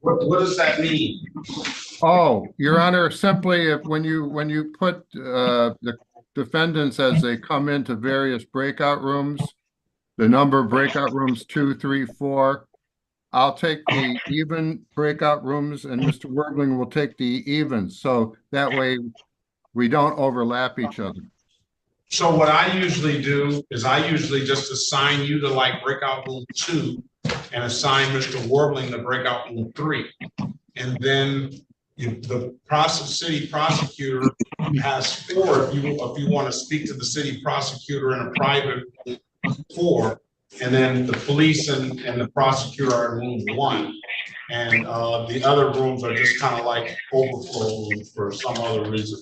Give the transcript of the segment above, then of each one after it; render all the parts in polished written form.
What does that mean? Oh, Your Honor, simply if when you put the defendants as they come into various breakout rooms, the number of breakout rooms 2, 3, 4, I'll take the even breakout rooms and Mr. Werbling will take the evens. So that way we don't overlap each other. So what I usually do is I usually just assign you to like breakout room 2 and assign Mr. Warbling to breakout room 3. And then the city prosecutor has 4 if you want to speak to the city prosecutor in a private 4. And then the police and the prosecutor are in room 1. And the other rooms are just kind of like overflow rooms for some other reason.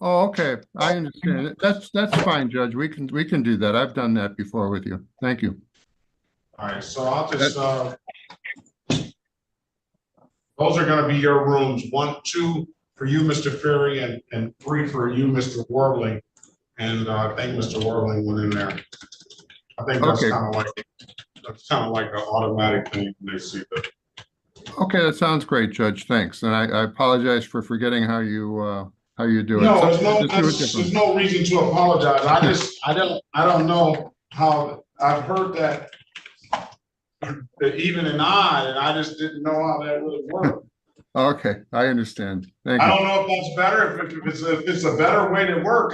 Oh, okay. I understand. That's fine, Judge. We can do that. I've done that before with you. Thank you. All right, so I'll just those are going to be your rooms 1, 2 for you, Mr. Ferry, and 3 for you, Mr. Warbling. And I think Mr. Warbling went in there. I think that's Okay. kind of like an automatic thing when they see that. Okay, that sounds great, Judge. Thanks. And I apologize for forgetting how you do it. No, So there's no reason to apologize. I don't know how. I've heard that even and I just didn't know how that would work. Okay, I understand. Thank you. I don't know if that's better. If it's a better way to work,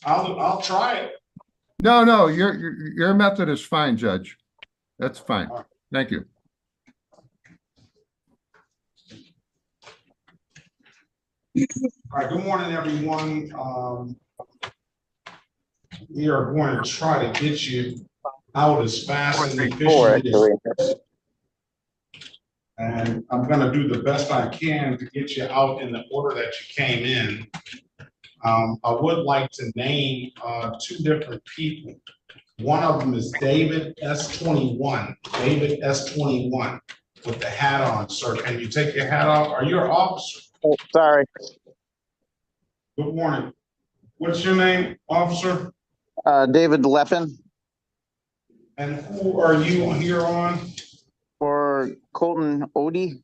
I'll try it. No, your method is fine, Judge. That's fine. Thank you. All right, good morning, everyone. We are going to try to get you out as fast and efficiently as, and I'm going to do the best I can to get you out in the order that you came in. I would like to name 2 different people. One of them is David S21. David S21 with the hat on, sir. Can you take your hat off? Are you an officer? Oh, sorry. Good morning. What's your name, officer? David Leppin. And who are you here on? For Colton Odie.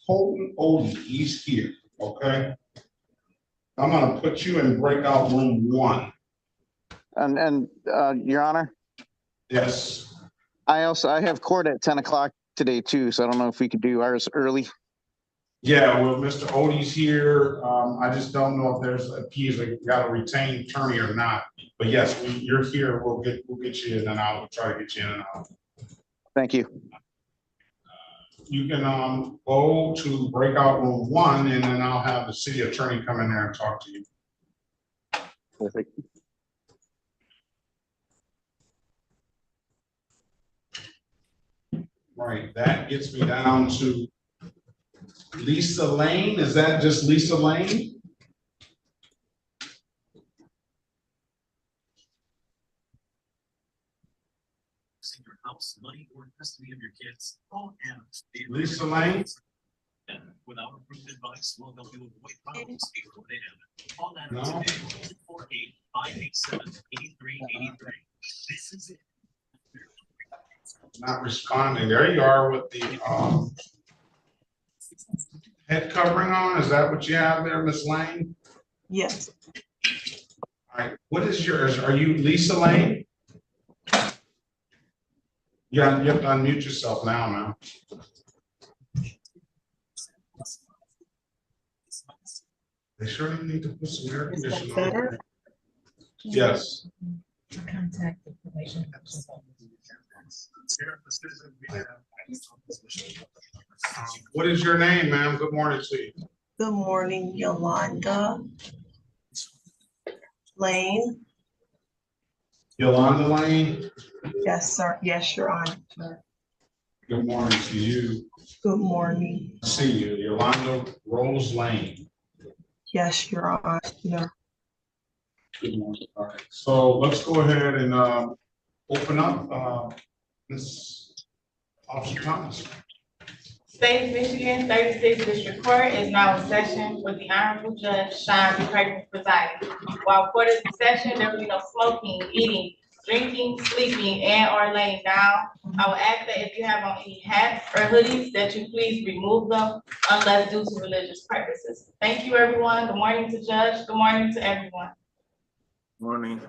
Colton Odie, he's here, okay? I'm gonna put you in breakout room 1. And Your Honor, Yes. I have court at 10 o'clock today too, so I don't know if we could do ours early. Yeah, well, Mr. Odie's here. I just don't know if he's got a retained attorney or not. But yes, you're here. We'll get you in and out. We'll try to get you in and out. Thank you. You can go to breakout room 1, and then I'll have the city attorney come in there and talk to you. Perfect. Right, that gets me down to Lisa Lane. Is that just Lisa Lane? Your house, money, or custody of your kids. All animals. Lisa Lane? Without approved advice, will help you avoid problems before they happen. All No. animals today, 248-587-8383. This is it. Not responding. There you are with the head covering on. Is that what you have there, Miss Lane? Yes. All right. What is yours? Are you Lisa Lane? Yeah, you have to unmute yourself now, man. They sure need to put some air conditioning on. Better? Yes. Contact information. What is your name, ma'am? Good morning to you. Good morning, Yolanda Lane. Yolanda Lane. Yes, sir. Yes, Your Honor. Good morning to you. Good morning. See you, Yolanda Rose Lane. Yes, Your Honor. Good morning. All right. So let's go ahead and open up Ms. Officer Thomas. State of Michigan 36th District Court is now in session with the Honorable Judge Sean B. Perkins presiding. While court is in session, there will be no smoking, eating, drinking, sleeping, and or laying down. I will ask that if you have on any hats or hoodies, that you please remove them unless due to religious purposes. Thank you, everyone. Good morning to Judge. Good morning to everyone. Morning.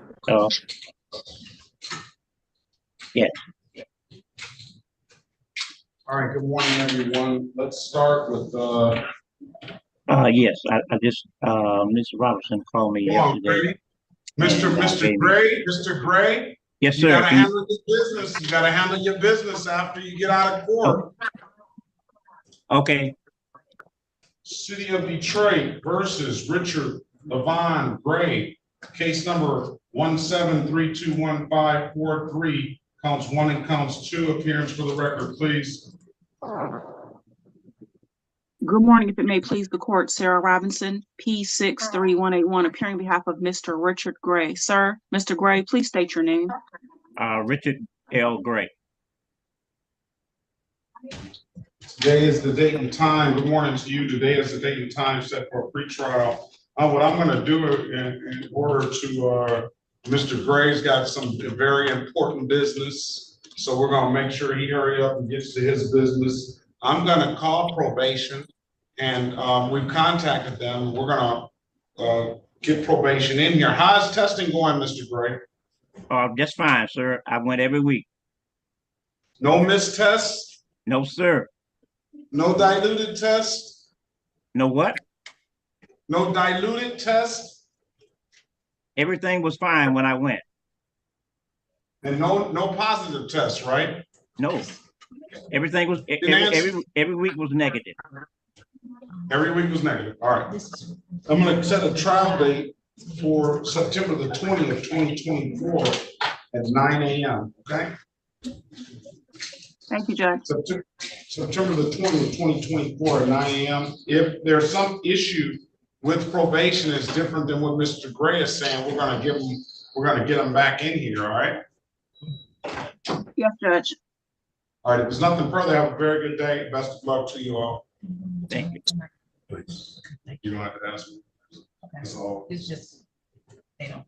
All right, good morning, everyone. Let's start with, Yes, I just, Mr. Robertson called me hold on, yesterday. Gray. And, Mr. Gray, Yes, you sir. gotta handle your business. You gotta handle your business after you get out of court. Okay, City of Detroit versus Richard Levon Gray, case number 1732153, counts 1 and counts 2. Appearance for the record, please. Good morning, if it may please the court, Sarah Robinson, P63181, appearing on behalf of Mr. Richard Gray. Sir, Mr. Gray, please state your name. Richard L. Gray. Today is the date and time. Good morning to you. Today is the date and time set for a pretrial. What I'm gonna do in order to, Mr. Gray's got some very important business, so we're gonna make sure he hurry up and gets to his business. I'm gonna call probation, and we've contacted them. We're gonna get probation in here. How's testing going, Mr. Gray? Just fine, sir. I went every week. No missed tests? No, sir. No diluted tests? No what? No diluted tests? Everything was fine when I went. And no positive tests, right? No. Everything was, every week was negative. Every week was negative. All right. I'm gonna set a trial date for September the 20th, 2024 at 9 a.m., okay? Thank you, Judge. September the 20th, 2024 at 9 a.m. If there's some issue with probation that's different than what Mr. Gray is saying, we're gonna get him back in here, all right? Yes, Judge. All right, if there's nothing further, have a very good day. Best of luck to you all. Thank you. Please. You don't have to ask me. That's all. It's just, they don't.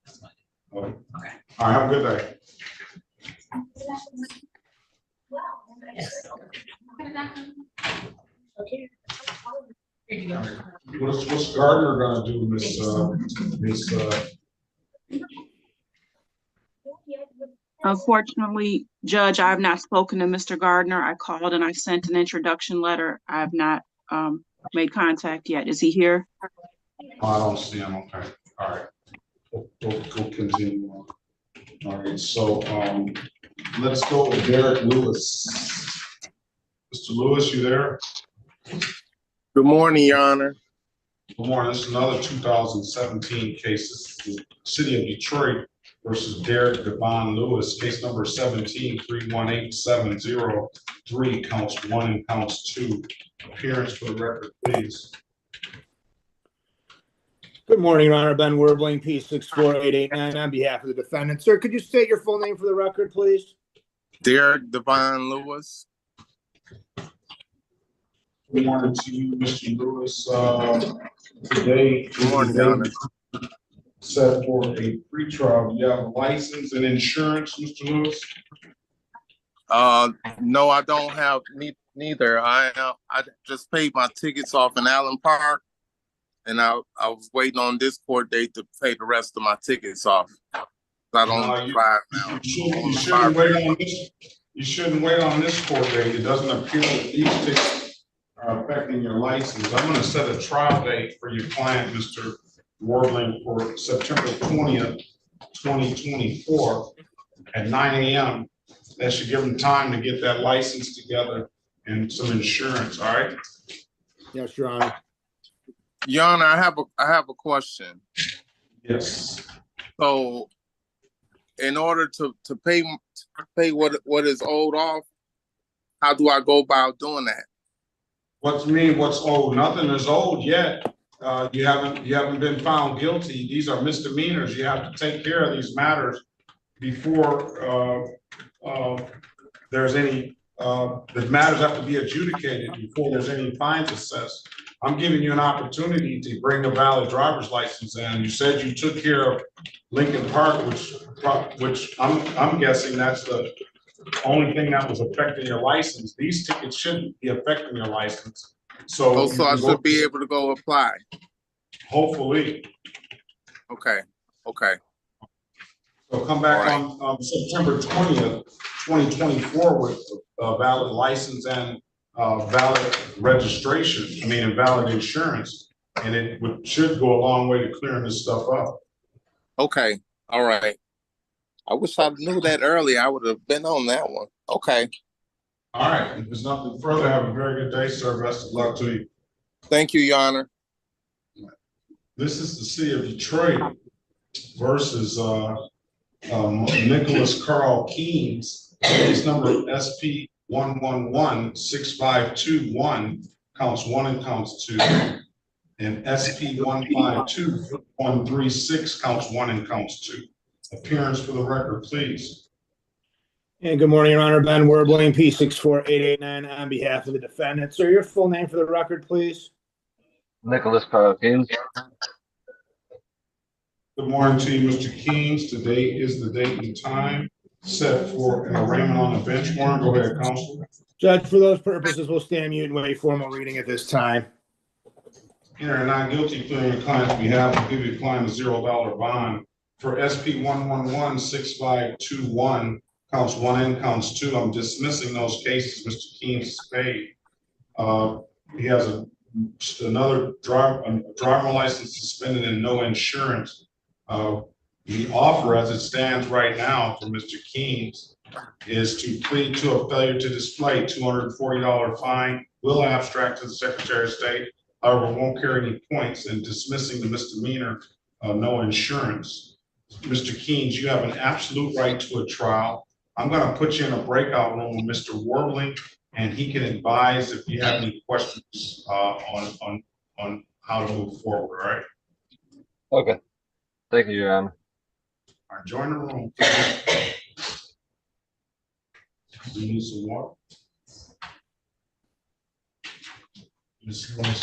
That's fine. Okay. Okay. All right, have a good day. Yes. What's Gardner gonna do, Miss? Unfortunately, Judge, I have not spoken to Mr. Gardner. I called and I sent an introduction letter. I have not made contact yet. Is he here? I don't see him. Okay. All right. We'll continue on. All right. So let's go with Derek Lewis. Mr. Lewis, you there? Good morning, Your Honor. Good morning. This is another 2017 case. This is the City of Detroit versus Derek Devon Lewis, case number 17-318-703, counts 1 and counts 2. Appearance for the record, please. Good morning, Your Honor. Ben Werbling, P64889, on behalf of the defendant. Sir, could you state your full name for the record, please? Derek Devon Lewis. Good morning to you, Mr. Lewis. Today, Good morning, Your Honor. set for a pretrial. Do you have a license and insurance, Mr. Lewis? No, I don't have neither. I just paid my tickets off in Allen Park, and I was waiting on this court date to pay the rest of my tickets off. I don't drive now. You shouldn't wait on this court date. It doesn't appear that these tickets are affecting your license. I'm going to set a trial date for your client, Mr. Warbling, for September 20th, 2024 at 9 a.m. That should give them time to get that license together and some insurance, all right? Yes, Your Honor. Your Honor, I have a question. Yes. So, in order to pay what is owed off, how do I go about doing that? What's owed? Nothing is owed yet. You haven't been found guilty. These are misdemeanors. You have to take care of these matters before there's any the matters have to be adjudicated before there's any fines assessed. I'm giving you an opportunity to bring a valid driver's license in. You said you took care of Lincoln Park, which I'm guessing that's the only thing that was affecting your license. These tickets shouldn't be affecting your license. So, Oh, so I should be able to go apply. Hopefully. Okay, okay. So come back All right. on September 20th, 2024 with a valid license and valid registration, and valid insurance. And it should go a long way to clearing this stuff up. Okay, all right. I wish I knew that earlier. I would have been on that one. Okay. All right, if there's nothing further, have a very good day, sir. Best of luck to you. Thank you, Your Honor. This is the city of Detroit versus Nicholas Carl Keynes. Case number SP 1116521, counts 1 and counts 2, and SP 152-136, counts 1 and counts 2. Appearance for the record, please. And good morning, Your Honor. Ben Werbling, P64889 on behalf of the defendant. Sir, your full name for the record, please. Nicholas Carl Keynes. Good morning to you, Mr. Keynes. Today is the date and time set for an arraignment on the bench warrant. Go ahead, counsel. Judge, for those purposes, we'll stand mute and wait formal reading at this time. Enter a not guilty plea on your client's behalf to give your client a $0 bond for SP 1116521, counts 1 and counts 2. I'm dismissing those cases. Mr. Keynes is paid. He has another driver license suspended and no insurance. The offer as it stands right now for Mr. Keynes is to plead to a failure to display, $240 fine, will abstract to the Secretary of State, however, won't carry any points, and dismissing the misdemeanor, no insurance. Mr. Keynes, you have an absolute right to a trial. I'm going to put you in a breakout room with Mr. Warbling, and he can advise if you have any questions on how to move forward. All right. Okay. Thank you, Your Honor. All right, join the room. Do you need some water? Ms. Lewis.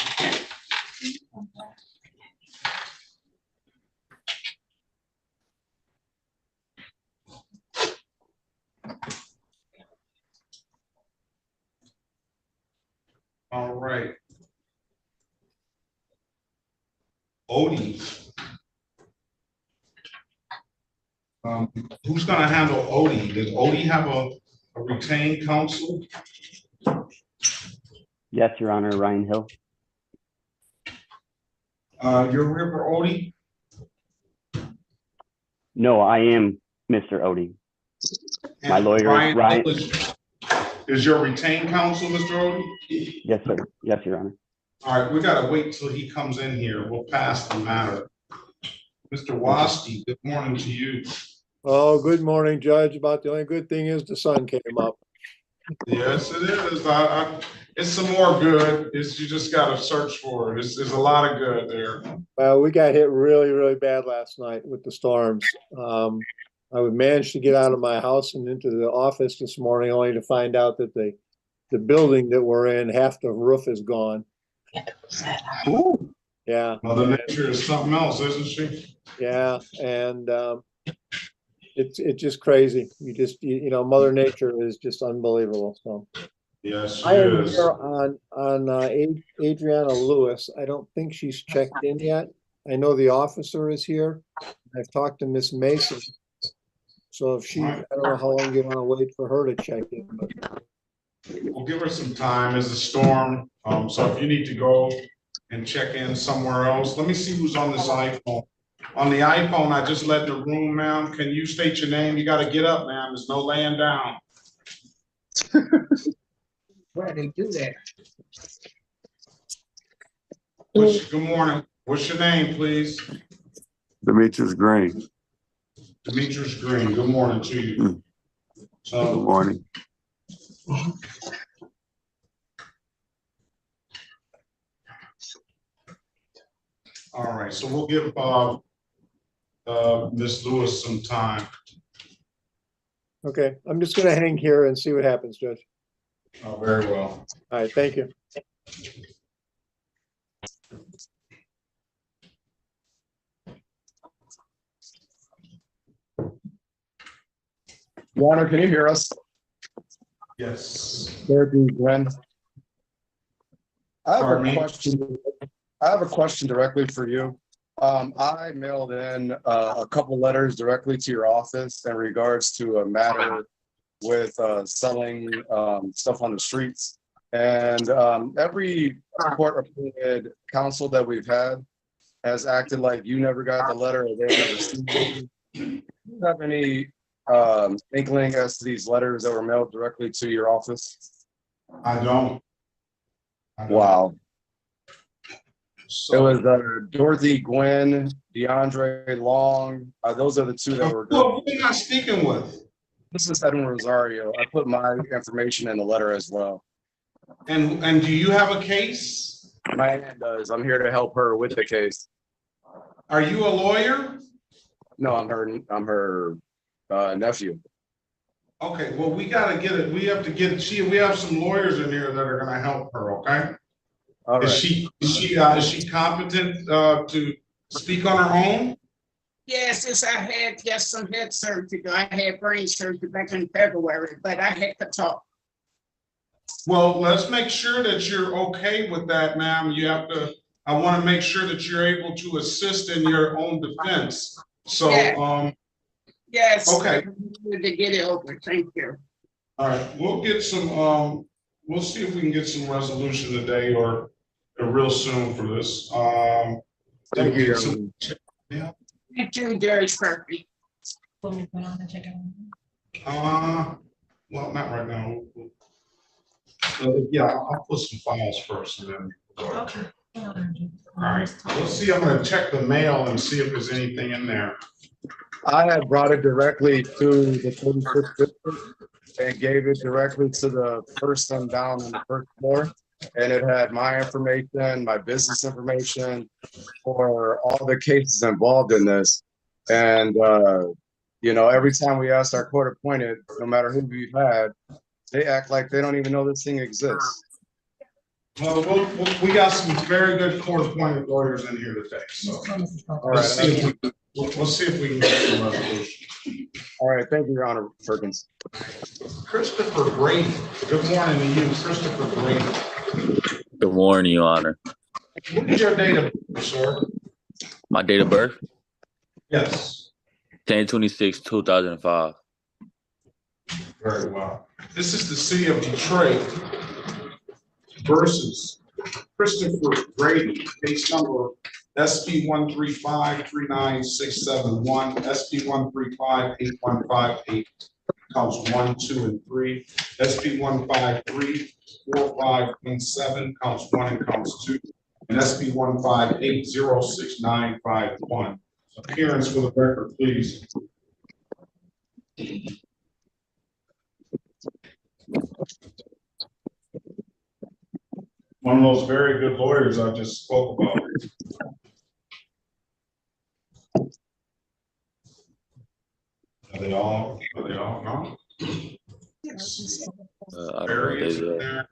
All right. Odie. Who's going to handle Odie? Does Odie have a retained counsel? Yes, Your Honor, Ryan Hill. You're River Odie? No, I am Mr. Odie. My lawyer, Ryan. Is your retained counsel, Mr. Odie? Yes, sir. Yes, Your Honor. All right, we got to wait till he comes in here. We'll pass the matter. Mr. Wasty, good morning to you. Oh, good morning, Judge. About the only good thing is the sun came up. Yes, it is. It's some more good. You just got to search for it. There's a lot of good there. Well, we got hit really, really bad last night with the storms. I would manage to get out of my house and into the office this morning, only to find out that the building that we're in, half the roof is gone. Ooh. Yeah. Mother Nature is something else, isn't she? Yeah, and it's just crazy. You know, Mother Nature is just unbelievable. So yes, I am here on Adriana Lewis. I don't think she's checked in yet. I know the officer is here. I've talked to Miss Mason. So if she, I don't know how long you want to wait for her to check in. But we'll give her some time. There's a storm. So if you need to go and check in somewhere else, let me see who's on this iPhone. On the iPhone, I just led the room, ma'am. Can you state your name? You got to get up, ma'am. There's no laying down. Where they do that? Good morning. What's your name, please? Demetrius Green. Demetrius Green. Good morning to you. Good morning. All right, so we'll give Ms. Lewis some time. okay, I'm just going to hang here and see what happens, Judge. Oh, very well. All right, thank you. Your Honor, can you hear us? Yes. There be Glenn. I have Pardon a me? question. I have a question directly for you. I mailed in a couple letters directly to your office in regards to a matter with selling stuff on the streets. And every court-appointed counsel that we've had has acted like you never got the letter or they've never seen it. Do you have any inkling as to these letters that were mailed directly to your office? I don't. Wow. So, It was Dorothy Gwynn, DeAndre Long. Those are the two that were. who am I speaking with? This is Edwin Rosario. I put my information in the letter as well. And do you have a case? My aunt does. I'm here to help her with the case. Are you a lawyer? No, I'm her nephew. Okay, well, we gotta get it. We have to get it. We have some lawyers in here that are gonna help her, okay? All right. Is she competent to speak on her own? Yes, I had just some head surgery. I had brain surgery back in February, but I had to talk. Well, let's make sure that you're okay with that, ma'am. I want to make sure that you're able to assist in your own defense. So, Yeah. Yes. Okay. To get it over. Thank you. All right, we'll get some, we'll see if we can get some resolution today or real soon for this. Thank you. Yeah. Thank you, Jerry Sharpie. Well, not right now. Yeah, I'll put some files first and then. Okay. All right, let's see. I'm gonna check the mail and see if there's anything in there. I had brought it directly to the 36th district and gave it directly to the person down on the first floor. And it had my information, my business information for all the cases involved in this. And, you know, every time we ask our court appointed, no matter who we've had, they act like they don't even know this thing exists. Well, we got some very good court-appointed lawyers in here today, so All let's right. see if we can get some resolution. All right, thank you, Your Honor Perkins. Christopher Grady, good morning to you, Christopher Grady. Good morning, Your Honor. What is your date of birth, sir? My date of birth? Yes. 10/26/2005. Very well. This is the city of Detroit versus Christopher Grady, case number SP 135-39671, SP 135-8158, counts 1, 2, and 3, SP 153-4517, counts 1 and counts 2, and SP 158-06951. Appearance for the record, please. One of those very good lawyers I just spoke about. Are they all gone? Barry is in there.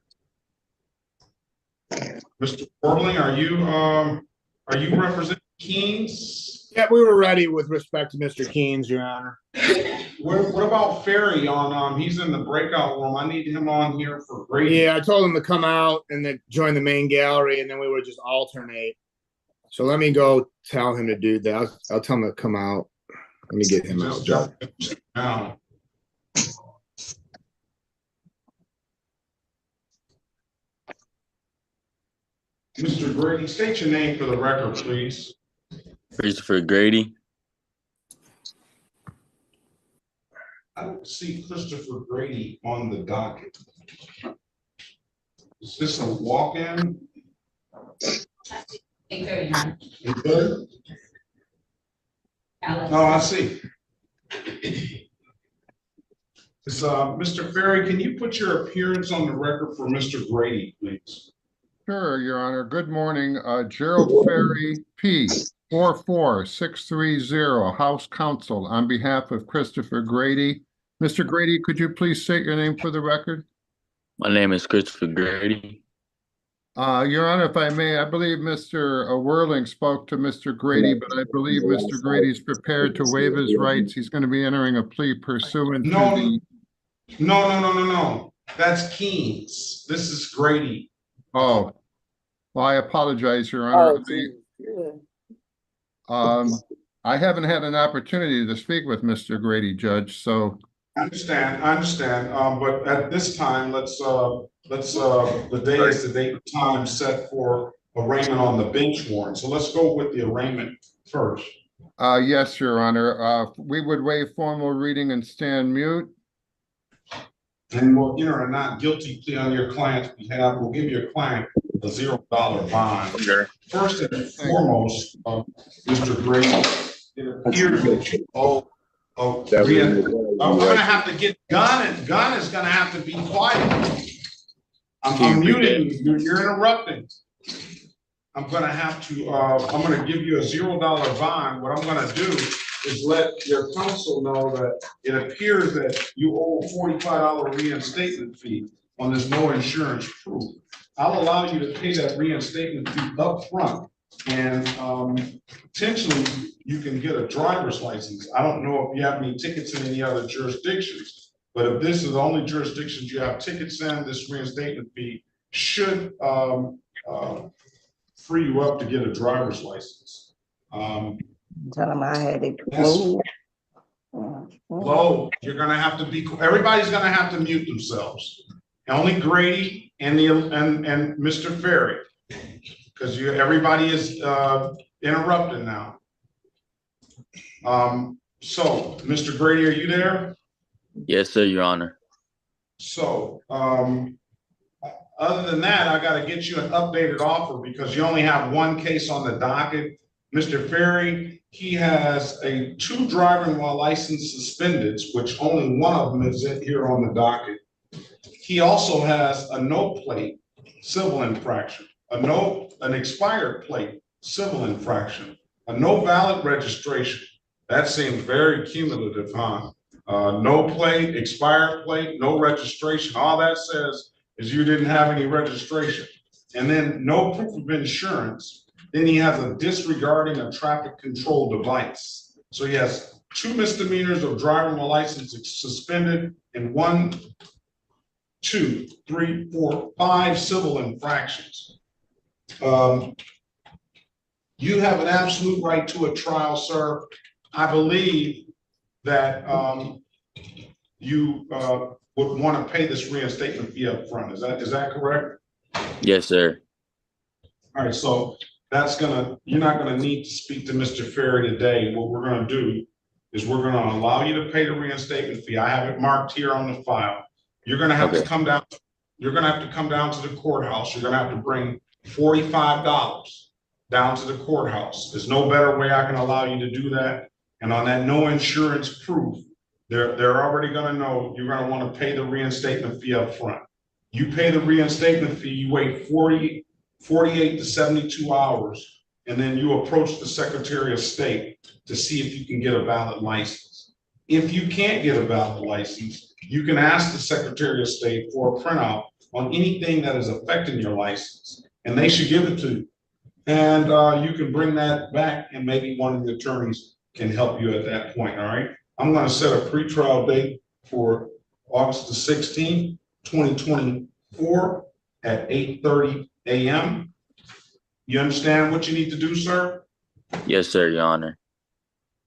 Mr. Corbling, are you representing Keynes? Yeah, we were ready with respect to Mr. Keynes, Your Honor. What about Ferry on, he's in the breakout room. I need him on here for Grady. Yeah, I told him to come out and then join the main gallery, and then we would just alternate. So let me go tell him to do that. I'll tell him to come out. Let me get him out, Joe. Now. Mr. Grady, state your name for the record, please. Christopher Grady. I don't see Christopher Grady on the docket. Is this a walk-in? Good? Oh, I see. Is, Mr. Ferry, can you put your appearance on the record for Mr. Grady, please? Sure, Your Honor. Good morning. Gerald Ferry, P. 44630, House Counsel, on behalf of Christopher Grady. Mr. Grady, could you please state your name for the record? My name is Christopher Grady. Your Honor, if I may, I believe Mr. Whirling spoke to Mr. Grady, but I believe Mr. Grady's prepared to waive his rights. He's going to be entering a plea pursuant to No, the. no. That's Keynes. This is Grady. Oh, well, I apologize, Your Honor. I haven't had an opportunity to speak with Mr. Grady, Judge, so. I understand, but at this time, the day is the date and time set for arraignment on the bench warrant. So let's go with the arraignment first. Yes, Your Honor. We would waive formal reading and stand mute. And we'll enter a not guilty plea on your client's behalf. We'll give your client a $0 bond. First and foremost, Mr. Grady, it appears that you owe. I'm gonna have to get Gun is gonna have to be quiet. I'm muting you. You're interrupting. I'm gonna have to. I'm gonna give you a $0 bond. What I'm gonna do is let your counsel know that it appears that you owe a $45 reinstatement fee on this no insurance proof. I'll allow you to pay that reinstatement fee up front, and potentially you can get a driver's license. I don't know if you have any tickets in any other jurisdictions, but if this is the only jurisdictions you have tickets in, this reinstatement fee should free you up to get a driver's license. Tell them I had it Low, you're gonna have to be, everybody's gonna have to mute themselves. Only Grady and Mr. Ferry, because everybody is interrupted now. So, Mr. Grady, are you there? Yes, sir, Your Honor. So, other than that, I got to get you an updated offer because you only have one case on the docket. Mr. Ferry, he has 2 driving while license suspended, which only one of them is here on the docket. He also has a no plate civil infraction, an expired plate civil infraction, a no valid registration. That seems very cumulative, huh? No plate, expired plate, no registration. All that says is you didn't have any registration. And then no proof of insurance. Then he has a disregarding a traffic control device. So he has 2 misdemeanors of driving while license suspended and 1, 2, 3, 4, 5 civil infractions. You have an absolute right to a trial, sir. I believe that you would want to pay this reinstatement fee up front. Is that correct? Yes, sir. All right, so you're not gonna need to speak to Mr. Ferry today. What we're gonna do is we're gonna allow you to pay the reinstatement fee. I have it marked here on the file. You're gonna have to come down. You're gonna have to come down to the courthouse. You're gonna have to bring $45 down to the courthouse. There's no better way I can allow you to do that. And on that no insurance proof, they're already gonna know you're gonna want to pay the reinstatement fee up front. You pay the reinstatement fee, you wait 48 to 72 hours, and then you approach the Secretary of State to see if you can get a valid license. If you can't get a valid license, you can ask the Secretary of State for a printout on anything that is affecting your license, and they should give it to you. And you can bring that back, and maybe one of the attorneys can help you at that point, all right? I'm gonna set a pretrial date for August the 16th, 2024 at 8:30 a.m. You understand what you need to do, sir? Yes, sir, Your Honor.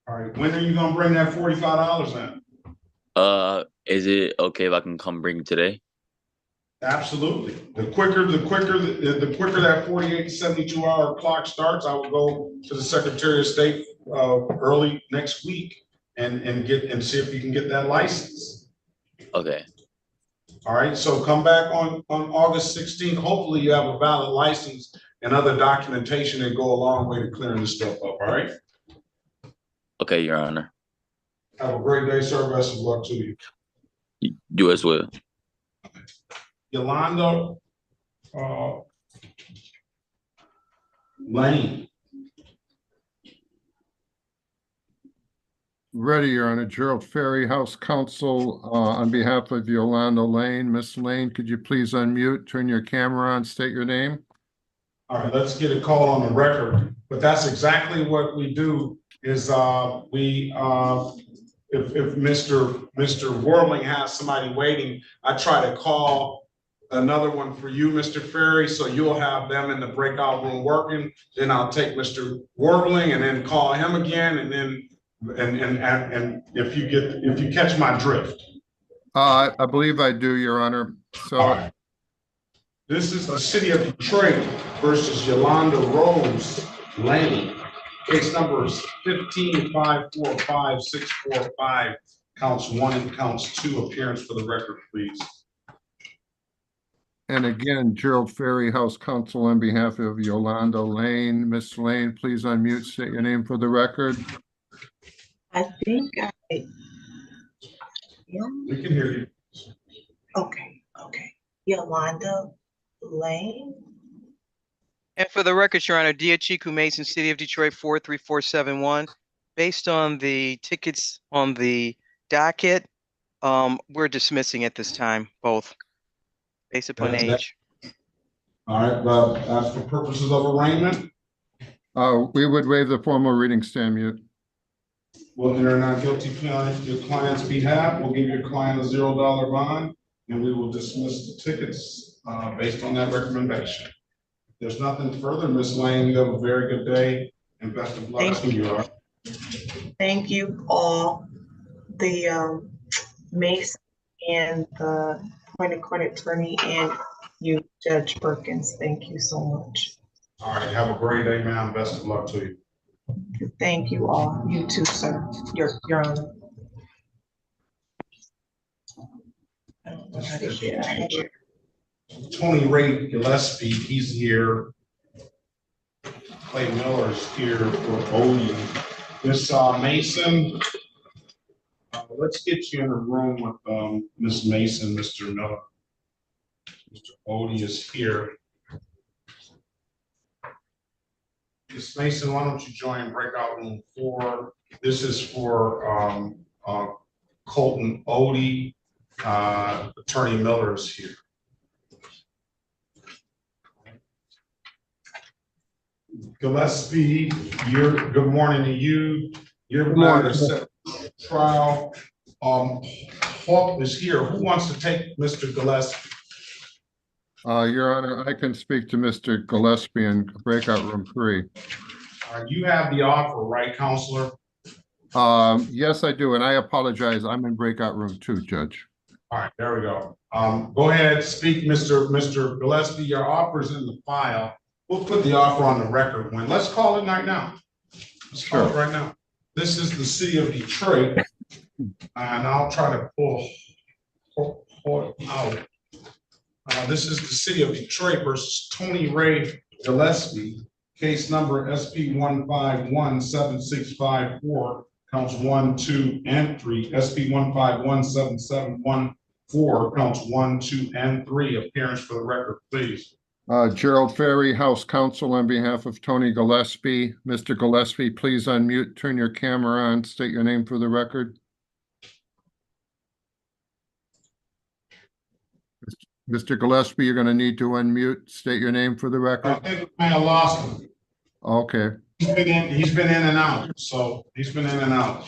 All right, when are you gonna bring that $45 in? Is it okay if I can come bring it today? Absolutely. The quicker that 48 to 72 hour clock starts, I will go to the Secretary of State early next week and see if you can get that license. Okay. All right, so come back on August 16th. Hopefully you have a valid license and other documentation and go a long way to clearing this stuff up, all right? Okay, Your Honor. Have a great day, sir. Best of luck to you. You as well. Yolanda Lane. Ready, Your Honor. Gerald Ferry, House Counsel, on behalf of Yolanda Lane. Miss Lane, could you please unmute, turn your camera on, state your name? All right, let's get a call on the record, but that's exactly what we do is, if Mr. Wormling has somebody waiting, I try to call another one for you, Mr. Ferry, so you'll have them in the breakout room working. Then I'll take Mr. Wormling and then call him again, and then, and if you catch my drift. I believe I do, Your Honor. So, This is the city of Detroit versus Yolanda Rose Lane. Case number is 15-545-645, counts 1 and counts 2. Appearance for the record, please. and again, Gerald Ferry, House Counsel, on behalf of Yolanda Lane. Miss Lane, please unmute, state your name for the record. I think We can hear you. okay. Yolanda Lane. And for the record, Your Honor, Diachiku Mason, City of Detroit 43471. Based on the tickets on the docket, we're dismissing at this time, both, based upon age. All right, but as for purposes of arraignment, We would waive the formal reading, stand mute. we'll enter a not guilty plea on your client's behalf. We'll give your client a $0 bond, and we will dismiss the tickets based on that recommendation. If there's nothing further, Ms. Lane, you have a very good day and best of luck to you. Thank you all, the Mace and the appointed court attorney, and you, Judge Perkins. Thank you so much. All right, have a great day, ma'am. Best of luck to you. Thank you all. You too, sir. Your Honor. I don't know how to get out of here. Tony Ray Gillespie, he's here. Clay Miller's here for Odie. Miss Mason, let's get you in a room with Miss Mason, Mr. Miller. Mr. Odie is here. Miss Mason, why don't you join breakout room 4? This is for Colton Odie. Attorney Miller is here. Gillespie, good morning to you. Your matter set trial. Hawk is here. Who wants to take Mr. Gillespie? Your Honor, I can speak to Mr. Gillespie in breakout room 3. You have the offer, right, Counselor? Yes, I do, and I apologize. I'm in breakout room 2, Judge. All right, there we go. Go ahead, speak, Mr. Gillespie. Your offer's in the file. We'll put the offer on the record when. Let's call it right now. Let's call it right now. This is the city of Detroit, and I'll try to pull it out. This is the city of Detroit versus Tony Ray Gillespie, case number SP 1517654, counts 1, 2, and 3. SP 1517714, counts 1, 2, and 3. Appearance for the record, please. Gerald Ferry, House Counsel, on behalf of Tony Gillespie. Mr. Gillespie, please unmute, turn your camera on, state your name for the record. Mr. Gillespie, you're going to need to unmute, state your name for the record. I think I lost him. Okay. He's been in and out, so he's been in and out.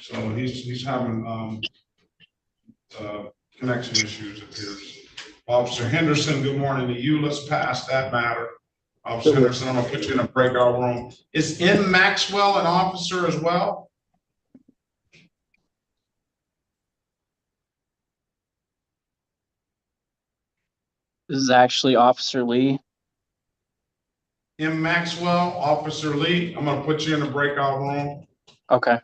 So he's having connection issues, it appears. Officer Henderson, good morning to you. Let's pass that matter. Officer Henderson, I'm gonna put you in a breakout room. Is M. Maxwell an officer as well? This is actually Officer Lee. M. Maxwell, Officer Lee, I'm gonna put you in a breakout room. Okay.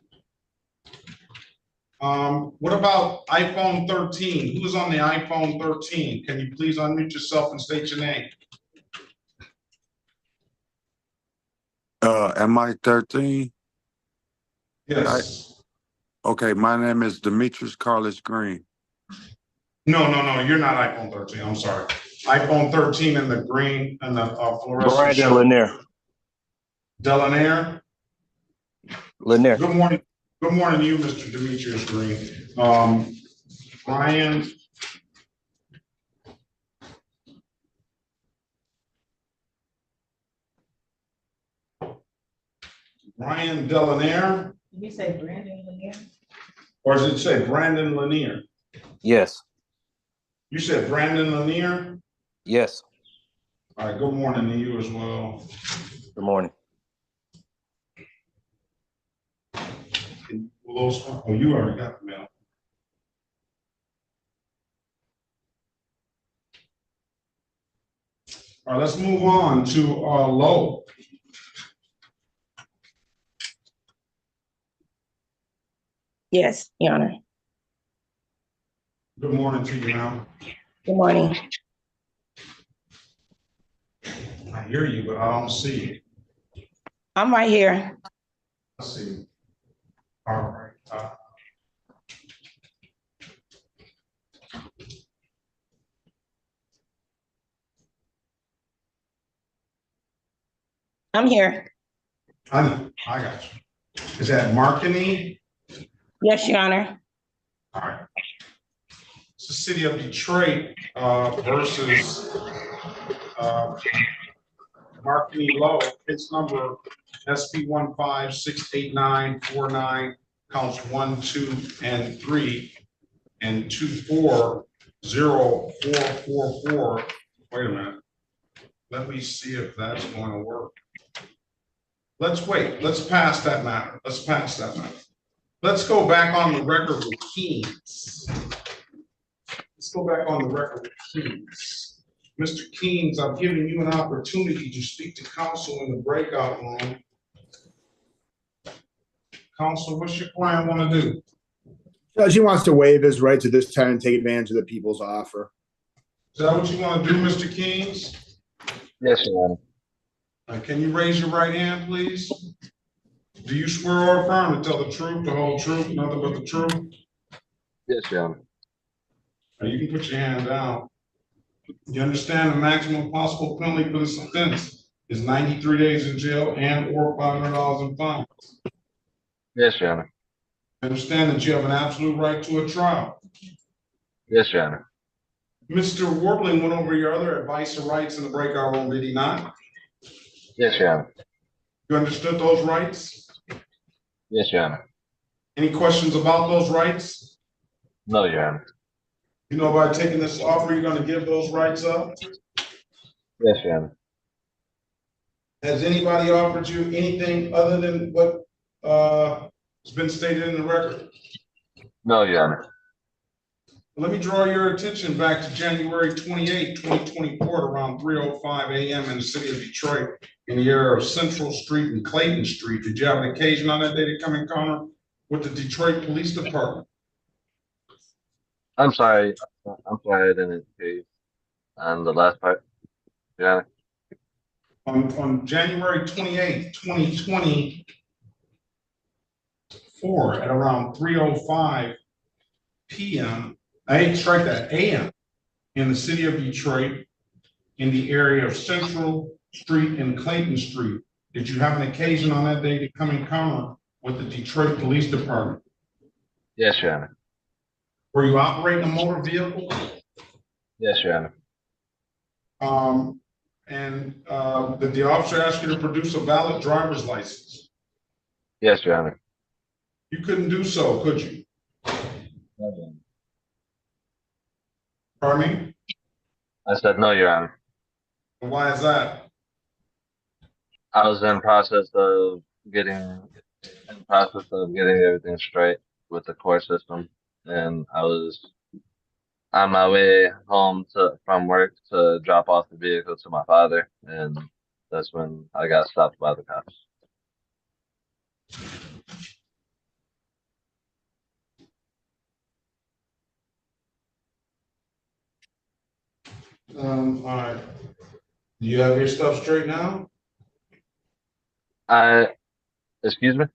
What about iPhone 13? Who's on the iPhone 13? Can you please unmute yourself and state your name? Am I 13? Yes. Okay, my name is Demetrius Carlos Green. No, you're not iPhone 13. I'm sorry. iPhone 13 in the green and the fluorescent. Brandon Lanier. Delanair. Lanier. Good morning. Good morning to you, Mr. Demetrius Green. Brian. Brian Delanair, Did you say Brandon Lanier? or does it say Brandon Lanier? Yes. You said Brandon Lanier? Yes. All right, good morning to you as well. Good morning. Oh, you already got the mail. All right, let's move on to Lowe. Yes, Your Honor. Good morning to you, ma'am. Good morning. I hear you, but I don't see you. I'm right here. Let's see. All right. I'm here. I got you. Is that Markini? Yes, Your Honor. All right. It's the city of Detroit versus Markini Lowe. It's number SP 1568949, counts 1, 2, and 3, and 240444. Wait a minute. Let me see if that's going to work. Let's wait. Let's pass that matter. Let's pass that matter. Let's go back on the record with Keynes. Let's go back on the record with Keynes. Mr. Keynes, I've given you an opportunity to speak to counsel in the breakout room. Counsel, what's your client want to do? Judge, he wants to waive his right to this time and take advantage of the people's offer. Is that what you want to do, Mr. Keynes? Yes, Your Honor. Can you raise your right hand, please? Do you swear or affirm to tell the truth, the whole truth, nothing but the truth? Yes, Your Honor. You can put your hand down. You understand the maximum possible penalty for this offense is 93 days in jail and or $500 in fines. Yes, Your Honor. You understand that you have an absolute right to a trial. Yes, Your Honor. Mr. Warbling went over your other advice and rights in the breakout room, did he not? Yes, Your Honor. You understood those rights? Yes, Your Honor. Any questions about those rights? No, Your Honor. You know, by taking this offer, you're going to give those rights up? Yes, Your Honor. Has anybody offered you anything other than what has been stated in the record? No, Your Honor. Let me draw your attention back to January 28, 2024, at around 3:05 a.m. in the city of Detroit, in the area of Central Street and Clayton Street. Did you have an occasion on that day to come in encounter with the Detroit Police Department? I'm sorry. I didn't hear you on the last part. Your Honor. On January 28, 2024, at around 3:05 p.m., strike that, a.m., in the city of Detroit, in the area of Central Street and Clayton Street. Did you have an occasion on that day to come in encounter with the Detroit Police Department? Yes, Your Honor. Were you operating a motor vehicle? Yes, Your Honor. Did the officer ask you to produce a valid driver's license? Yes, Your Honor. You couldn't do so, could you? No, Your Honor. Pardon me? I said no, Your Honor. Why is that? I was in process of getting everything straight with the court system, and I was on my way home from work to drop off the vehicle to my father, and that's when I got stopped by the cops. All right. Do you have your stuff straight now? Excuse me?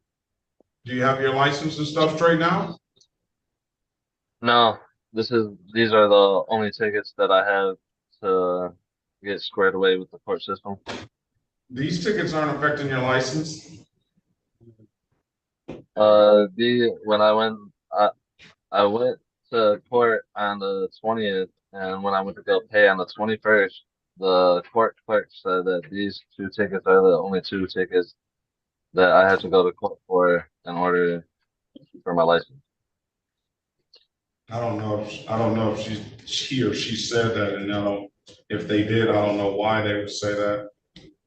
Do you have your license and stuff straight now? No, these are the only tickets that I have to get squared away with the court system. These tickets aren't affecting your license? When I went to court on the 20th, and when I went to go pay on the 21st, the court clerk said that these two tickets are the only two tickets that I had to go to court for in order for my license. I don't know if he or she said that, and if they did, I don't know why they would say that.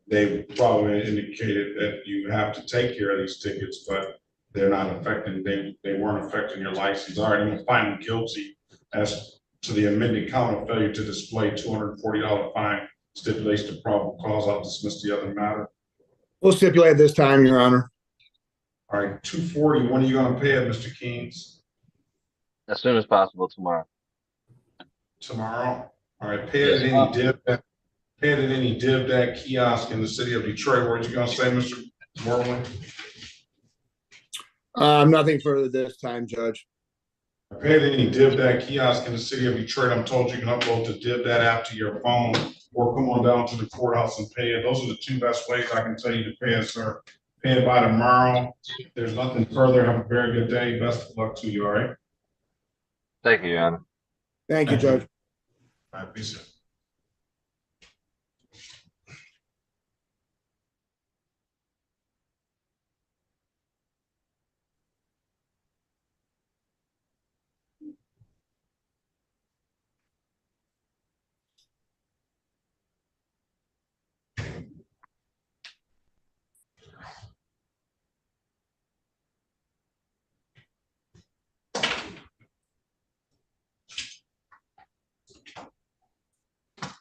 They probably indicated that you have to take care of these tickets, but they're not affecting, they weren't affecting your license. All right, I'm gonna find them guilty as to the amended count of failure to display $240 fine stipulates the probable cause. I'll dismiss the other matter. We'll stipulate this time, Your Honor. All right, 240, when are you gonna pay it, Mr. Keynes? As soon as possible tomorrow. Tomorrow? All right, pay it at any DivDak kiosk in the city of Detroit. What are you gonna say, Mr. Moreland? Nothing further this time, Judge. Pay at any DivDak kiosk in the city of Detroit. I'm told you can upload the DivDak app to your phone or come on down to the courthouse and pay it. Those are the two best ways I can tell you to pay it, sir. Pay it by tomorrow. If there's nothing further, have a very good day. Best of luck to you, all right? Thank you, Your Honor. Thank you, Judge. All right, be safe.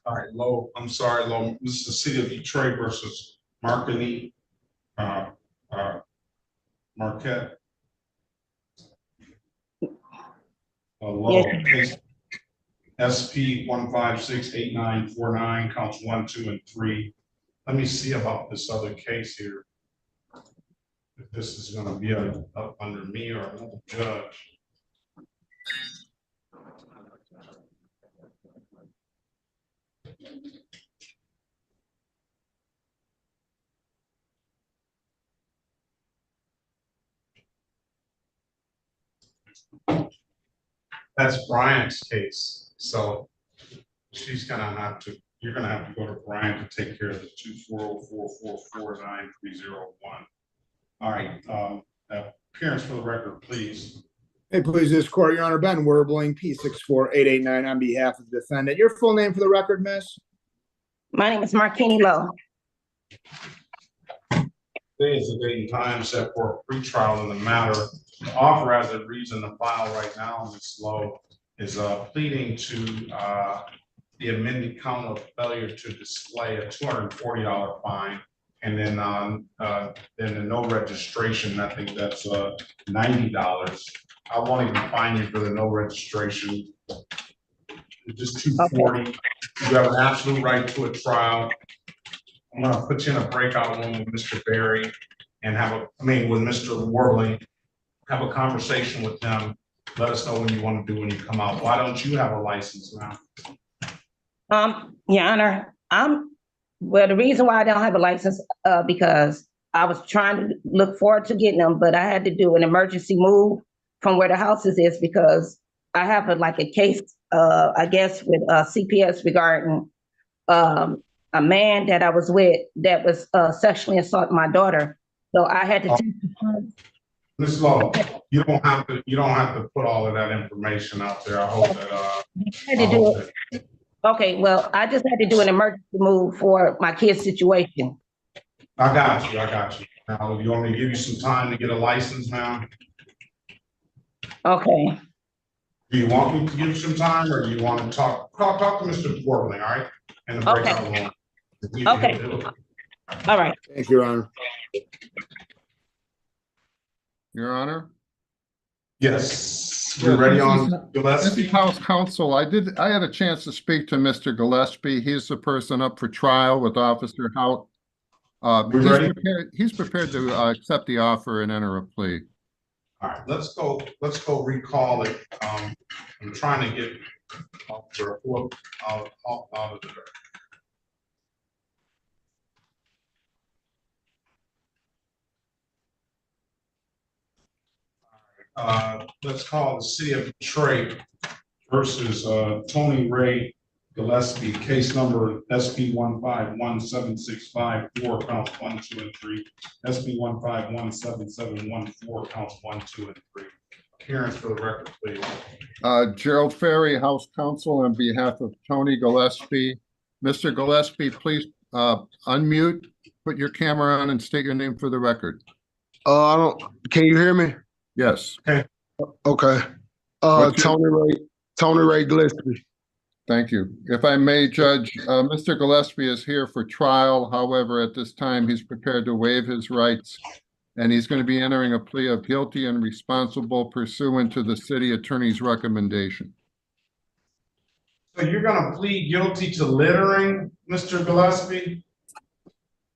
All right, Lo, I'm sorry, Lo, this is the city of Detroit versus Marquette. Marquette. Lo, case SP 1568949, counts 1, 2, and 3. Let me see about this other case here. If this is gonna be up under me or another judge. That's Bryant's case, so she's gonna have to, you're gonna have to go to Bryant to take care of the 240444930 All right, appearance for the record, please. Hey, please, this court, Your Honor, Ben Werbling, P64889 on behalf of the defendant. Your full name for the record, miss? My name is Marquini Lowe. Today is the date and time set for a pretrial in the matter. The offer as a reason to file right now, Ms. Lowe, is pleading to the amended count of failure to display a $240 fine, and then the no registration. I think that's $90. I won't even fine you for the no registration. It's just $240. Okay. You have an absolute right to a trial. I'm gonna put you in a breakout room with Mr. Berry and with Mr. Warbling, have a conversation with them. Let us know when you want to do when you come out. Why don't you have a license now? Your Honor, well, the reason why I don't have a license, because I was trying to look forward to getting them, but I had to do an emergency move from where the houses is because I have a case, I guess, with CPS regarding a man that I was with that was sexually assaulting my daughter. So I had to take the time. Ms. Lowe, you don't have to put all of that information out there. I hope that Okay, well, I just had to do an emergency move for my kid's situation. I got you. Now, you want me to give you some time to get a license now? Okay. Do you want me to give you some time, or do you want to talk to Mr. Warbling, all right? And the breakout room. Okay. All right. Thank you, Your Honor. Your Honor? Yes. We're ready on Gillespie? House Counsel, I had a chance to speak to Mr. Gillespie. He's the person up for trial with Officer Hout. He's prepared to accept the offer and enter a plea. All right, let's go recall it. I'm trying to get Officer out of the let's call it the city of Detroit versus Tony Ray Gillespie, case number SP 1517654, counts 1, 2, and 3. SP 1517714, counts 1, 2, and 3. Appearance for the record, please. Gerald Ferry, House Counsel, on behalf of Tony Gillespie. Mr. Gillespie, please unmute, put your camera on, and state your name for the record. I don't. Can you hear me? Yes. Okay. Tony Ray Gillespie. Thank you. If I may, Judge, Mr. Gillespie is here for trial. However, at this time, he's prepared to waive his rights, and he's going to be entering a plea of guilty and responsible pursuant to the city attorney's recommendation. So you're going to plead guilty to littering, Mr. Gillespie?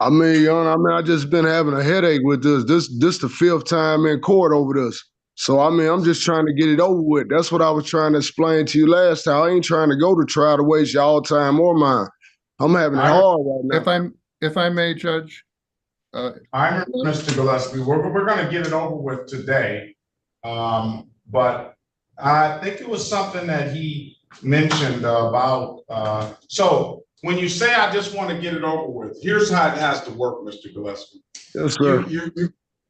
I mean, Your Honor, I just been having a headache with this. This the 5th time in court over this. So, I mean, I'm just trying to get it over with. That's what I was trying to explain to you last time. I ain't trying to go to trial to waste y'all time or mine. I'm having it hard right now. If I may, Judge. I remember, Mr. Gillespie, we're going to get it over with today. But I think it was something that he mentioned about, so when you say I just want to get it over with, here's how it has to work, Mr. Gillespie. Yes, sir.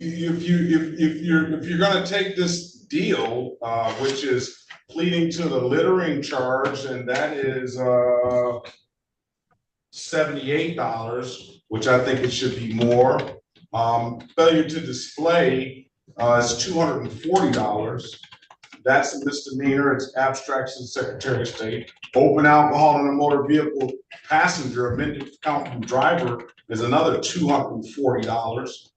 If you're going to take this deal, which is pleading to the littering charge, and that is $78, which I think it should be more. Failure to display is $240. That's a misdemeanor. It's abstracts to the Secretary of State. Open alcohol in a motor vehicle passenger, amended count from driver, is another $240.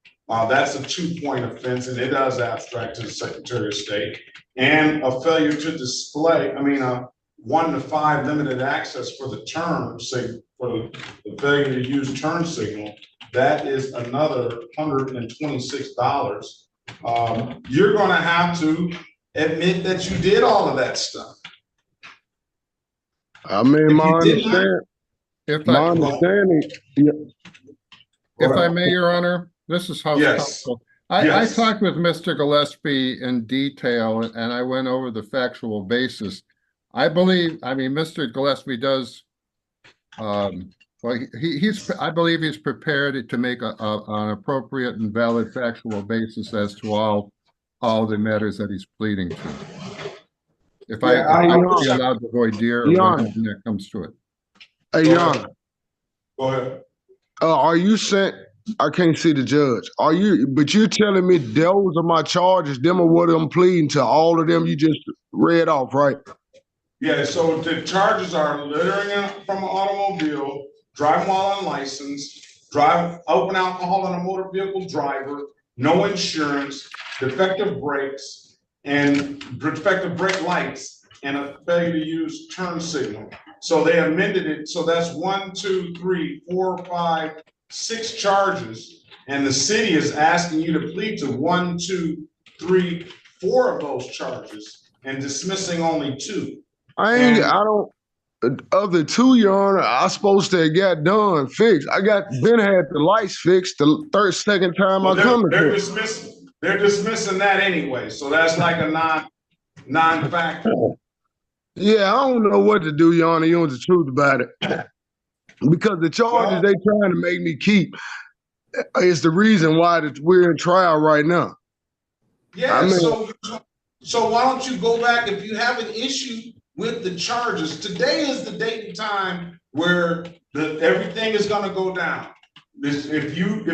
That's a 2-point offense, and it does abstract to the Secretary of State. And a failure to display, a 1 to 5 limited access for the turn signal, for the failure to use turn signal, that is another $126. You're going to have to admit that you did all of that stuff. I mean, my understanding. If I may, Your Honor, this is House Counsel. I talked with Mr. Gillespie in detail, and I went over the factual basis. I believe, Mr. Gillespie does, I believe he's prepared to make an appropriate and valid factual basis as to all the matters that he's pleading to. If I would be allowed to go dear when that comes to it. Hey, Jan. Go ahead. Are you saying, I can't see the judge. But you're telling me those are my charges, them are what I'm pleading to, all of them you just read off, right? Yeah, so the charges are littering from an automobile, driving while unlicensed, open alcohol in a motor vehicle driver, no insurance, defective brakes, and defective brake lights, and a failure to use turn signal. So they amended it. So that's 1, 2, 3, 4, 5, 6 charges. And the city is asking you to plead to 1, 2, 3, 4 of those charges and dismissing only 2. Other 2, Your Honor, I supposed to have got done, fixed. I had the lights fixed the second time I come to court. They're dismissing that anyway. So that's like a non-factor. Yeah, I don't know what to do, Your Honor. You know the truth about it. Because the charges they trying to make me keep is the reason why we're in trial right now. Yeah, so why don't you go back if you have an issue with the charges? Today is the date and time where everything is going to go down. If you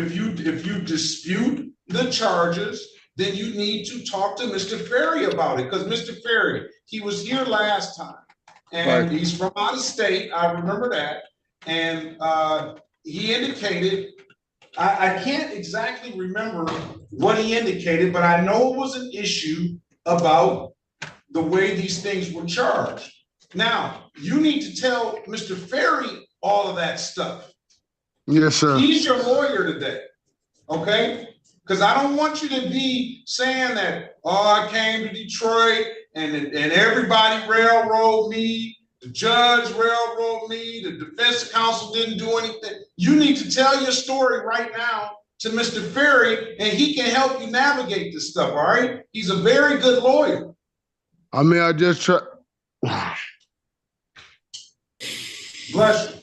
dispute the charges, then you need to talk to Mr. Ferry about it, because Mr. Ferry, he was here last time, and he's from out of state. I remember that, and he indicated, I can't exactly remember what he indicated, but I know it was an issue about the way these things were charged. Now, you need to tell Mr. Ferry all of that stuff. Yes, sir. He's your lawyer today, okay? Because I don't want you to be saying that, I came to Detroit and everybody railroaded me, the judge railroaded me, the defense counsel didn't do anything. You need to tell your story right now to Mr. Ferry, and he can help you navigate this stuff, all right? He's a very good lawyer. I mean, I just try. Bless you.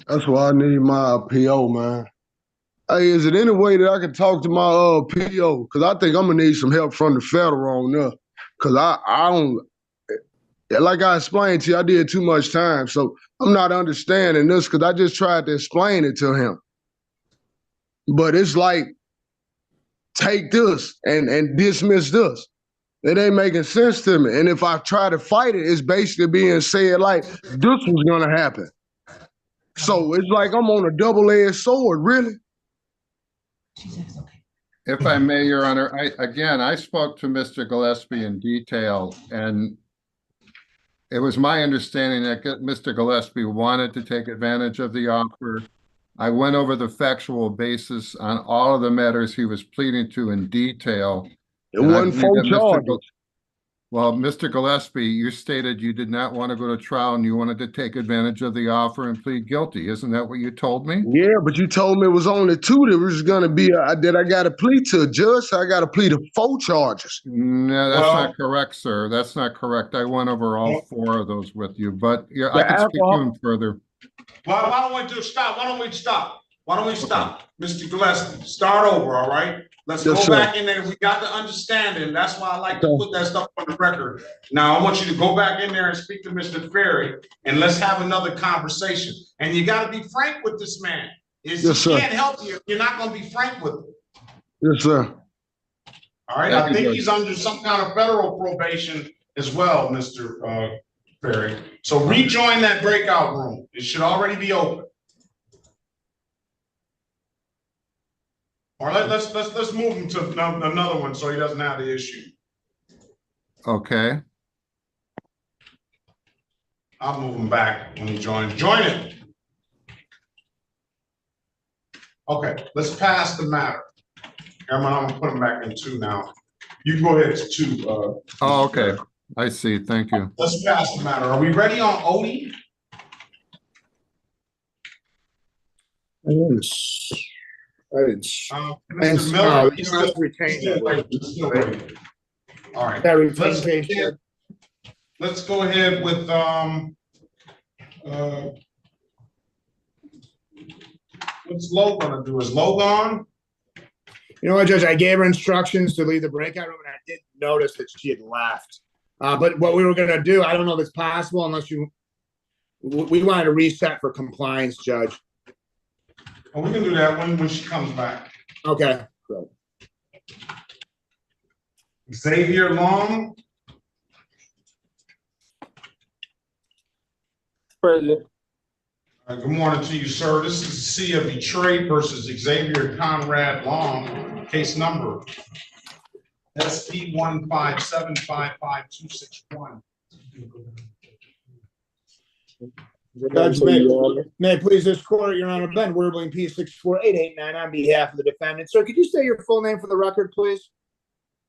That's why I need my PO, man. Hey, is it any way that I can talk to my PO? Because I think I'm gonna need some help from the federal on there. Because I don't, like I explained to you, I did too much time. So I'm not understanding this because I just tried to explain it to him. But it's like, take this and dismiss this. It ain't making sense to me. And if I try to fight it, it's basically being said like, this was gonna happen. So it's like I'm on a double-edged sword, really. If I may, Your Honor, I spoke to Mr. Gillespie in detail, and it was my understanding that Mr. Gillespie wanted to take advantage of the offer. I went over the factual basis on all of the matters he was pleading to in detail. It wasn't full charges. Well, Mr. Gillespie, you stated you did not want to go to trial and you wanted to take advantage of the offer and plead guilty. Isn't that what you told me? Yeah, but you told me it was only two that was going to be, that I got to plead to a judge, so I got to plead to 4 charges. No, that's not correct, sir. That's not correct. I went over all 4 of those with you, but yeah, I can speak to him further. Why don't we just stop? Why don't we stop? Why don't we stop? Mr. Gillespie, start over, all right? Let's go back in there. We got the understanding. That's why I like to put that stuff on the record. Now, I want you to go back in there and speak to Mr. Ferry, and let's have another conversation. And you got to be frank with this man. He can't help you if you're not going to be frank with him. Yes, sir. All right? I think he's under some kind of federal probation as well, Mr. Ferry. So rejoin that breakout room. It should already be open. Or let's move him to another one so he doesn't have the issue. Okay. I'll move him back when he joins. Join it. Okay, let's pass the matter. I'm gonna put him back in 2 now. You can go ahead to 2. Oh, okay. I see. Thank you. Let's pass the matter. Are we ready on Odie? Mr. Miller, you must retain that. All right. Let's go ahead with what's Lo gonna do? Is Lo gone? You know what, Judge? I gave her instructions to leave the breakout room, and I didn't notice that she had left. But what we were gonna do, I don't know if it's possible unless we wanted to reset for compliance, Judge. Oh, we can do that when she comes back. Okay. Good. Xavier Long. Present. Good morning to you, sir. This is the City of Detroit versus Xavier Conrad Long, case number SP 157555261. Judge, may it please this court, Your Honor, Ben Werbling, P64889 on behalf of the defendant. Sir, could you say your full name for the record, please?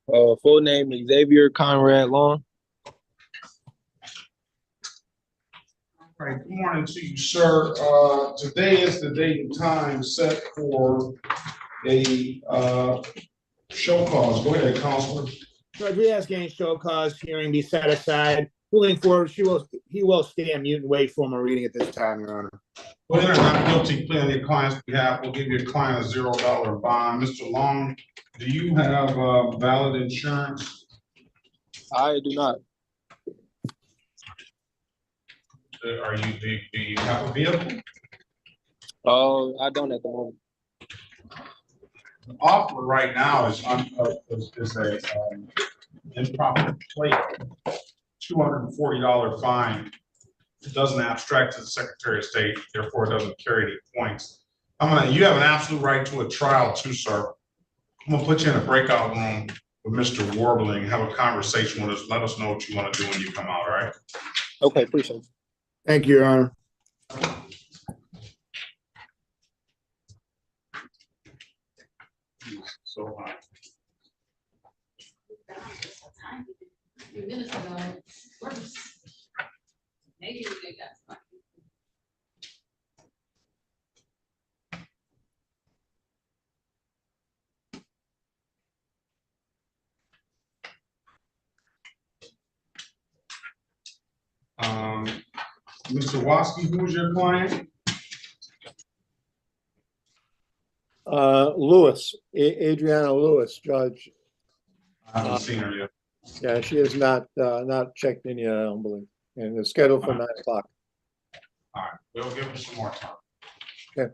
Full name is Xavier Conrad Long. All right, good morning to you, sir. Today is the date and time set for a show cause. Go ahead, Counselor. Judge, we ask any show cause hearing be set aside. Moving forward, he will stand mute and wait for my reading at this time, Your Honor. Well, you're not guilty plea on your client's behalf. We'll give your client a $0 bond. Mr. Long, do you have valid insurance? I do not. Do you have a vehicle? I don't at the moment. The offer right now is a improper plate, $240 fine. It doesn't abstract to the Secretary of State, therefore it doesn't carry any points. You have an absolute right to a trial too, sir. I'm gonna put you in a breakout room with Mr. Warbling, have a conversation with us. Let us know what you want to do when you come out, all right? Okay, appreciate it. Thank you, Your Honor. So high. Mr. Waski, who's your client? Lewis, Adriana Lewis, Judge. I haven't seen her yet. Yeah, she is not checked in yet, I don't believe, and it's scheduled for 9 o'clock. All right, we'll give her some more time. Okay.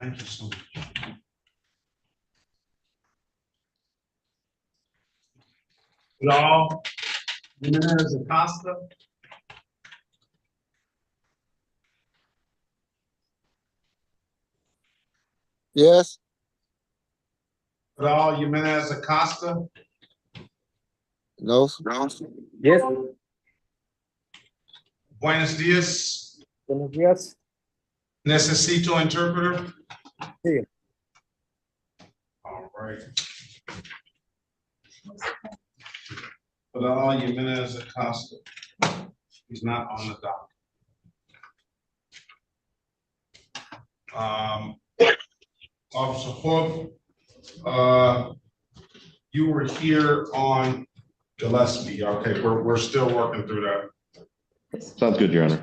Thank you so much. Hello, Jimenez Acosta. Yes. Hello, Jimenez Acosta. No. Yes. Buenos dias. Buenos días. Necesito interpreter. Sí. All right. Hello, Jimenez Acosta. He's not on the dock. Officer Hook, you were here on Gillespie. Okay, we're still working through that. Sounds good, Your Honor.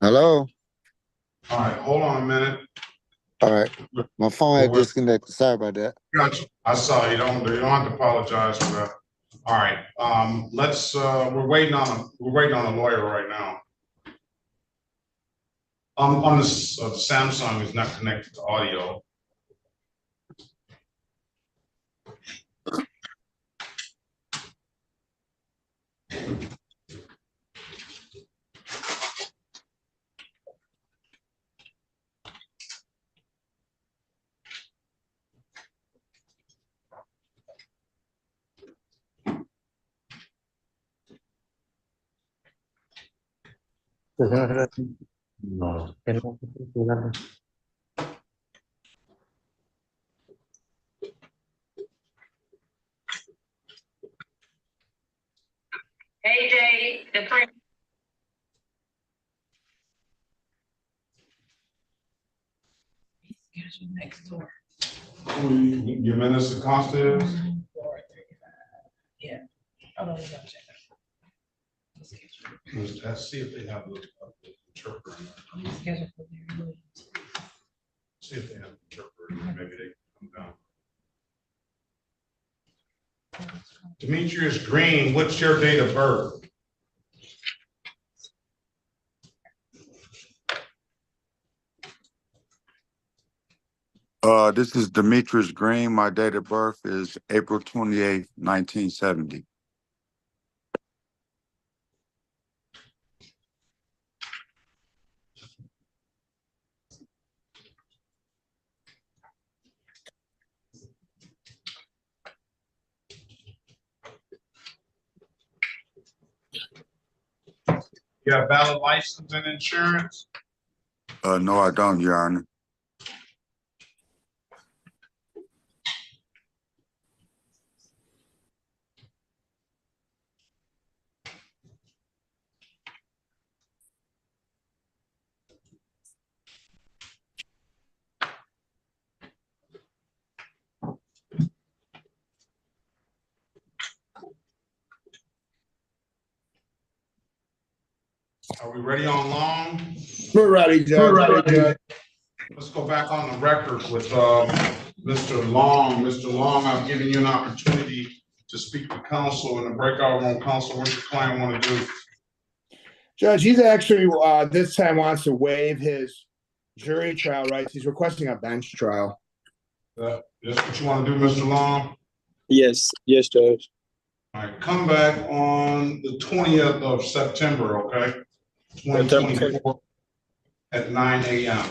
Hello. All right, hold on a minute. All right. My phone had disconnected. Sorry about that. Gotcha. I saw you. You don't have to apologize for that. All right. We're waiting on a lawyer right now. On the Samsung is not connected to audio. No. AJ, the print. Next door. Jimenez Acosta is? Yeah. I don't know. Let's see if they have the interpreter. See if they have the interpreter. Maybe they can come down. Demetrius Green, what's your date of birth? This is Demetrius Green. My date of birth is April 28th, 1970. You have valid license and insurance? No, I don't, Your Honor. Are we ready on long? We're ready, Judge. Let's go back on the record with Mr. Long. Mr. Long, I've given you an opportunity to speak to counsel in the breakout room. Counsel, what your client want to do? Judge, he's actually this time wants to waive his jury trial rights. He's requesting a bench trial. That's what you want to do, Mr. Long? Yes, Judge. All right, come back on the 20th of September, okay? 2024 at 9 a.m.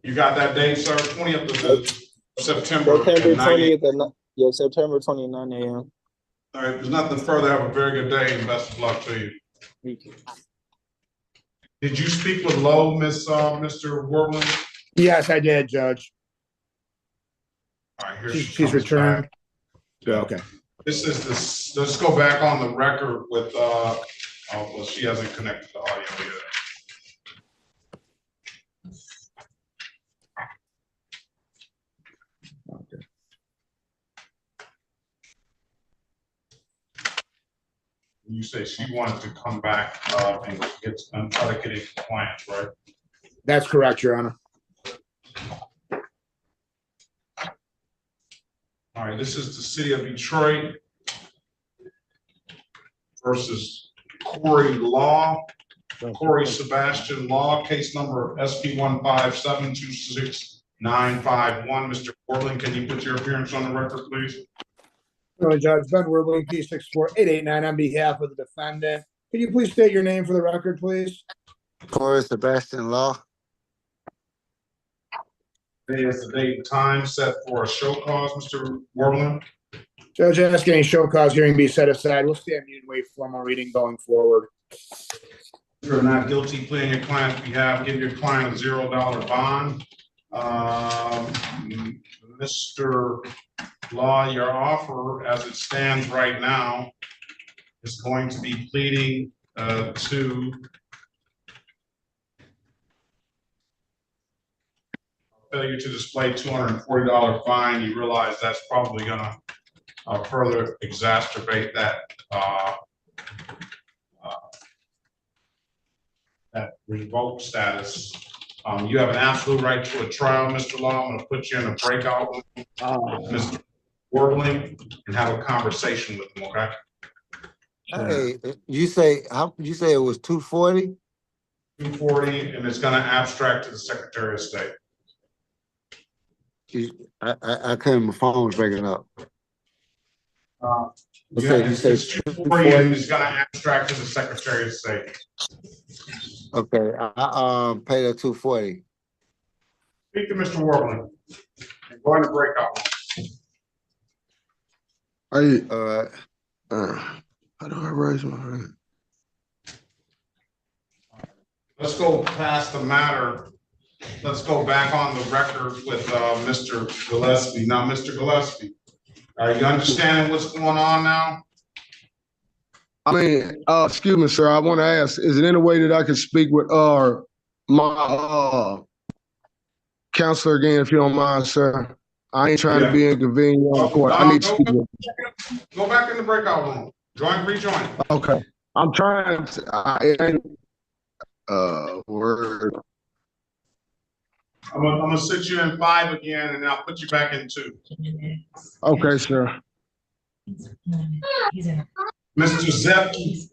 You got that date, sir? 20th of September. September 20th at September 29 a.m. All right, there's nothing further. Have a very good day and best of luck to you. Thank you. Did you speak with Lowe, Mr. Warbling? Yes, I did, Judge. All right, here she's returned. Okay. This is this. Let's go back on the record with. Well, she hasn't connected the audio yet. You say she wanted to come back and get unpredicated compliance, right? That's correct, Your Honor. All right, this is the city of Detroit versus Corey Sebastian Law, case number SP 1572691. Mr. Portland, can you put your appearance on the record, please? Judge Ben Wirbling, P64889 on behalf of the defendant. Can you please state your name for the record, please? Corey Sebastian Law. Today is the date and time set for a show cause, Mr. Wirbling. Judge, asking any show cause hearing be set aside. We'll stand mute and wait for formal reading going forward. You're not guilty, pleading your client's behalf, give your client a $0 bond. Mr. Law, your offer as it stands right now is going to be pleading to failure to display $240 fine. You realize that's probably gonna further exacerbate that that revoked status. You have an absolute right to a trial, Mr. Law. I'm gonna put you in a breakout room, Mr. Wirbling, and have a conversation with him, okay? Hey, you say it was 240? 240, and it's gonna abstract to the Secretary of State. I couldn't, my phone was breaking up. You said it's 240 and it's gonna abstract to the Secretary of State. Okay, I paid a 240. Speak to Mr. Wirbling. Go in the breakout room. How do I raise my hand? Let's go past the matter. Let's go back on the record with Mr. Gillespie. Now, Mr. Gillespie, are you understanding what's going on now? I mean, excuse me, sir. I want to ask, is there any way that I could speak with my counselor again, if you don't mind, sir? I ain't trying to be inconvenient on the court. I need to speak with Go back in the breakout room. Rejoin. Okay. I'm trying to, word. I'm gonna sit you in 5 again, and I'll put you back in 2. Okay, sir. Mr. Zepke.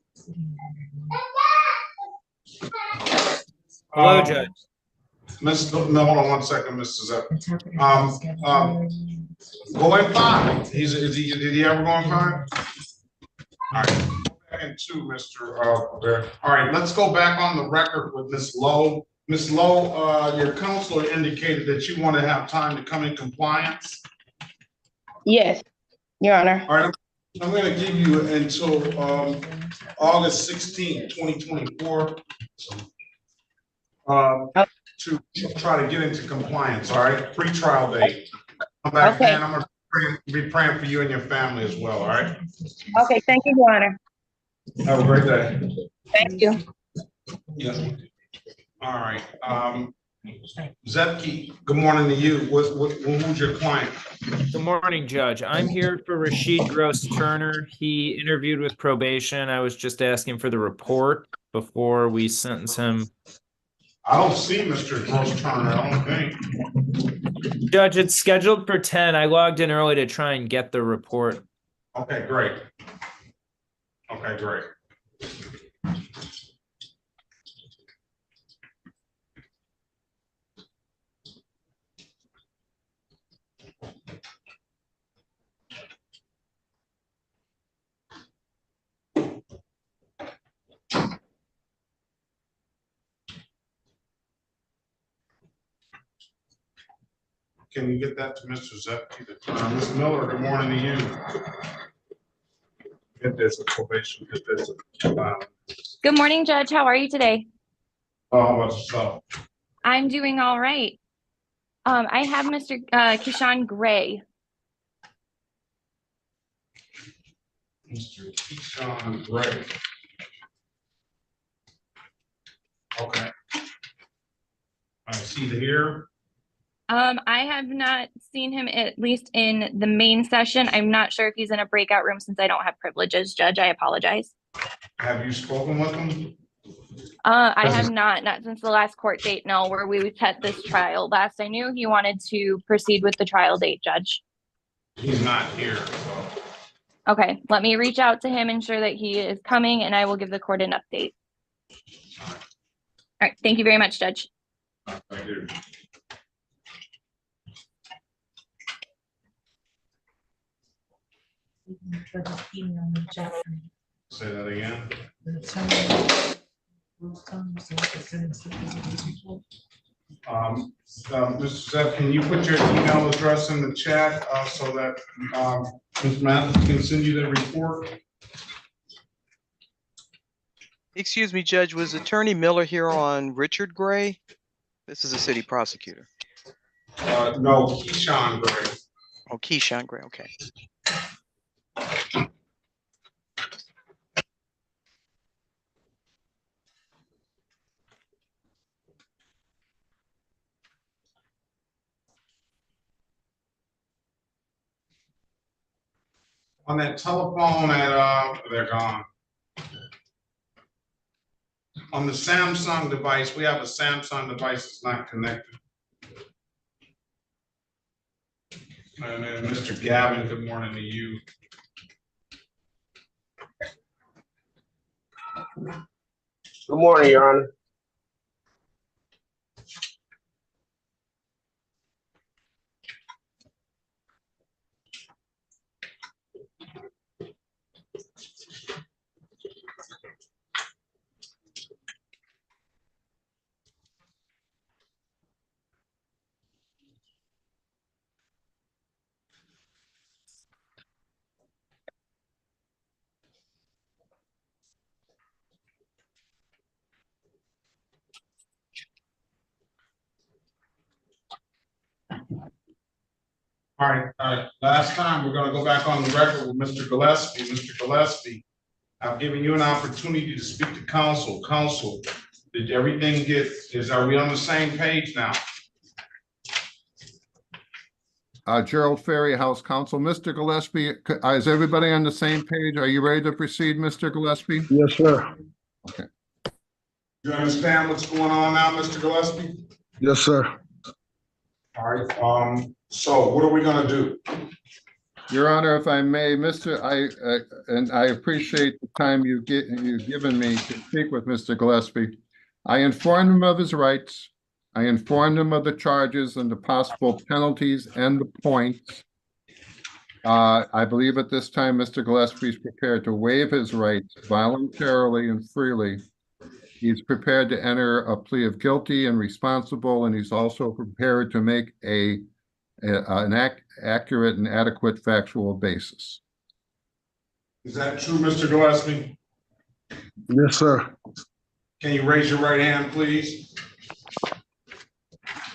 Hello, Judge. No, hold on one second, Mr. Zepke. Go in 5. Did he ever go in 5? All right. Back in 2, Mr. Bear. All right, let's go back on the record with Ms. Lowe. Ms. Lowe, your counselor indicated that you want to have time to come in compliance. Yes, Your Honor. All right, I'm going to give you until August 16, 2024 to try to get into compliance, all right? Pre-trial date. Come back, okay. And I'm going to be praying for you and your family as well, all right? Okay, thank you, Your Honor. Have a great day. Thank you. Yeah. All right. Zepke, good morning to you. Who's your client? Good morning, Judge. I'm here for Rashid Gross Turner. He interviewed with probation. I was just asking for the report before we sentence him. I don't see Mr. Gross Turner, I don't think. Judge, it's scheduled for 10. I logged in early to try and get the report. Okay, great. Okay, great. Can you get that to Mr. Zepke? Ms. Miller, good morning to you. Get this probation. Good morning, Judge. How are you today? How about yourself? I'm doing all right. I have Mr. Keyshawn Gray. Mr. Keyshawn Gray. Okay. I see the here. I have not seen him, at least in the main session. I'm not sure if he's in a breakout room since I don't have privileges, Judge. I apologize. Have you spoken with him? I have not since the last court date, no, where we set this trial. Last I knew, he wanted to proceed with the trial date, Judge. He's not here, so. Okay, let me reach out to him, ensure that he is coming, and I will give the court an update. All right, thank you very much, Judge. Thank you. Say that again. Mr. Seth, can you put your email address in the chat so that Ms. Mathis can send you the report? Excuse me, Judge, was Attorney Miller here on Richard Gray? This is a city prosecutor. No, Keyshawn Gray. Oh, Keyshawn Gray, okay. On that telephone at, they're gone. On the Samsung device, we have a Samsung device that's not connected. And then Mr. Gavin, good morning to you. Good morning, Your Honor. All right, last time, we're gonna go back on the record with Mr. Gillespie. Mr. Gillespie, I've given you an opportunity to speak to counsel. Counsel, did everything are we on the same page now? Gerald Ferry, House Counsel. Mr. Gillespie, is everybody on the same page? Are you ready to proceed, Mr. Gillespie? Yes, sir. Okay. You understand what's going on now, Mr. Gillespie? Yes, sir. All right, so what are we gonna do? Your Honor, if I may, and I appreciate the time you've given me to speak with Mr. Gillespie. I informed him of his rights. I informed him of the charges and the possible penalties and the points. I believe at this time, Mr. Gillespie is prepared to waive his rights voluntarily and freely. He's prepared to enter a plea of guilty and responsible, and he's also prepared to make an accurate and adequate factual basis. Is that true, Mr. Gillespie? Yes, sir. Can you raise your right hand, please?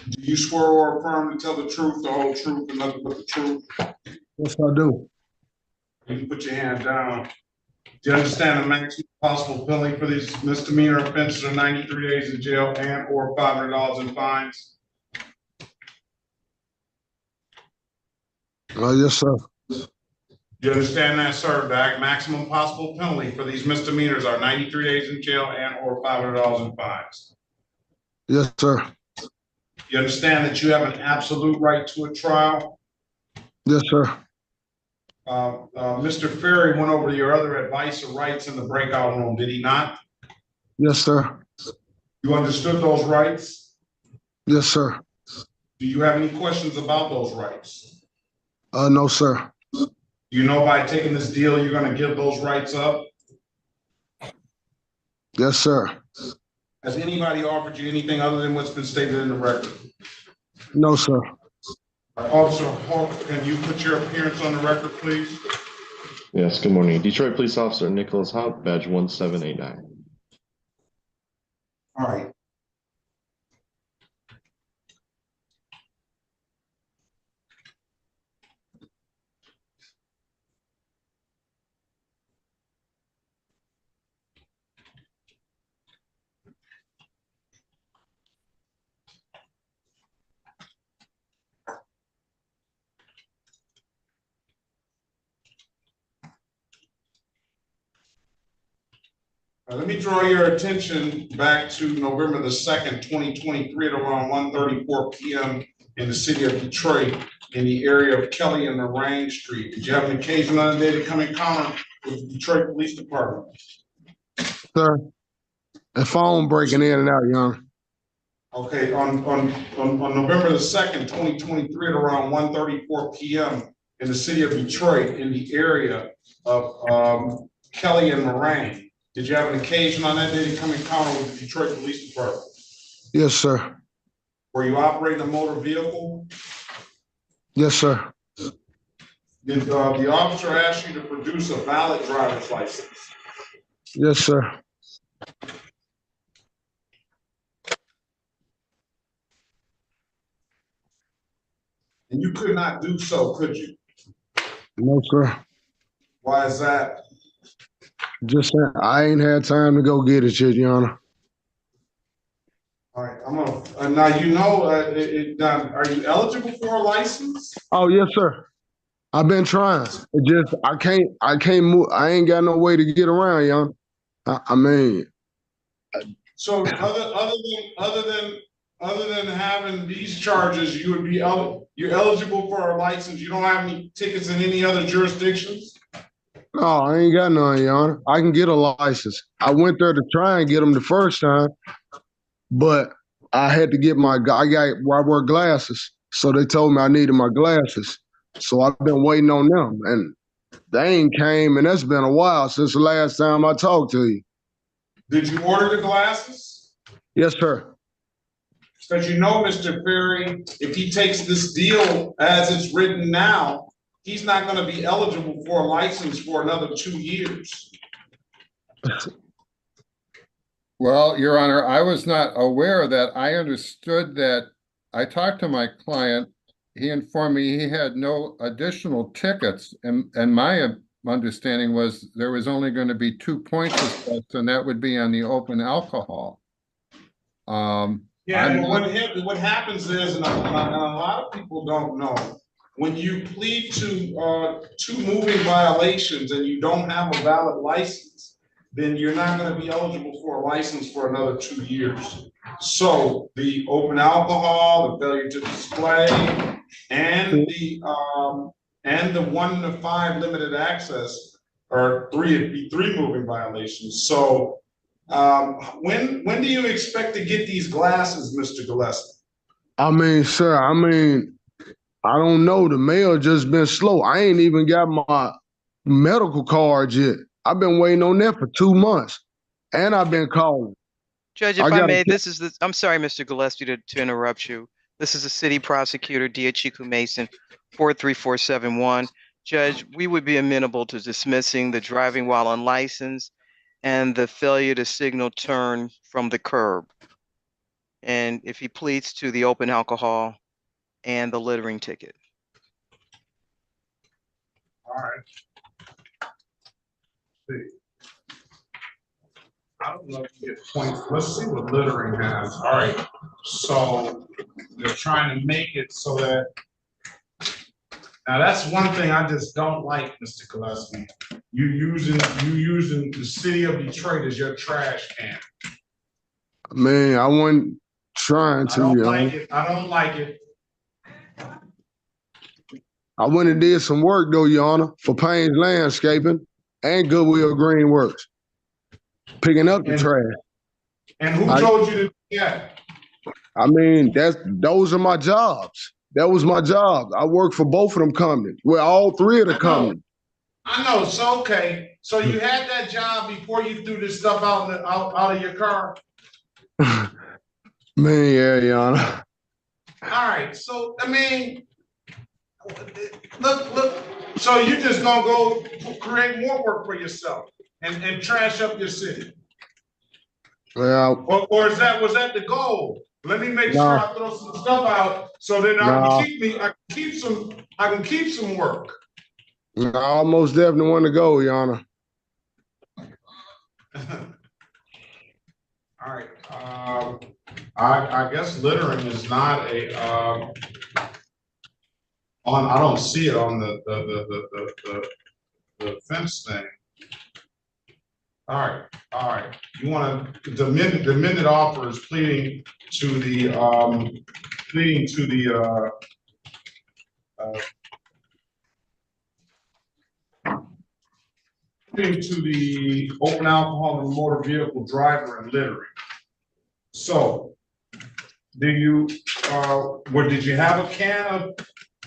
Do you swear or affirm to tell the truth, the whole truth, and nothing but the truth? Yes, I do. You can put your hand down. Do you understand the maximum possible penalty for these misdemeanor offenses are 93 days in jail and or $500 in fines? Yes, sir. Do you understand that, sir? The maximum possible penalty for these misdemeanors are 93 days in jail and or $500 in fines. Yes, sir. You understand that you have an absolute right to a trial? Yes, sir. Mr. Ferry went over your other advice or rights in the breakout room, did he not? Yes, sir. You understood those rights? Yes, sir. Do you have any questions about those rights? No, sir. You know by taking this deal, you're going to give those rights up? Yes, sir. Has anybody offered you anything other than what's been stated in the record? No, sir. Officer Hawk, can you put your appearance on the record, please? Yes, good morning. Detroit Police Officer Nicholas Haupt, badge 1789. All right. Let me draw your attention back to November the 2nd, 2023 at around 1:34 p.m. in the city of Detroit in the area of Kelly and Lorraine Street. Did you have an occasion on the day to come in contact with the Detroit Police Department? Sir, the phone breaking in and out, Your Honor. Okay, on November the 2nd, 2023 at around 1:34 p.m. in the city of Detroit in the area of Kelly and Lorraine. Did you have an occasion on that day to come in contact with the Detroit Police Department? Yes, sir. Were you operating a motor vehicle? Yes, sir. Did the officer ask you to produce a valid driver's license? Yes, sir. And you could not do so, could you? No, sir. Why is that? Just saying, I ain't had time to go get it yet, Your Honor. All right, I'm gonna, now you know, are you eligible for a license? Oh, yes, sir. I've been trying. It just, I can't move. I ain't got no way to get around, Your Honor. I mean. So other than having these charges, you would be you're eligible for a license. You don't have any tickets in any other jurisdictions? No, I ain't got none, Your Honor. I can get a license. I went there to try and get them the first time, but I had to get I wear glasses. So they told me I needed my glasses. So I've been waiting on them, and they ain't came, and that's been a while since the last time I talked to you. Did you order the glasses? Yes, sir. Because you know, Mr. Ferry, if he takes this deal as it's written now, he's not going to be eligible for a license for another 2 years. Well, Your Honor, I was not aware of that. I understood that. I talked to my client. He informed me he had no additional tickets, and my understanding was there was only going to be 2 points assessed, and that would be on the open alcohol. Yeah, and what happens is, and a lot of people don't know, when you plead to 2 moving violations and you don't have a valid license, then you're not going to be eligible for a license for another 2 years. So the open alcohol, the failure to display, and the 1 to 5 limited access are 3 moving violations. So when do you expect to get these glasses, Mr. Gillespie? I mean, sir, I don't know. The mail just been slow. I ain't even got my medical card yet. I've been waiting on that for 2 months, and I've been calling. Judge, if I may, I'm sorry, Mr. Gillespie, to interrupt you. This is the city prosecutor, Diachiku Mason, 43471. Judge, we would be amenable to dismissing the driving while unlicensed and the failure to signal turn from the curb. And if he pleads to the open alcohol and the littering ticket. All right. See. I don't know if you get points. Let's see what littering has. All right. So they're trying to make it so that. Now that's one thing I just don't like, Mr. Gillespie. You using the city of Detroit as your trash can. Man, I wasn't trying to. I don't like it. I don't like it. I went and did some work though, Your Honor, for Payne's Landscaping and Goodwill Greenworks, picking up the trash. And who told you to do that? I mean, those are my jobs. That was my job. I worked for both of them companies. Well, all 3 of the companies. I know. So okay. So you had that job before you threw this stuff out of your car. Man, yeah, Your Honor. All right. So I mean, look. So you just gonna go create more work for yourself and trash up your city? Well, or was that the goal? Let me make sure I throw some stuff out so then I can keep some work. I almost definitely want to go, Your Honor. All right. I guess littering is not a I don't see it on the fence thing. All right, all right. You want to, the amended offer is pleading to the, pleading to the, pleading to the open alcohol and motor vehicle driver and littering. So, do you, did you have a can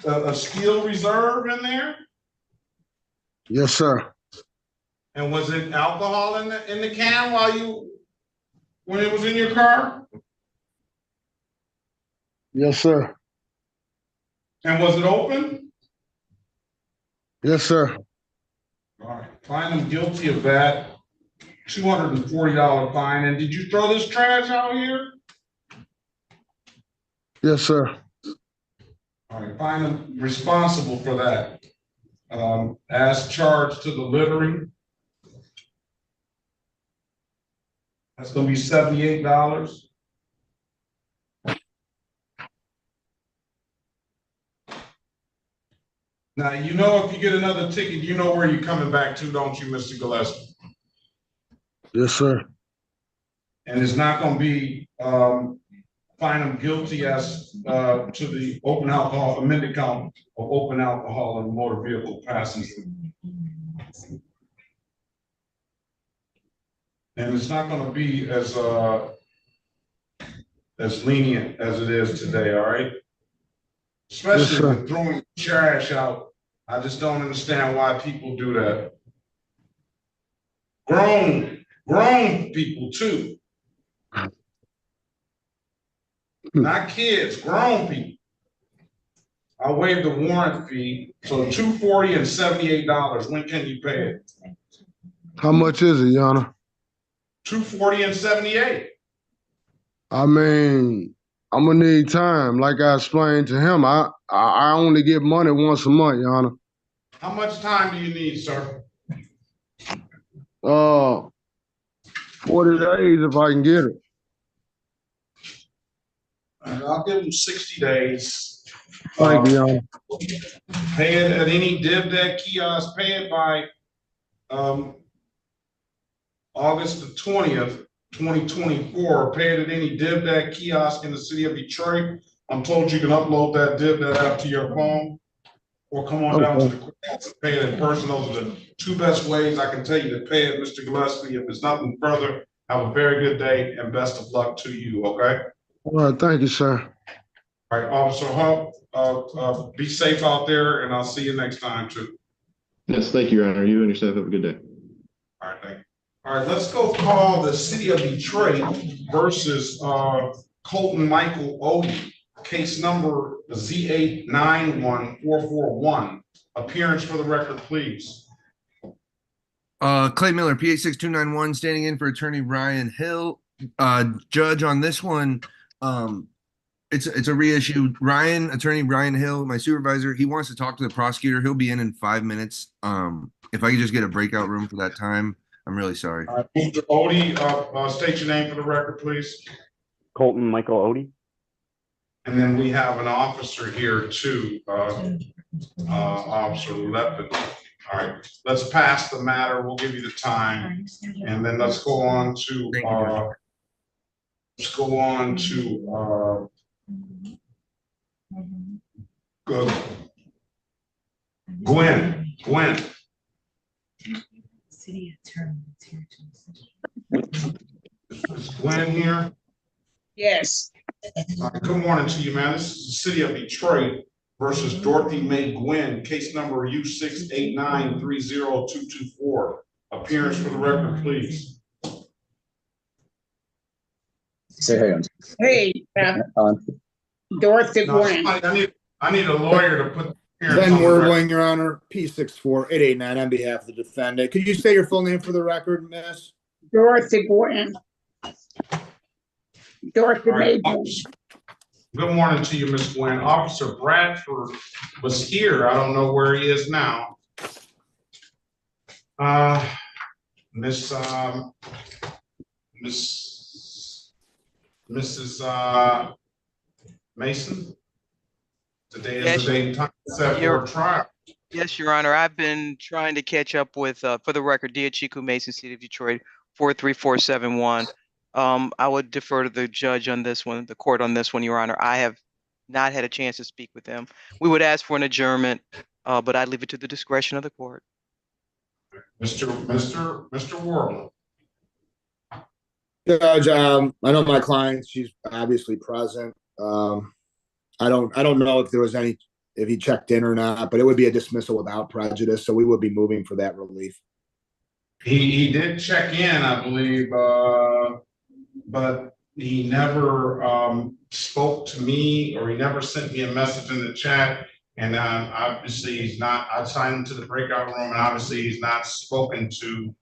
of a steel reserve in there? Yes, sir. And was it alcohol in the can when it was in your car? Yes, sir. And was it open? Yes, sir. All right, find them guilty of that. $240 fine. And did you throw this trash out here? Yes, sir. All right, find them responsible for that. As charged to the littering. That's gonna be $78. Now, you know, if you get another ticket, you know where you're coming back to, don't you, Mr. Gillespie? Yes, sir. And it's not gonna be, find them guilty as, to the open alcohol, amended count of open alcohol and motor vehicle passenger. And it's not gonna be as lenient as it is today, all right? Especially sir. with throwing trash out. I just don't understand why people do that. Grown people too. Not kids, grown people. I waived the warrant fee, so $240 and $78. When can you pay it? How much is it, Your Honor? $240 and $78. I mean, I'm gonna need time. Like I explained to him, I only get money once a month, Your Honor. How much time do you need, sir? 40 days if I can get it. I'll give them 60 days. Thank you, Your Honor. Pay it at any DivDeck kiosk, pay it by August the 20th, 2024. Pay it at any DivDeck kiosk in the city of Detroit. I'm told you can upload that DivDeck app to your phone or come on down to the courthouse and pay it in person. Those are the two best ways I can tell you to pay it, Mr. Gillespie. If there's nothing further, have a very good day and best of luck to you, okay? All right, thank you, sir. All right, Officer Huff, be safe out there, and I'll see you next time too. Yes, thank you, Your Honor. You and your staff have a good day. All right, thank you. All right, let's go call the city of Detroit versus Colton Michael Odie, case number Z8914441. Appearance for the record, please. Clay Miller, PA 6291, standing in for attorney Ryan Hill. Judge, on this one, it's a reissue. Attorney Ryan Hill, my supervisor, he wants to talk to the prosecutor. He'll be in 5 minutes. If I could just get a breakout room for that time, I'm really sorry. All right, Mr. Odie, state your name for the record, please. Colton Michael Odie. And then we have an officer here too, Officer Lepin. All right, let's pass the matter. We'll give you the time, and then let's go on to Gwen. City attorney is here to Is Gwen here? Yes. Good morning to you, man. This is the city of Detroit versus Dorothy Mae Gwynn, case number U689302224. Appearance for the record, please. Say hey on. Hey, Dorothy No, Gwynn. I need a lawyer to put. Ben Werbling, Your Honor, P64889 on behalf of the defendant. Could you say your full name for the record, miss? Dorothy Gwynn. Dorothy Mae Gwynn. Good morning to you, Ms. Gwen. Officer Bradford was here. I don't know where he is now. Mrs. Mason. Today is the date and time set for a trial. Yes, Your Honor. I've been trying to catch up with, for the record, Diachiku Mason, City of Detroit, 43471. I would defer to the judge on this one, the court on this one, Your Honor. I have not had a chance to speak with him. We would ask for an adjournment, but I leave it to the discretion of the court. Mr. Warbler. Judge, I know my client, she's obviously present. I don't know if there was if he checked in or not, but it would be a dismissal without prejudice, so we would be moving for that relief. He did check in, I believe, but he never spoke to me, or he never sent me a message in the chat. And obviously he's not, I signed him to the breakout room, and obviously he's not spoken to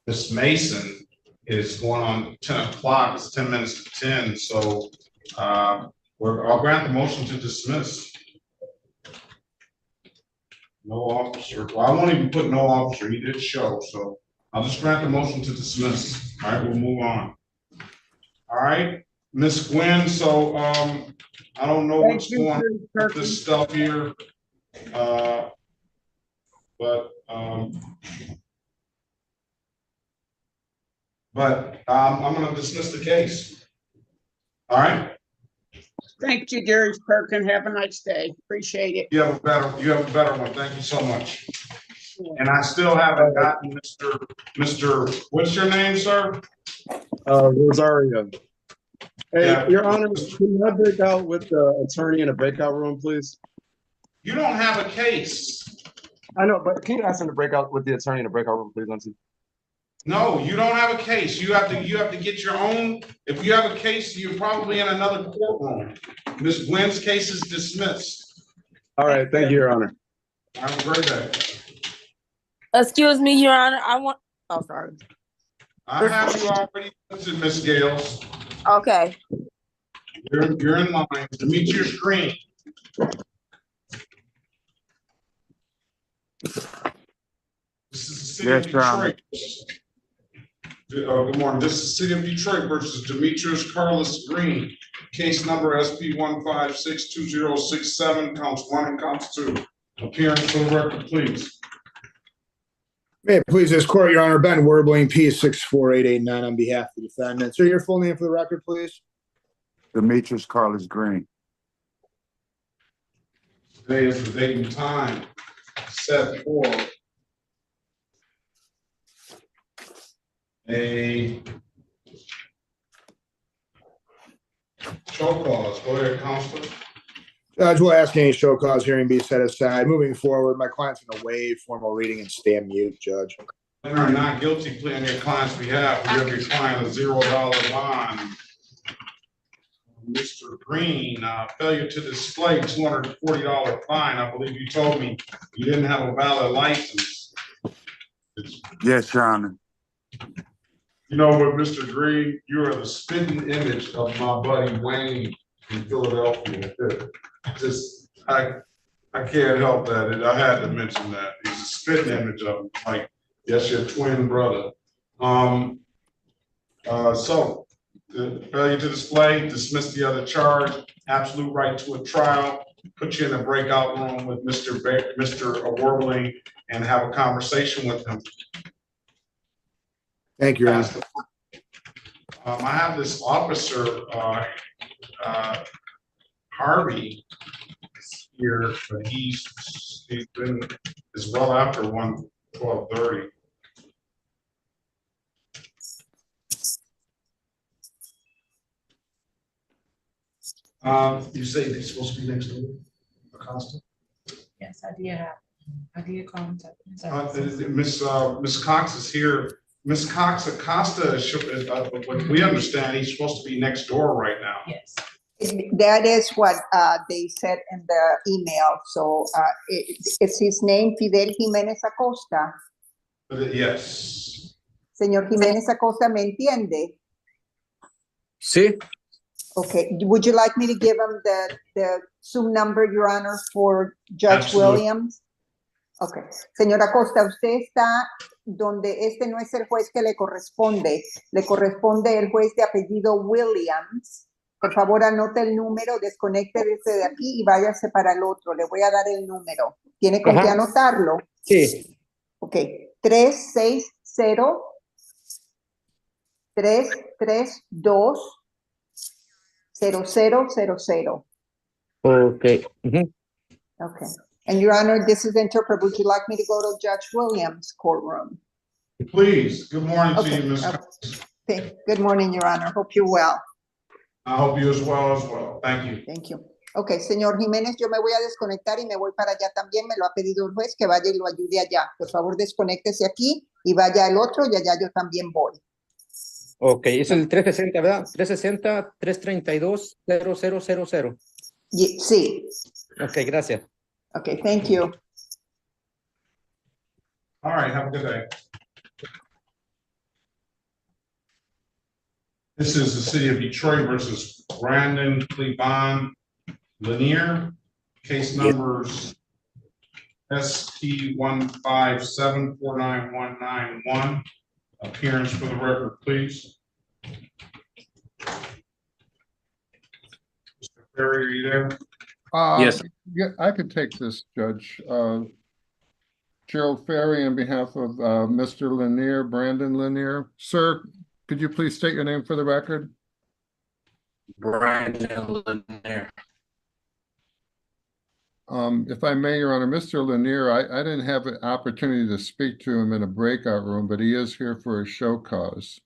Ms. Mason. Is going on 10 o'clock, it's 10 minutes to 10. So I'll grant the motion to dismiss. No officer. Well, I won't even put no officer. He did show, so I'll just grant the motion to dismiss. All right, we'll move on. All right, Miss Gwen. So I don't know what's going on with this stuff here, but I'm going to dismiss the case. All right. Thank you, Judge Perkins. Have a nice day. Appreciate it. You have a better one. Thank you so much. And I still haven't gotten Mr. What's your name, sir? Rosario. Hey, Yeah. Your Honor, can I break out with the attorney in a breakout room, please? You don't have a case. I know, but can you ask him to break out with the attorney in a breakout room, please, Lindsay? No, you don't have a case. You have to get your own. If you have a case, you're probably in another courtroom. Ms. Gwen's case is dismissed. All right, thank you, Your Honor. Have a great day. Excuse me, Your Honor. Oh, sorry. I have you already listed, Ms. Gales. Okay. You're in line. Demetrius Green. This is the city of Detroit. Good morning. This is City of Detroit versus Demetrius Carlos Green. Case number SP 1562067, counts 1 and counts 2. Appearance for the record, please. May it please this court, Your Honor, Ben Werbling, P64889 on behalf of the defendant. Sir, your full name for the record, please. Demetrius Carlos Green. Today is the date and time set for a show cause. Go ahead, Counselor. Judge, we'll ask any show cause hearing be set aside. Moving forward, my client's going to waive formal reading and stand mute, Judge. In our not guilty plea on your client's behalf, we have your client a $0 bond. Mr. Green, failure to display, $240 fine. I believe you told me you didn't have a valid license. Yes, Your Honor. You know what, Mr. Green, you are the spitting image of my buddy Wayne in Philadelphia. I can't help that. I had to mention that. He's a spitting image of him. Like, that's your twin brother. So the failure to display, dismiss the other charge, absolute right to a trial, put you in a breakout room with Mr. Warbling and have a conversation with him. Thank you, Your Honor. I have this officer, Harvey, here, but he's been as well after 12:30. You say they're supposed to be next door, Acosta? Yes, I did contact. Miss Cox is here. Miss Cox, Acosta, what we understand, he's supposed to be next door right now. Yes. That is what they said in the email. So it's his name, Fidel Jimenez Acosta. Yes. Señor Jimenez Acosta, ¿me entiende? Sí. Okay. Would you like me to give him the Zoom number, Your Honor, for Judge Absolutely. Williams? Okay. Señora Acosta, usted está donde este no es el juez que le corresponde el juez de apellido Williams. Por favor, anote el número, desconecte desde de aquí y váyase para el otro. Le voy a dar el número. ¿Tiene con qué anotarlo? Sí. Ok. 360-332-0000. Okay. Okay. And Your Honor, this is the interpreter. Would you like me to go to Judge Williams' courtroom? Please, good morning to Okay. you, Ms. Okay. Good morning, Your Honor. Hope you're well. I hope you as well. Thank you. Thank you. Ok, señor Jiménez, yo me voy a desconectar y me voy para allá también. Me lo ha pedido el juez que vaya y lo ayude allá. Por favor, desconéctese aquí y vaya al otro y allá yo también voy. Ok, es el 360, ¿verdad? 360-332-0000. Sí. Ok, gracias. Ok, thank you. All right, have a good day. This is the City of Detroit versus Brandon Clebon Lanier, case numbers ST 157499191. Appearance for the record, please. Mr. Perry, are you there? Yes. Yeah, I could take this, Judge. Gerald Ferry on behalf of Mr. Lanier, Brandon Lanier. Sir, could you please state your name for the record? Brandon Lanier. If I may, Your Honor, Mr. Lanier, I didn't have an opportunity to speak to him in a breakout room, but he is here for a show cause.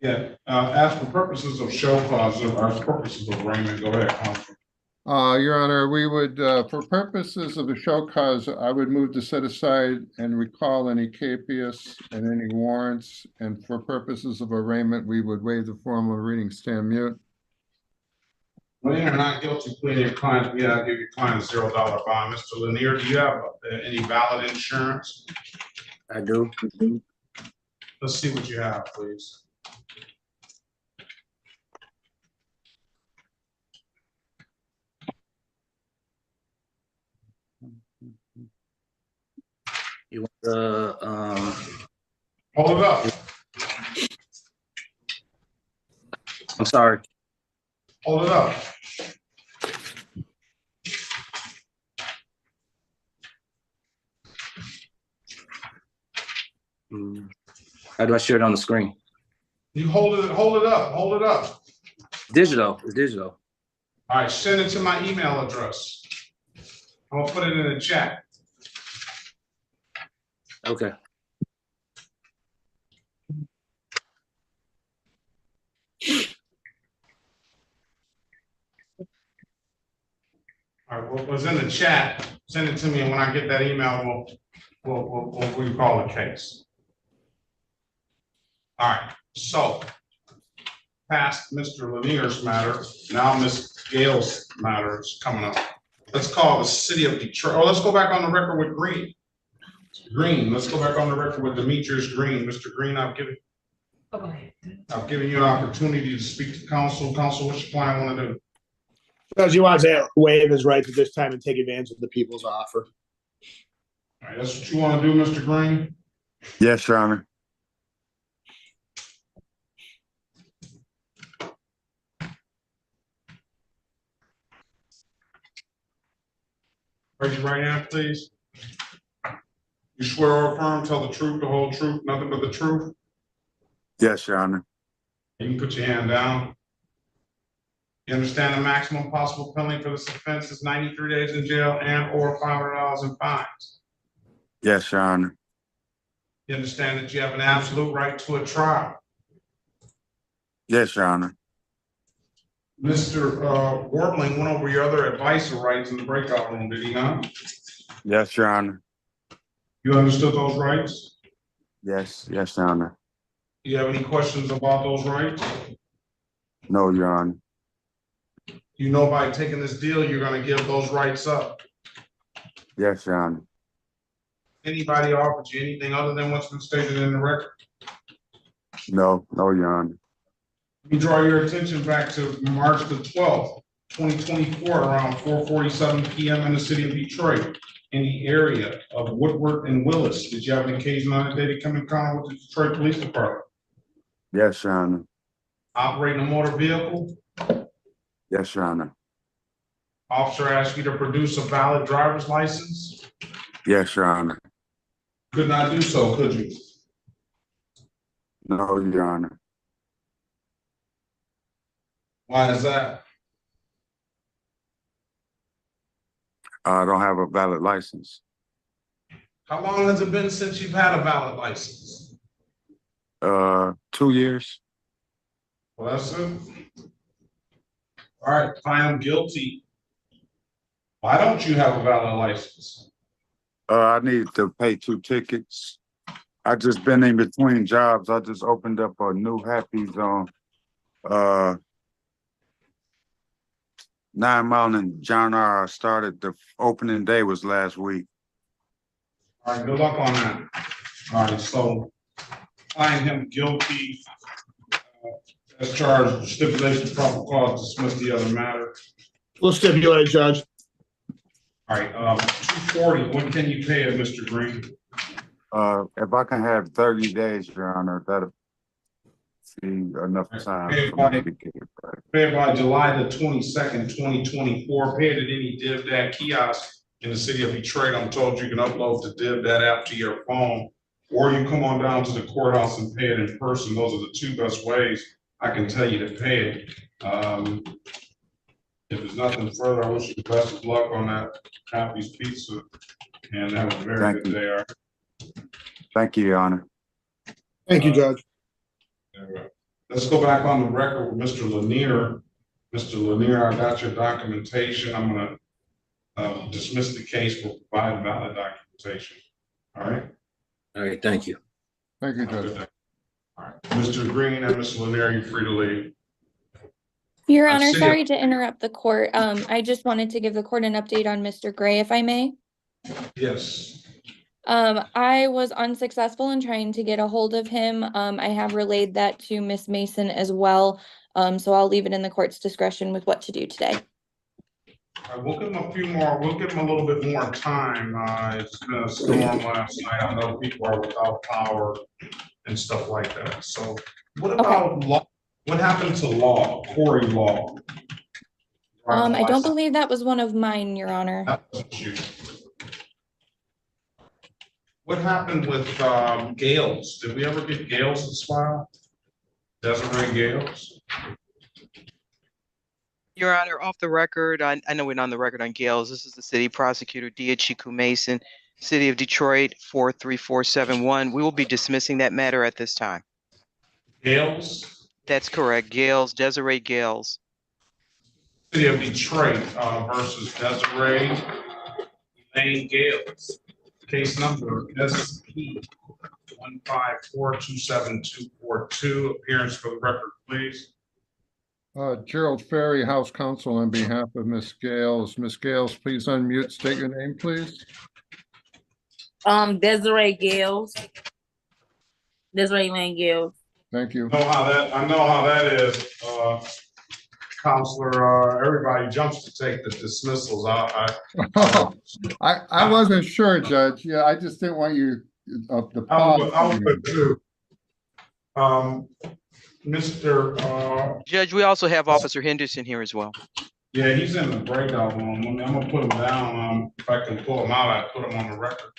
Yeah, as for purposes of show cause, or purposes of arraignment, go ahead, Counsel. Your Honor, we would, for purposes of the show cause, I would move to set aside and recall any capias and any warrants. And for purposes of arraignment, we would waive the formal reading, stand mute. When you're not guilty plea to your client, we gotta give your client a $0 bond. Mr. Lanier, do you have any valid insurance? I do. Let's see what you have, please. You want the Hold it up. I'm sorry. Hold it up. How do I share it on the screen? You hold it up, hold it up. Digital. It's digital. All right, send it to my email address. I'm gonna put it in the chat. Okay. All right, what was in the chat, send it to me, and when I get that email, we'll call the case. All right, so past Mr. Lanier's matter, now Ms. Gale's matter is coming up. Let's call the City of Detroit. Oh, let's go back on the record with Green. Let's go back on the record with Demetrius Green. Mr. Green, I've given you an opportunity to speak to counsel. Counsel, what's your client want to do? Judge, you want to waive his rights at this time and take advantage of the people's offer. All right, that's what you want to do, Mr. Green? Yes, Your Honor. Raise your right hand, please. You swear or affirm, tell the truth, the whole truth, nothing but the truth? Yes, Your Honor. You can put your hand down. You understand the maximum possible penalty for this offense is 93 days in jail and or $500 in fines. Yes, Your Honor. You understand that you have an absolute right to a trial. Yes, Your Honor. Mr. Warbling went over your other advice or rights in the breakout room, did he not? Yes, Your Honor. You understood those rights? Yes, Your Honor. Do you have any questions about those rights? No, Your Honor. You know by taking this deal, you're going to give those rights up. Yes, Your Honor. Anybody offered you anything other than what's been stated in the record? No, Your Honor. Let me draw your attention back to March the 12th, 2024, around 4:47 p.m. in the city of Detroit, in the area of Woodward and Willis. Did you have an occasion on that day to come in contact with the Detroit Police Department? Yes, Your Honor. Operating a motor vehicle? Yes, Your Honor. Officer asked you to produce a valid driver's license. Yes, Your Honor. Could not do so, could you? No, Your Honor. Why is that? I don't have a valid license. How long has it been since you've had a valid license? 2 years. Well, that's it. All right, find him guilty. Why don't you have a valid license? I need to pay 2 tickets. I just been in between jobs. I just opened up a new Happy's on 9 Mile and John R. I started the opening day was last week. All right, good luck on that. All right, so find him guilty as charged, stipulation of probable cause, dismiss the other matter. We'll stipulate, Judge. All right, 240, when can you pay it, Mr. Green? If I can have 30 days, Your Honor, that'll be enough time for me to get it back. Pay it by July the 22nd, 2024. Pay it at any DivDat kiosk in the city of Detroit. I'm told you can upload the DivDat app to your phone, or you come on down to the courthouse and pay it in person. Those are the 2 best ways I can tell you to pay it. If there's nothing further, I wish you the best of luck on that Happy's Pizza, and have a very good day. All right. Thank you, Your Honor. Thank you, Judge. Let's go back on the record with Mr. Lanier. Mr. Lanier, I got your documentation. I'm gonna dismiss the case for providing valid documentation. All right? All right, thank you. Thank you, Judge. All right, Mr. Green and Mr. Lanier, you're free to leave. Your Honor, sorry to interrupt the court. I just wanted to give the court an update on Mr. Gray, if I may. Yes. I was unsuccessful in trying to get a hold of him. I have relayed that to Miss Mason as well. So I'll leave it in the court's discretion with what to do today. All right, we'll give him a few more, we'll give him a little bit more time. It's been a storm last night. I know people are without power and stuff like that. So what about law? What happened to law, Corey Law? I don't believe that was one of mine, Your Honor. That wasn't you. What happened with Gales? Did we ever get Gales' file? Desiree Gales? Your Honor, off the record, I know we're not on the record on Gales. This is the city prosecutor, Chiku Mason, City of Detroit, 43471. We will be dismissing that matter at this time. Gales? That's correct. Gales, Desiree Gales. City of Detroit versus Desiree Lane Gales. Case number SP 154-27242. Appearance for the record, please. Gerald Ferry, House Counsel, on behalf of Ms. Gales. Ms. Gales, please unmute. State your name, please. Desiree Gales. Desiree Lane Gales. Thank you. I know how that is, Counselor. Everybody jumps to take the dismissals. I wasn't sure, Judge. Yeah, I just didn't want you the pause. I would too. Mr. Judge, we also have Officer Henderson here as well. Yeah, he's in the breakout room. I'm gonna put him down. If I can pull him out, I put him on the record.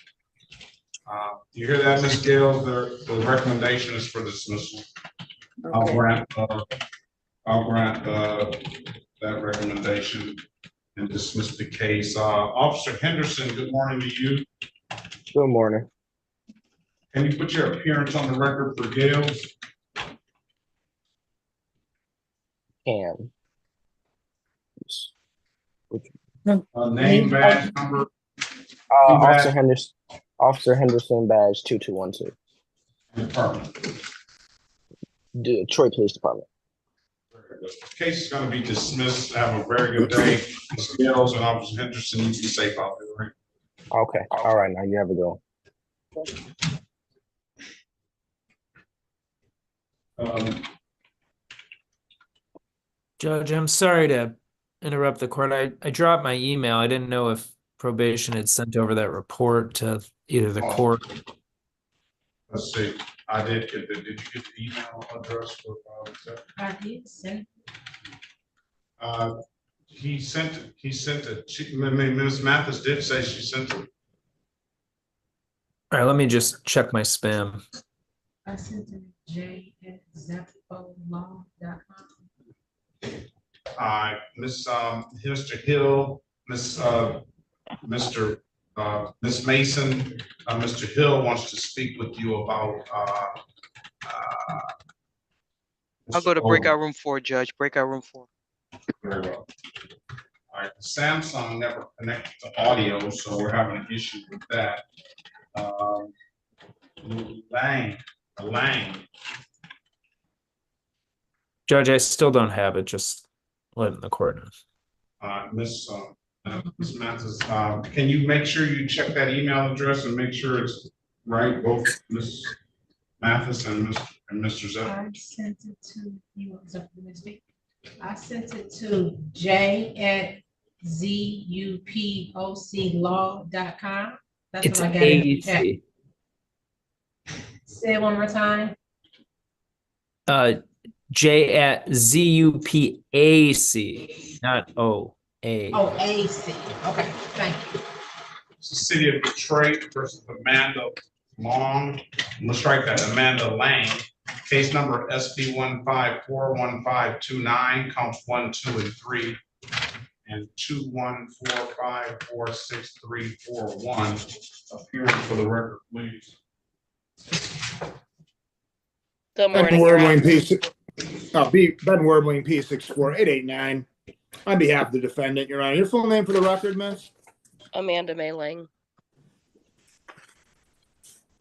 You hear that, Ms. Gale? The recommendation is for dismissal. Okay. I'll grant that recommendation and dismiss the case. Officer Henderson, good morning to you. Good morning. Can you put your appearance on the record for Gales? Name, badge, number. Officer Henderson, badge 2212. Department. Detroit Police Department. The case is going to be dismissed. Have a very good day. Ms. Gales and Officer Henderson, you be safe out there, right? Okay. All right. Now you have a go. Judge, I'm sorry to interrupt the court. I dropped my email. I didn't know if probation had sent over that report to either the court. Let's see. I did get the. Did you get the email address for? I did send. He sent it. Ms. Mathis did say she sent it. All right, let me just check my spam. I sent it to j@zapolaw.com. Mr. Hill, Miss Mason, Mr. Hill wants to speak with you about. I'll go to breakout room 4, Judge. Breakout room 4. Very well. All right, Samsung never connected to audio, so we're having an issue with that. Lang. Judge, I still don't have it. Just letting the court know. Miss Mathis, can you make sure you check that email address and make sure it's right, both Miss Mathis and Mr. Zepp? I sent it to you. I sent it to j@zupoclaw.com. That's It's what I got in the chat. AC. Say it one more time. j@ZUPAC, not O-A. Oh, AC. Okay, thank you. It's the City of Detroit versus Amanda Long. Let's strike that, Amanda Lang. Case number SP 1541529, counts 1, 2, and 3, and 214546341. Appearance for the record, please. Good Ben morning, Your Honor. Ben Werbling, P64889. On behalf of the defendant, Your Honor. Your full name for the record, miss? Amanda Mayling.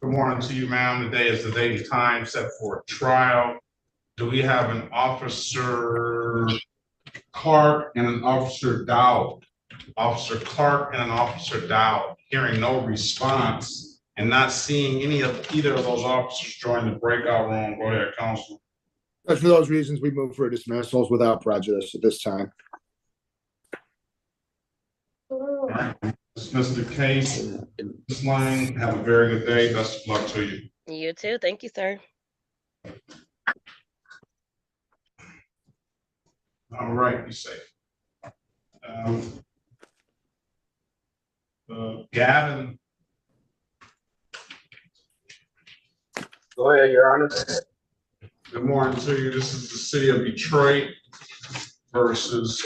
Good morning to you, ma'am. Today is the date and time set for a trial. Do we have an Officer Clark and an Officer Dowd? Officer Clark and an Officer Dowd. Hearing no response and not seeing either of those officers join the breakout room. Go ahead, counsel. But for those reasons, we move for dismissals without prejudice at this time. All right, dismiss the case. Ms. Lang, have a very good day. Best of luck to you. You too. Thank you, sir. All right, be safe. Gavin. Go ahead, Your Honor. Good morning to you. This is the City of Detroit versus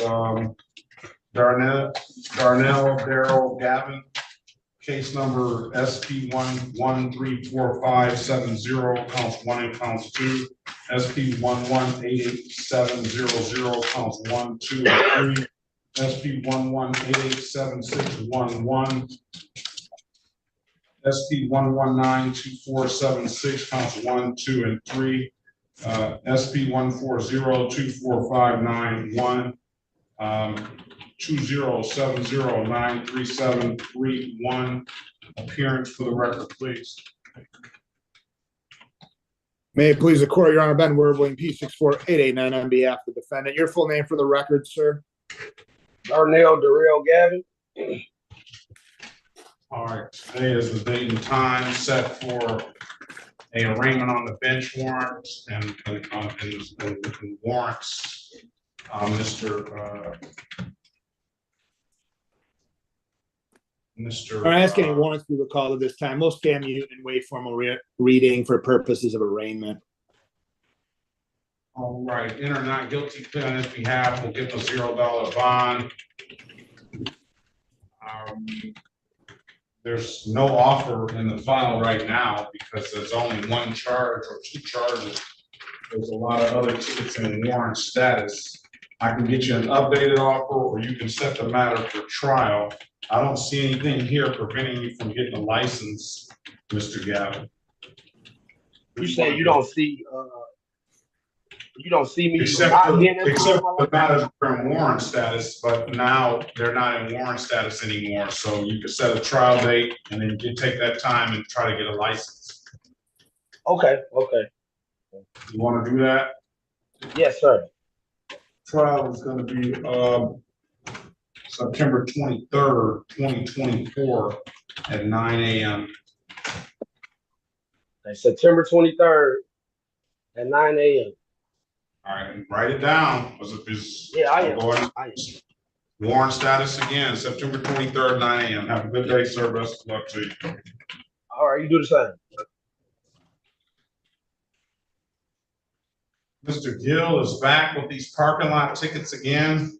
Darnell Darrell Gavin. Case number SP 1134570, counts 1 and counts 2. SP 118870, counts 1, 2, and 3. SP 11887611. SP 1192476, counts 1, 2, and 3. SP 140245991. 207093731. Appearance for the record, please. May it please the court, Your Honor. Ben Werbling, P64889 on behalf of the defendant. Your full name for the record, sir? Darnell Darrell Gavin. All right, today is the date and time set for a arraignment on the bench warrants and warrants. I'm asking any warrants be recalled at this time. We'll stand mute and wait formal reading for purposes of arraignment. All right, enter not guilty plea on his behalf. We'll give a $0 bond. There's no offer in the file right now because there's only one charge or two charges. There's a lot of other tickets in warrant status. I can get you an updated offer or you can set the matter for trial. I don't see anything here preventing you from getting a license, Mr. Gavin. You say you don't see me except the matters are in warrant status, but now they're not in warrant status anymore. So you could set a trial date and then you take that time and try to get a license. Okay. You want to do that? Yes, sir. Trial is going to be September 23rd, 2024 at 9 a.m. September 23rd at 9 a.m. All right, write it down. Yeah, I am. Going I am. warrant status again, September 23rd, 9 a.m. Have a good day, sir. Best of luck to you. All right, you do the same. Mr. Gill is back with these parking lot tickets again.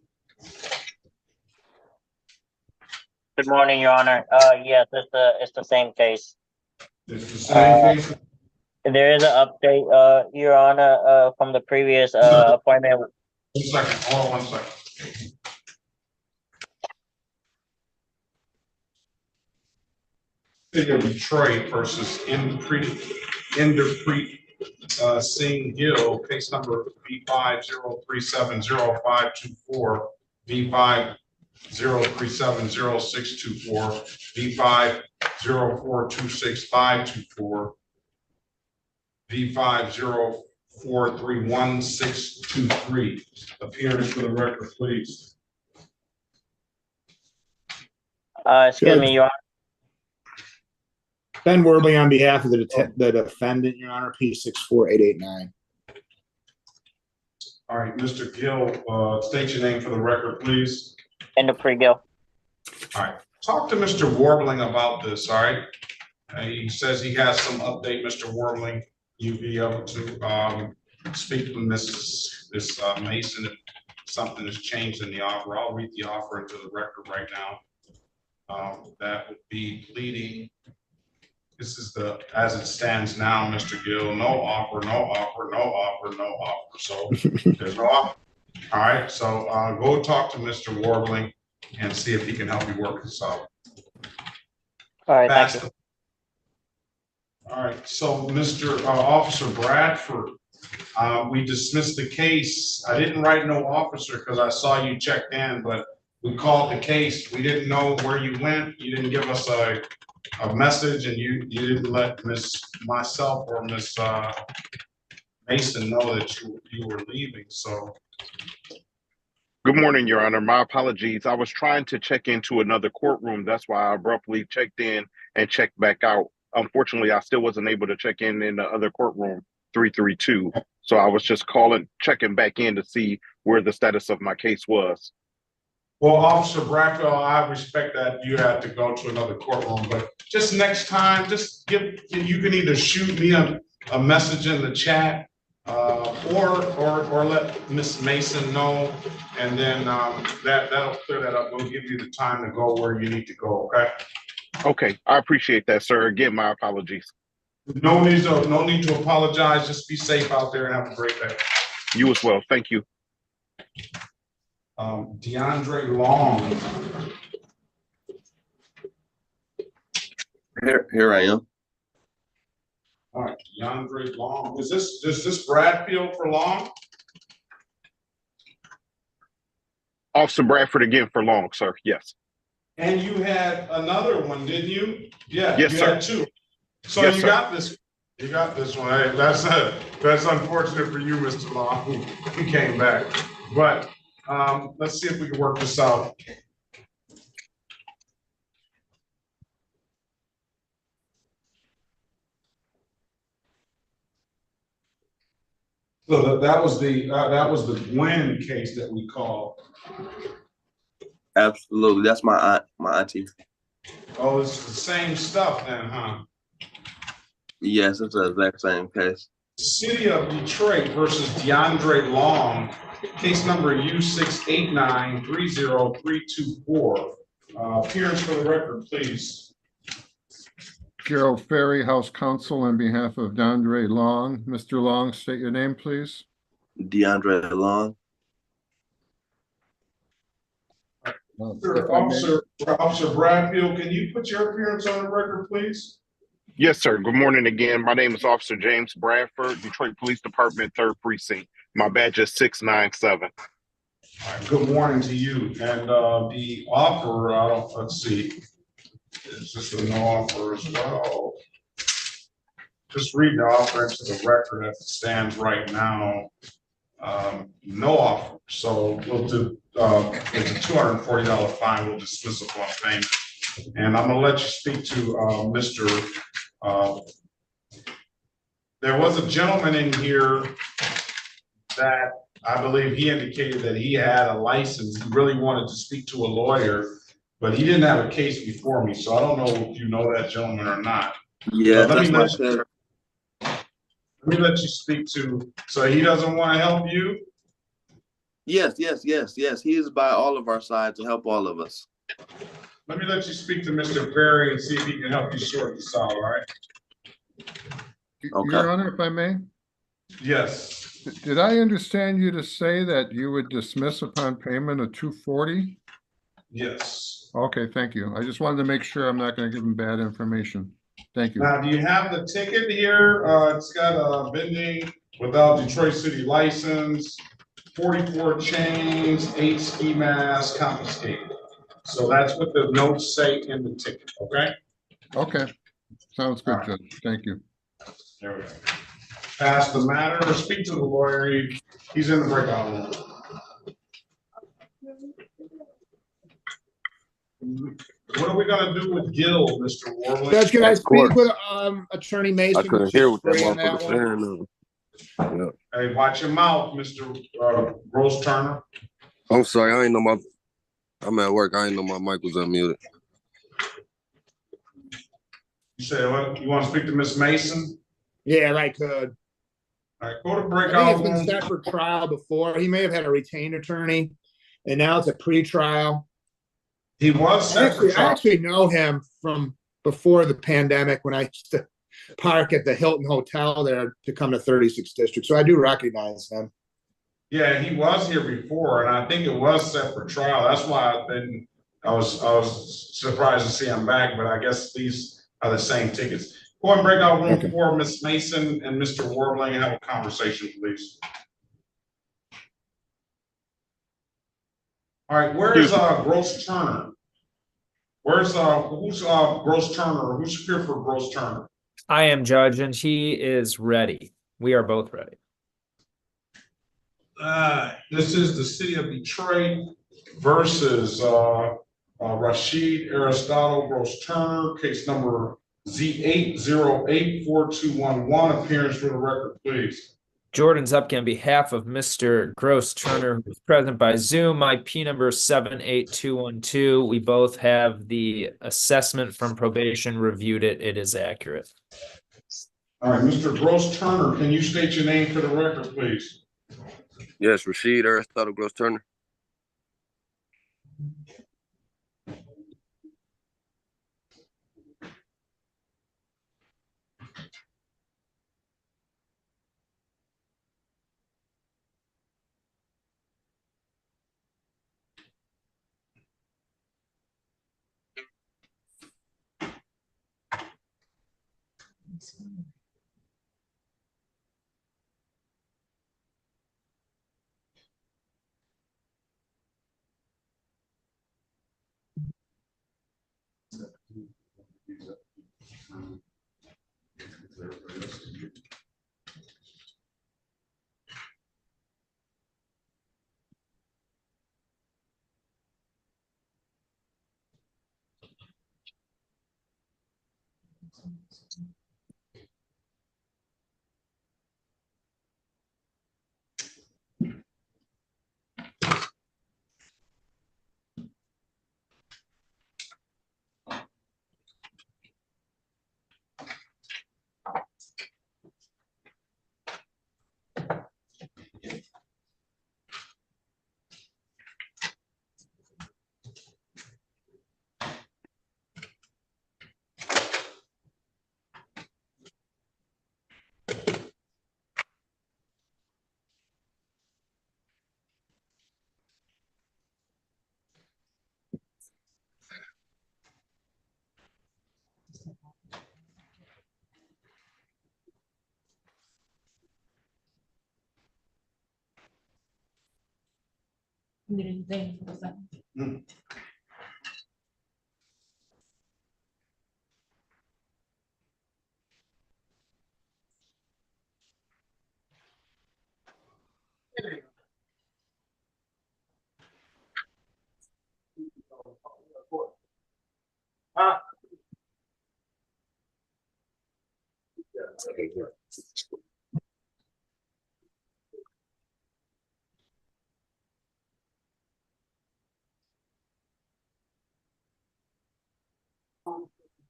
Good morning, Your Honor. Yes, it's the same case. It's the same case. There is an update, Your Honor, from the previous appointment. 1 second. Hold on 1 second. City of Detroit versus Singh Gill, case number V50370524, V50370624, V50426524, V50431623. Appearance for the record, please. Excuse me, Your Honor. Ben Werbling on behalf of the defendant, Your Honor, P64889. All right, Mr. Gill, state your name for the record, please. And the pre-Gill. All right, talk to Mr. Warbling about this, all right? He says he has some update, Mr. Warbling. You be able to speak to Ms. Mason if something has changed in the offer. I'll read the offer into the record right now. That would be pleading. This is as it stands now, Mr. Gill, no offer, no offer, no offer, no offer. So there's no offer. All right, so go talk to Mr. Warbling and see if he can help you work this out. All right, thank you. All right, so Mr. Officer Bradford, we dismissed the case. I didn't write no officer because I saw you checked in, but we called the case. We didn't know where you went. You didn't give us a message, and you didn't let myself or Miss Mason know that you were leaving. So good morning, Your Honor. My apologies. I was trying to check into another courtroom. That's why I abruptly checked in and checked back out. Unfortunately, I still wasn't able to check in the other courtroom, 332. So I was just checking back in to see where the status of my case was. well, Officer Bradford, I respect that you had to go to another courtroom, but just next time, just you can either shoot me a message in the chat or let Miss Mason know, and then that'll clear that up. We'll give you the time to go where you need to go. Okay. Okay, I appreciate that, sir. Again, my apologies. No need to apologize. Just be safe out there and have a great day. You as well. Thank you. DeAndre Long. Here I am. All right, DeAndre Long. Is this Bradfield for Long? Officer Bradford again for Long, sir. Yes. And you had another one, didn't you? Yeah. Yes, you sir. had two. So yes, you sir. got this. You got this one. Hey, that's unfortunate for you, Mr. Long. He came back, but let's see if we can work this out. So that was the Gwen case that we called. Absolutely, that's my auntie. Oh, it's the same stuff then, huh? Yes, it's the exact same case. City of Detroit versus DeAndre Long, case number U689303324. Appearance for the record, please. Gerald Ferry, House Counsel, on behalf of DeAndre Long. Mr. Long, state your name, please. DeAndre Long. Officer Bradfield, can you put your appearance on the record, please? Yes, sir. Good morning again. My name is Officer James Bradford, Detroit Police Department, 3rd Precinct. My badge is 697. All right, good morning to you. And the offer, let's see. Is this a no offer as well? Just read the offer into the record as it stands right now. No offer. So we'll do it's a $240 fine. We'll dismiss upon payment. And I'm gonna let you speak to Mr. There was a gentleman in here that I believe he indicated that he had a license. He really wanted to speak to a lawyer, but he didn't have a case before me, so I don't know if you know that gentleman or not. Yeah, But that's my cousin. let me let you speak to, so he doesn't want to help you? Yes. He is by all of our sides to help all of us. Let me let you speak to Mr. Perry and see if he can help you sort this out, all right? Okay. Your Honor, if I may, Yes. did I understand you to say that you would dismiss upon payment of $240? Yes. Okay, thank you. I just wanted to make sure I'm not going to give him bad information. Thank you. Now, do you have the ticket here? It's got a vending without Detroit City license, 44 chains, 8 ski masks confiscated. So that's what the notes say in the ticket, okay? Okay, sounds good, All right. Judge. Thank you. There we go. Pass the matter or speak to the lawyer. He's in the breakout room. What are we gonna do with Gil, Mr. Warwick? Judge, can I Of course. speak with Attorney Mason? I couldn't hear what that Free on that motherfucker one? saying. Yeah. Hey, watch your mouth, Mr. Gross Turner. I'm sorry, I ain't know I'm at work. I ain't know my mic was unmuted. You said what? You want to speak to Miss Mason? Yeah, I could. All right, go to I breakout think it's been room. set for trial before. He may have had a retained attorney, and now it's a pre-trial. He was set for I trial. actually know him from before the pandemic when I used to park at the Hilton Hotel there to come to 36th District. So I do recognize him. Yeah, he was here before, and I think it was set for trial. That's why I was surprised to see him back, but I guess these are the same tickets. Go and breakout room 4, Miss Mason and Mr. Warbling, and have a conversation, please. All right, where is Gross Turner? Where's who's Gross Turner? Who's here for Gross Turner? I am, Judge, and he is ready. We are both ready. This is the city of Detroit versus Rashid Aristotle Gross Turner, case number Z8084211. Appearance for the record, please. Jordan Zupke on behalf of Mr. Gross Turner, who is present by Zoom. My P number is 78212. We both have the assessment from probation, reviewed it. It is accurate. All right, Mr. Gross Turner, can you state your name for the record, please? Yes, Rashid Aristotle Gross Turner.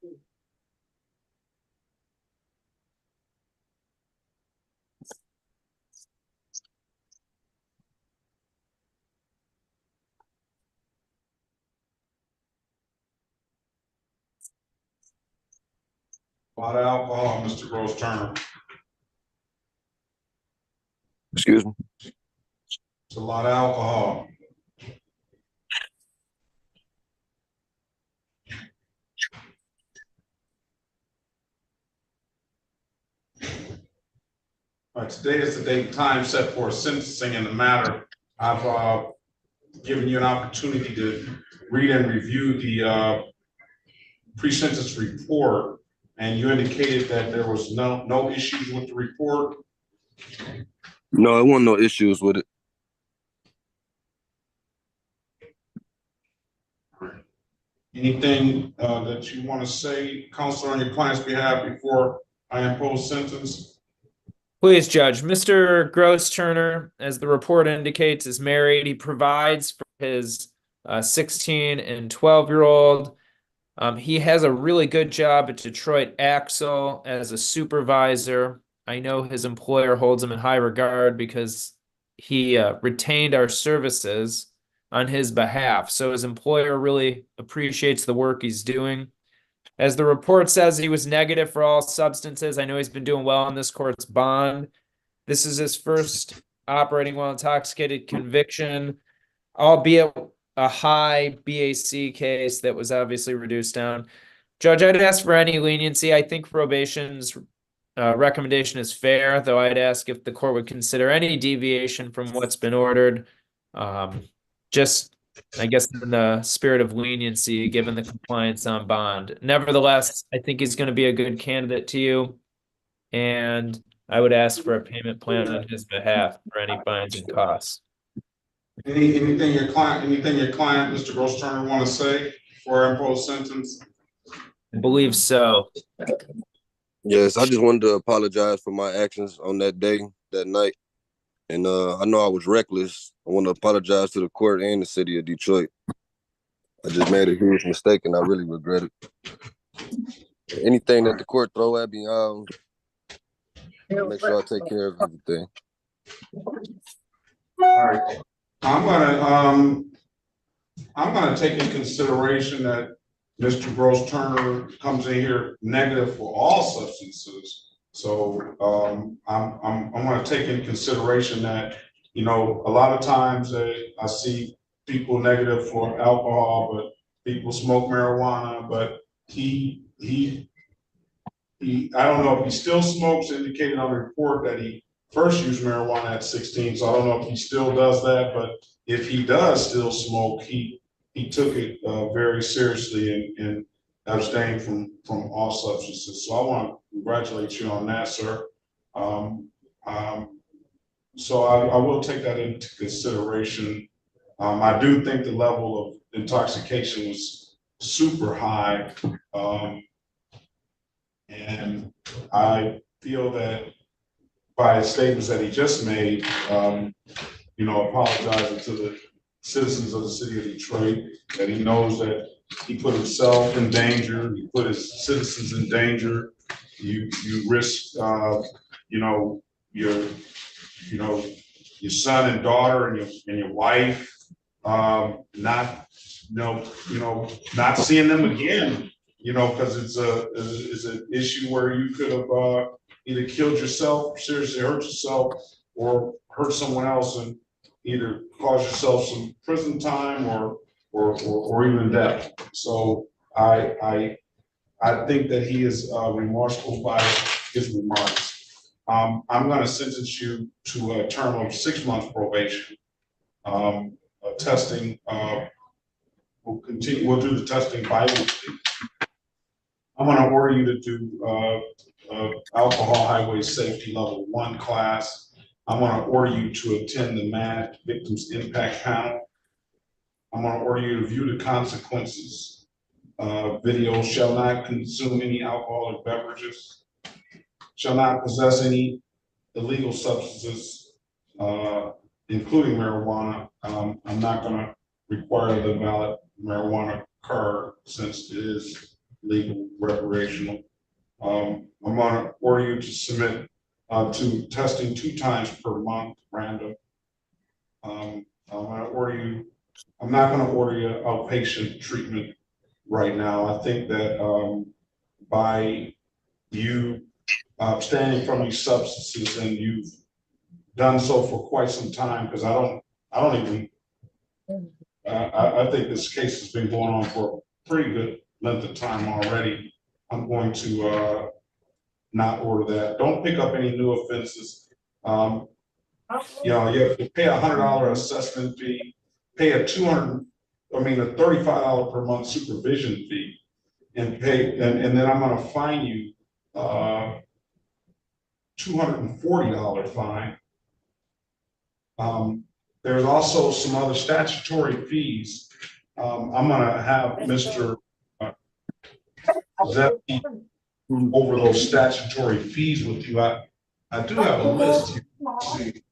A lot of alcohol, Mr. Gross Turner. Excuse me. It's a lot of alcohol. All right, today is the date and time set for sentencing in the matter. I've given you an opportunity to read and review the pre-sentence report, and you indicated that there was no issues with the report. No, there wasn't no issues with it. Anything that you want to say, Counselor, on your client's behalf before I impose sentence? Please, Judge. Mr. Gross Turner, as the report indicates, is married. He provides for his 16 and 12-year-old. He has a really good job at Detroit Axle as a supervisor. I know his employer holds him in high regard because he retained our services on his behalf. So his employer really appreciates the work he's doing. As the report says, he was negative for all substances. I know he's been doing well on this court's bond. This is his first operating while intoxicated conviction, albeit a high BAC case that was obviously reduced down. Judge, I'd ask for any leniency. I think probation's recommendation is fair, though I'd ask if the court would consider any deviation from what's been ordered. Just, I guess, in the spirit of leniency, given the compliance on bond. Nevertheless, I think he's going to be a good candidate to you, and I would ask for a payment plan on his behalf for any fines and costs. Anything your client, Mr. Gross Turner, want to say before I impose sentence? I believe so. Yes, I just wanted to apologize for my actions on that day, that night. And I know I was reckless. I want to apologize to the court and the city of Detroit. I just made a huge mistake and I really regret it. Anything that the court throw at me, I'll make sure I take care of everything. All right. I'm gonna take in consideration that Mr. Gross Turner comes in here negative for all substances. So I'm going to take in consideration that, you know, a lot of times I see people negative for alcohol, but people smoke marijuana. But he I don't know if he still smokes. Indicated on the report that he first used marijuana at 16. So I don't know if he still does that. But if he does still smoke, he took it very seriously and abstained from all substances. So I want to congratulate you on that, sir. So I will take that into consideration. I do think the level of intoxication was super high. And I feel that by the statements that he just made, you know, apologizing to the citizens of the city of Detroit, that he knows that he put himself in danger, he put his citizens in danger. You risk, you know, your son and daughter and your wife, not not seeing them again, you know, because it's an issue where you could have either killed yourself, seriously hurt yourself, or hurt someone else and either cause yourself some prison time or even death. So I think that he is remorseful by his remarks. I'm going to sentence you to a term of 6 months probation. Testing, we'll do the testing bi-weekly. I'm going to order you to do alcohol highway safety level 1 class. I'm going to order you to attend the MAD Victims Impact Panel. I'm going to order you to view the consequences. Video shall not consume any alcoholic beverages, shall not possess any illegal substances, including marijuana. I'm not going to require the valid marijuana card since it is legal, recreational. I'm gonna order you to submit to testing 2 times per month, random. I'm not gonna order you outpatient treatment right now. I think that by you abstaining from these substances, and you've done so for quite some time, because I don't even, I think this case has been going on for a pretty good length of time already. I'm going to not order that. Don't pick up any new offenses. You know, you have to pay $100 assessment fee, pay a $35 per month supervision fee, and then I'm gonna fine you $240 fine. There's also some other statutory fees. I'm gonna have Mr. Zepke over those statutory fees with you. I do have a list here. Let's see.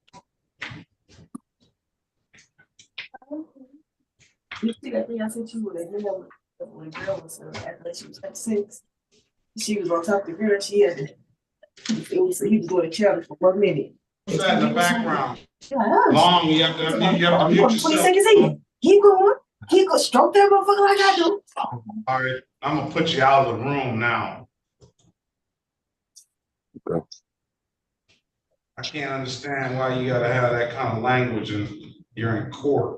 You see that thing I sent you with that girl, when the girl was after she was like 6, she was on top of the girl. She had he was going to challenge for 1 minute. What's that in the background? Yeah, Long, you have to mute yourself. 20 seconds in. Keep going. Keep going. Stroke that motherfucker like I do. All right, I'm gonna put you out of the room now. Okay. I can't understand why you gotta have that kind of language and you're in court.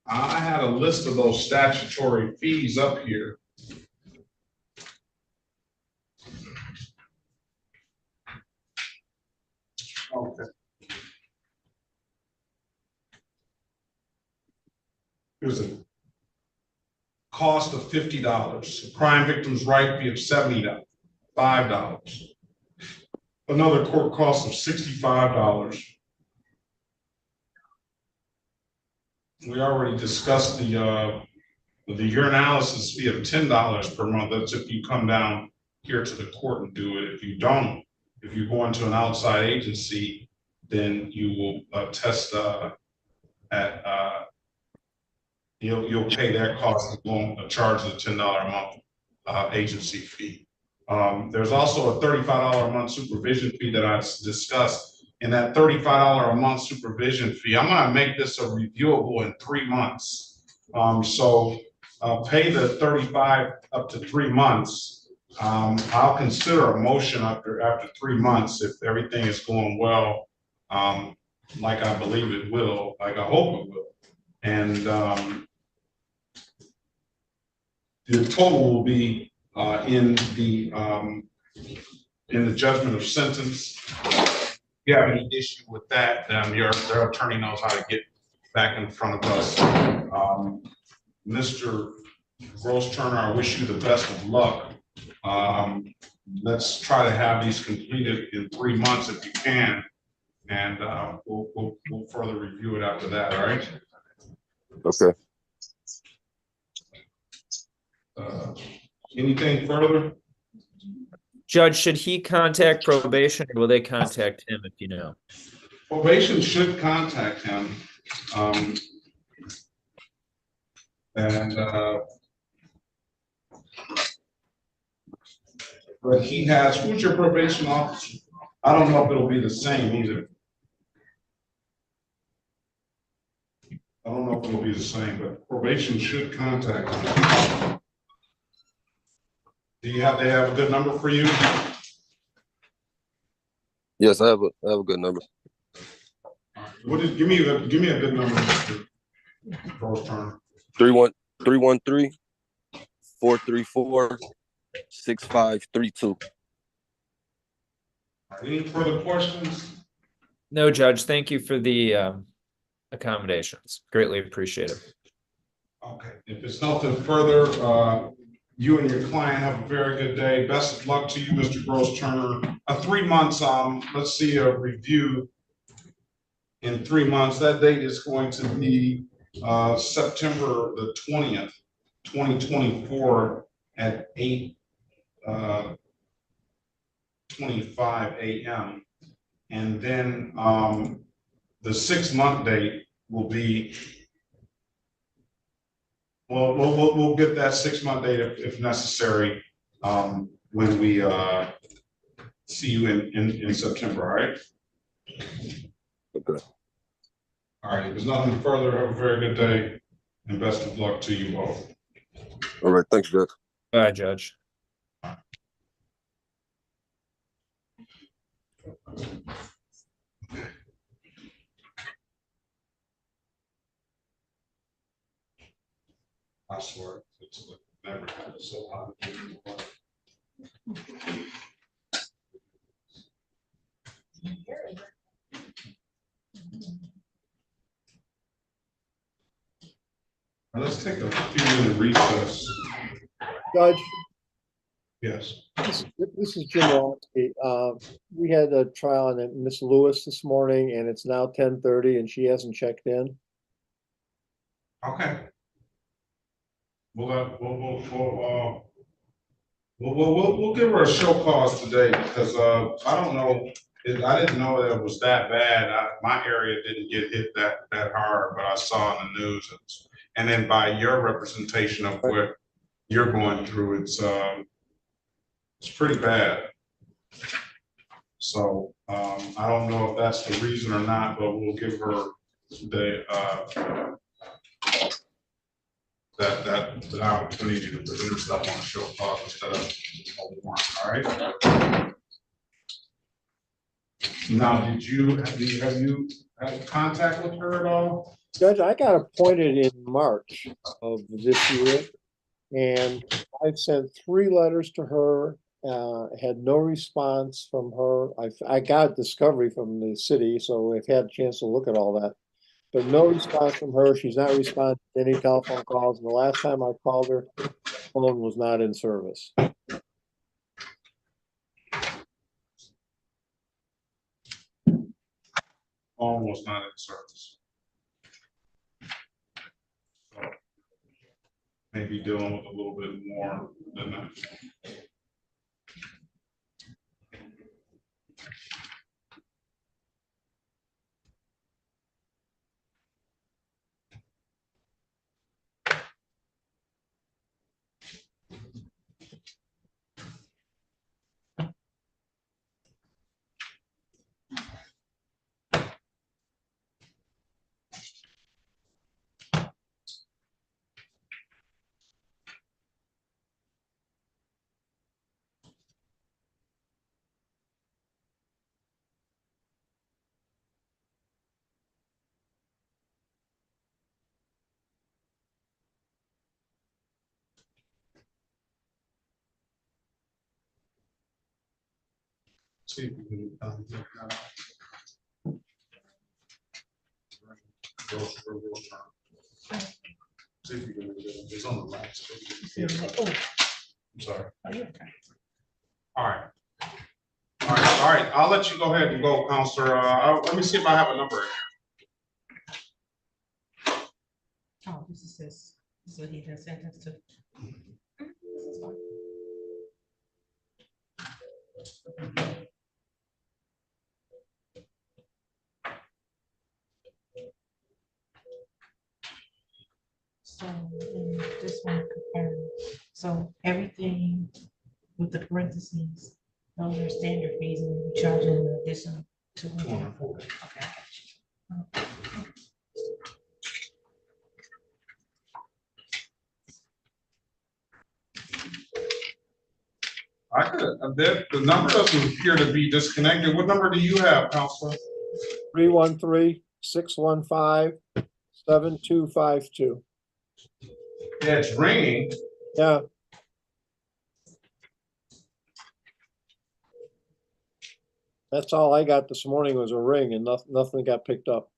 I had a list of those statutory fees up here. Okay. Here's a cost of $50, crime victim's right fee of $75. Another court cost of $65. We already discussed the urinalysis fee of $10 per month. That's if you come down here to the court and do it. If you don't, if you go into an outside agency, then you will test you'll pay that cost and won't charge the $10 a month agency fee. There's also a $35 a month supervision fee that I discussed. And that $35 a month supervision fee, I'm gonna make this a reviewable in 3 months. So pay the 35 up to 3 months. I'll consider a motion after 3 months if everything is going well, like I believe it will, like I hope it will. And the total will be in the judgment of sentence. If you have any issue with that, their attorney knows how to get back in front of us. Mr. Gross Turner, I wish you the best of luck. Let's try to have these completed in 3 months if you can, and we'll further review it after that. All right. Okay. Anything further? Judge, should he contact probation or will they contact him if you know? Probation should contact him. But he has, who's your probation officer? I don't know if it'll be the same either. I don't know if it'll be the same, but probation should contact him. They have a good number for you? Yes, I have a good number. Give me a good number, Mr. Gross Turner. 313-434-6532. Any further questions? No, Judge. Thank you for the accommodations. Greatly appreciated. Okay. If it's nothing further, you and your client have a very good day. Best of luck to you, Mr. Gross Turner. 3 months, let's see a review in 3 months. That date is going to be September the 20th, 2024 at 8:25 a.m. And then, the 6-month date will be, well, we'll get that 6-month date if necessary, when we, see you in September, all right? Okay. All right, if there's nothing further, have a very good day, and best of luck to you both. All right, thanks, Judge. Bye, Judge. I swear, it's never had it so hot. Now, let's take a few minute recess. Judge, Yes. this is Jim Walensky. We had a trial on Miss Lewis this morning, and it's now 10:30, and she hasn't checked in. Okay. We'll give her a show cause today because I don't know. I didn't know that it was that bad. My area didn't get hit that hard, but I saw in the news. And then by your representation of what you're going through, it's pretty bad. So I don't know if that's the reason or not, but we'll give her the opportunity to present stuff on a show cause instead of a warrant. All right. Now, have you had contact with her at all? Judge, I got appointed in March of this year, and I've sent 3 letters to her, had no response from her. I got discovery from the city, so I've had a chance to look at all that. But no response from her. She's not responding to any telephone calls. And the last time I called her, the phone was not in service. Phone was not in service. So maybe dealing with a little bit more than that. See if we can see if you can it's on the left. I'm sorry. All right. All right. I'll let you go ahead and go, Counselor. Let me see if I have a number. Oh, this is his, so he has sentenced to. So in this one confirmed, so everything with the parentheses, those are standard fees and we charge an additional 240. Okay. I could, the number doesn't appear to be disconnected. What number do you have, Counselor? 313-615-7252. Yeah, it's ringing. Yeah. That's all I got this morning was a ring, and nothing got picked up.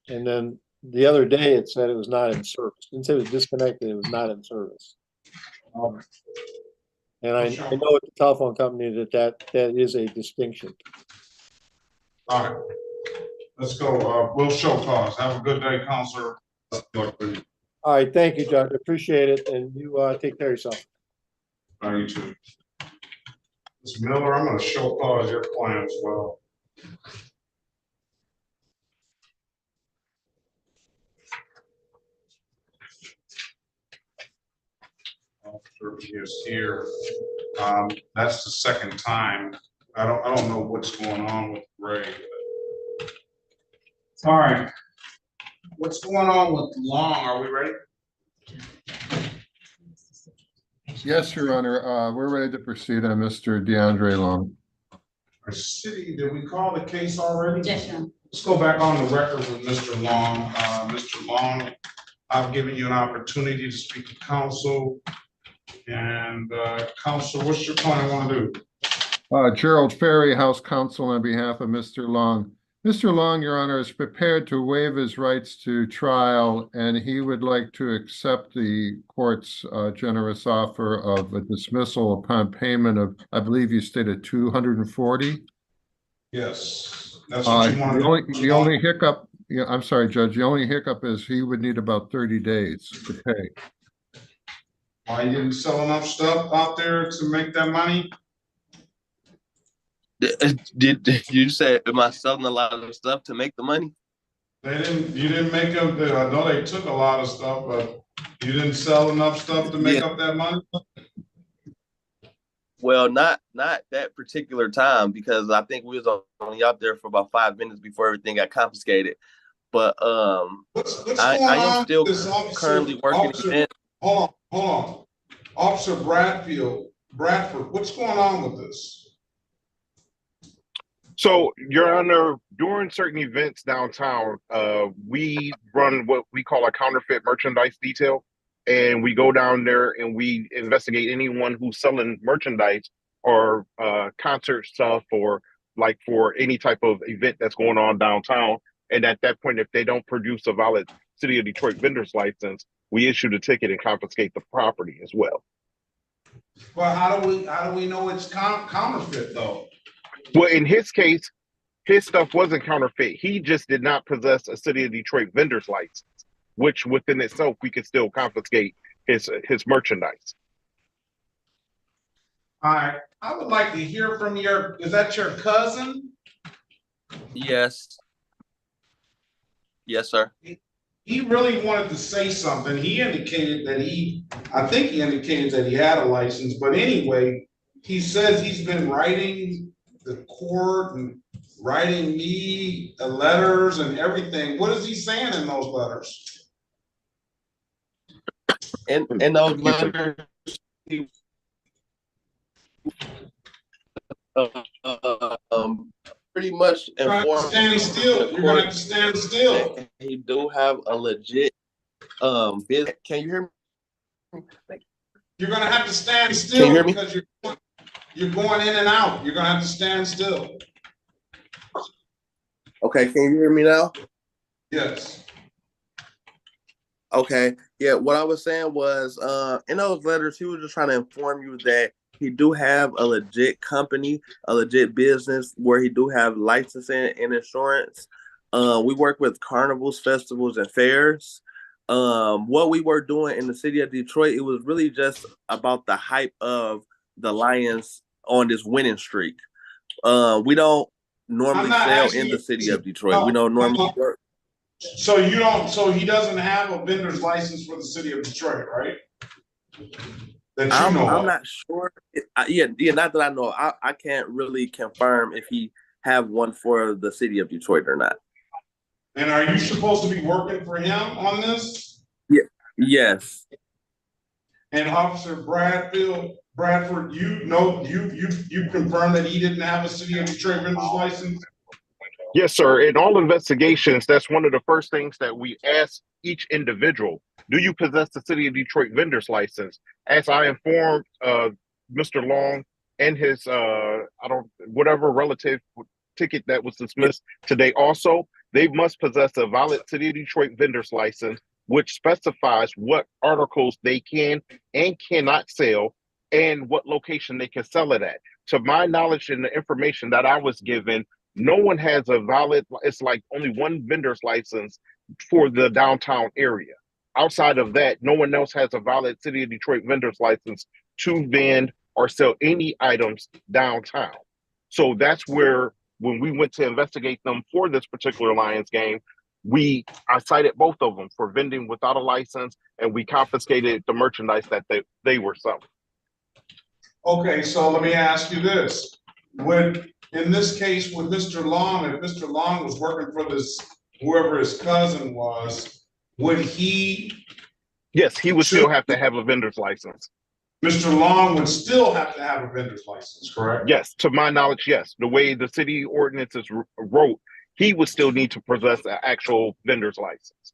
And then the other day it said it was not in service. It didn't say it was disconnected, it was not in service. And I know at the telephone company that is a distinction. All right. Let's go. We'll show cause. Have a good day, Counselor. All right, thank you, Judge. Appreciate it. And you take care of yourself. You too. Ms. Miller, I'm going to show cause your client as well. Officer is here. That's the second time. I don't know what's going on with Ray. All right. What's going on with Long? Are we ready? Yes, Your Honor. We're ready to proceed on Mr. DeAndre Long. Our city, did we call the case already? Yes, sir. Let's go back on the record with Mr. Long. Mr. Long, I've given you an opportunity to speak to counsel. And counsel, what's your plan want to do? Gerald Ferry, House Counsel, on behalf of Mr. Long. Mr. Long, Your Honor, is prepared to waive his rights to trial, and he would like to accept the court's generous offer of a dismissal upon payment of, I believe you stated, $240. Yes, that's what you want to do. The only hiccup, yeah, I'm sorry, Judge. The only hiccup is he would need about 30 days to pay. Why you didn't sell enough stuff out there to make that money? Did you say, am I selling a lot of stuff to make the money? You didn't make up I know they took a lot of stuff, but you didn't sell enough stuff to make up that money? Well, not that particular time, because I think we was only out there for about 5 minutes before everything got confiscated. But I am still currently working in. Hold on. Officer Bradford, what's going on with this? So, Your Honor, during certain events downtown, we run what we call a counterfeit merchandise detail. And we go down there and we investigate anyone who's selling merchandise or concert stuff or like for any type of event that's going on downtown. And at that point, if they don't produce a valid City of Detroit vendor's license, we issue the ticket and confiscate the property as well. Well, how do we know it's counterfeit though? Well, in his case, his stuff wasn't counterfeit. He just did not possess a City of Detroit vendor's license, which within itself, we could still confiscate his merchandise. All right. I would like to hear from is that your cousin? Yes. Yes, sir. He really wanted to say something. He indicated that I think he indicated that he had a license, but anyway, he says he's been writing the court and writing me the letters and everything. What is he saying in those letters? In those letters, pretty much informed. Standing still. You're gonna have to stand still. He do have a legit business. Can you hear me? You're gonna have to stand still. Can you hear me? Because you're going in and out. You're gonna have to stand still. Okay, can you hear me now? Yes. Okay. Yeah, what I was saying was in those letters, he was just trying to inform you that he do have a legit company, a legit business where he do have licensing and insurance. We work with carnivals, festivals, and fairs. What we were doing in the city of Detroit, it was really just about the hype of the Lions on this winning streak. We don't normally sell in the city of Detroit. We don't normally work. So he doesn't have a vendor's license for the city of Detroit, right? I'm not sure. Yeah, not that I know. I can't really confirm if he have one for the city of Detroit or not. And are you supposed to be working for him on this? Yeah. Yes. And Officer Bradford, you confirmed that he didn't have a city of Detroit vendor's license? Yes, sir. In all investigations, that's one of the first things that we ask each individual. Do you possess the City of Detroit vendor's license? As I informed Mr. Long and his whatever relative ticket that was dismissed today also, they must possess a valid City of Detroit vendor's license, which specifies what articles they can and cannot sell and what location they can sell it at. To my knowledge and the information that I was given, no one has a valid, it's like only one vendor's license for the downtown area. Outside of that, no one else has a valid City of Detroit vendor's license to vend or sell any items downtown. So that's where when we went to investigate them for this particular Lions game, I cited both of them for vending without a license, and we confiscated the merchandise that they were selling. Okay, so let me ask you this. In this case with Mr. Long, if Mr. Long was working for this, whoever his cousin was, would he? Yes, he would still have to have a vendor's license. Mr. Long would still have to have a vendor's license, correct? Yes, to my knowledge, yes. The way the city ordinances wrote, he would still need to possess an actual vendor's license.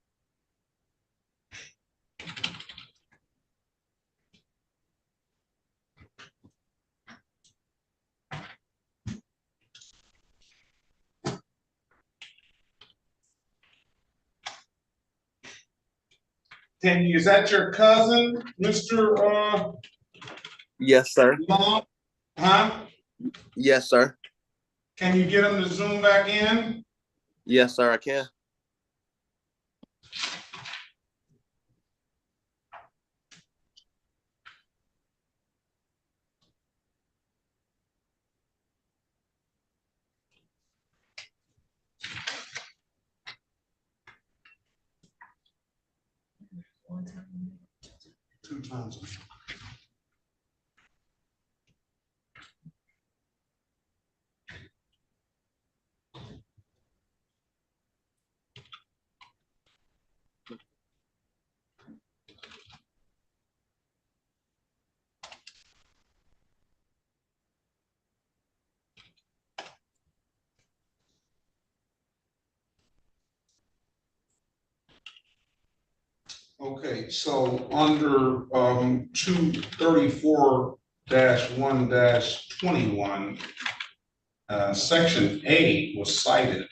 Is that your cousin, Mr. Yes, sir. Long? Huh? Yes, sir. Can you get him to zoom back in? Yes, sir, I can. Two times. Okay, so under 234-1-21, section A was cited.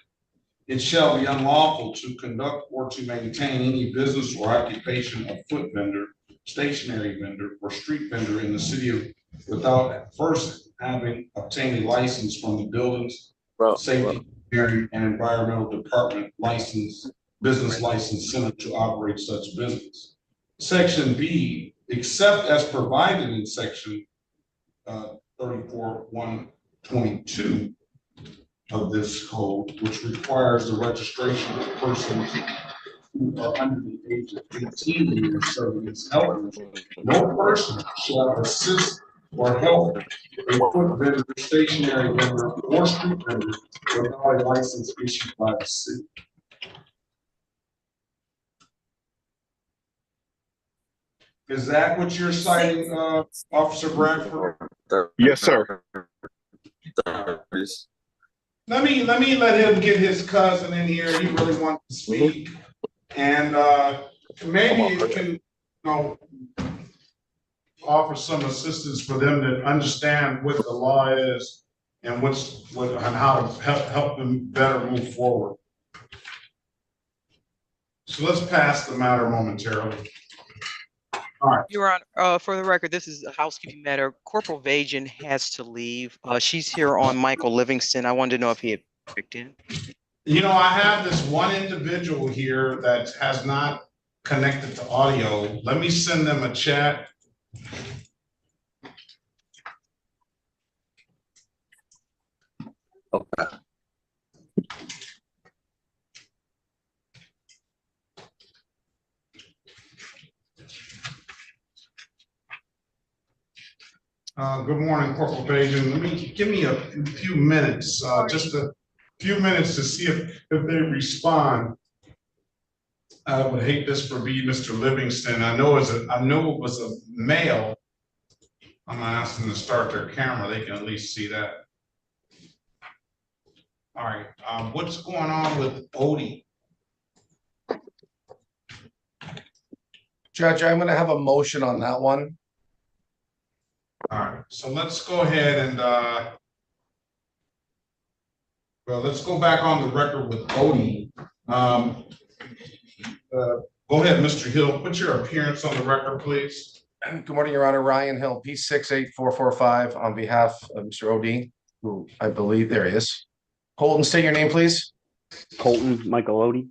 It shall be unlawful to conduct or to maintain any business or occupation of foot vendor, stationary vendor, or street vendor in the city of without first having obtained a license from the Buildings, Safety, Engineering, and Environmental Department business license center to operate such business. Section B, except as provided in section 34-1-22 of this code, which requires the registration of persons who are under the age of 18 years serving as helpers. No person shall assist or help a foot vendor, stationary vendor, or street vendor without a license issued by the city. Is that what you're citing, Officer Bradford? Yes, sir. Let me let him get his cousin in here. He really wants to speak, and maybe it can, offer some assistance for them to understand what the law is and and how to help them better move forward. So let's pass the matter momentarily. All right. Your Honor, for the record, this is a housekeeping matter. Corporal Vajan has to leave. She's here on Michael Livingston. I wanted to know if he had picked in. You know, I have this one individual here that has not connected to audio. Let me send them a chat. Okay. Good morning, Corporal Bajan. Give me a few minutes, just a few minutes to see if they respond. I would hate this for be Mr. Livingston. I know it was a male. I'm gonna ask them to start their camera. They can at least see that. All right, what's going on with Odie? Judge, I'm gonna have a motion on that one. All right, so let's go ahead and well, let's go back on the record with Odie. Go ahead, Mr. Hill. Put your appearance on the record, please. Good morning, Your Honor. Ryan Hill, P68445 on behalf of Mr. Odie, who I believe there is. Colton, state your name, please. Colton Michael Odie.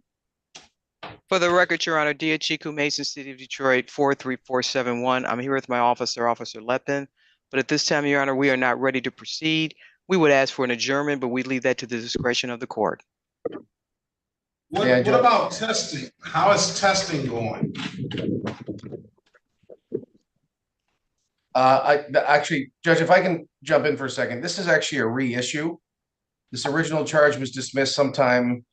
For the record, Your Honor, Chiku Mason, City of Detroit, 43471. I'm here with my officer, Officer Lepin. But at this time, Your Honor, we are not ready to proceed. we would ask for an adjournment, but we leave that to the discretion of the court. What, Yeah, what Judge. about testing? How is testing going? Actually, Judge, if I can jump in for a second, this is actually a reissue. This original charge was dismissed sometime,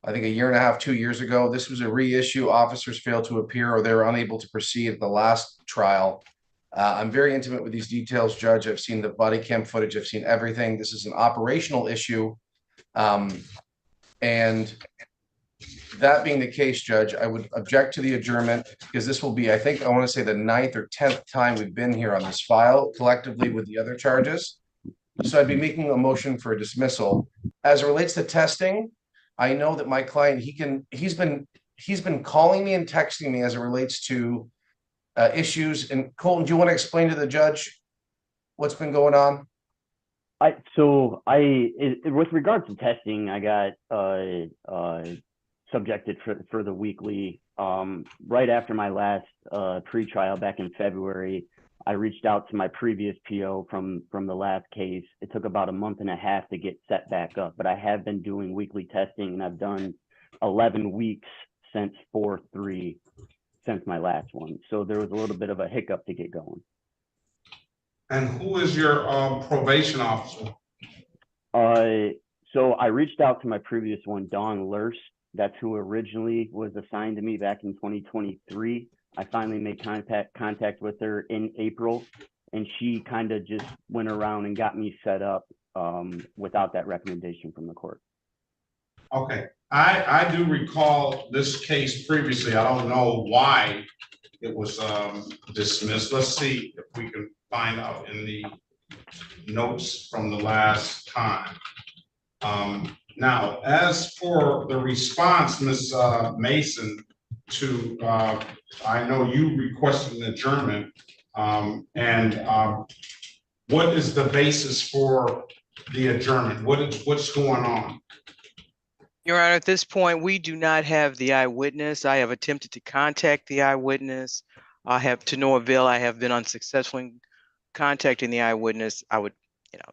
I think, 1.5 2 years ago. This was a reissue. Officers failed to appear or they were unable to proceed at the last trial. I'm very intimate with these details, Judge. I've seen the body cam footage. I've seen everything. This is an operational issue. And that being the case, Judge, I would object to the adjournment because this will be, I think, I want to say the 9th or 10th time we've been here on this file collectively with the other charges. So I'd be making a motion for a dismissal. As it relates to testing, I know that my client, he's been calling me and texting me as it relates to issues. And Colton, do you want to explain to the judge what's been going on? With regards to testing, I got subjected for the weekly. Right after my last pre-trial back in February, I reached out to my previous PO from the last case. It took about 1.5 months to get set back up, but I have been doing weekly testing and I've done 11 weeks since 4/3 since my last one. So there was a little bit of a hiccup to get going. And who is your probation officer? So I reached out to my previous one, Dawn Lurse. That's who originally was assigned to me back in 2023. I finally made contact with her in April, and she kind of just went around and got me set up without that recommendation from the court. Okay, I do recall this case previously. I don't know why it was dismissed. Let's see if we can find out in the notes from the last time. Now, as for the response, Ms. Mason, to I know you requested an adjournment, what is the basis for the adjournment? What's going on? Your Honor, at this point, we do not have the eyewitness. I have attempted to contact the eyewitness. I have to no avail. I have been unsuccessful in contacting the eyewitness. I would,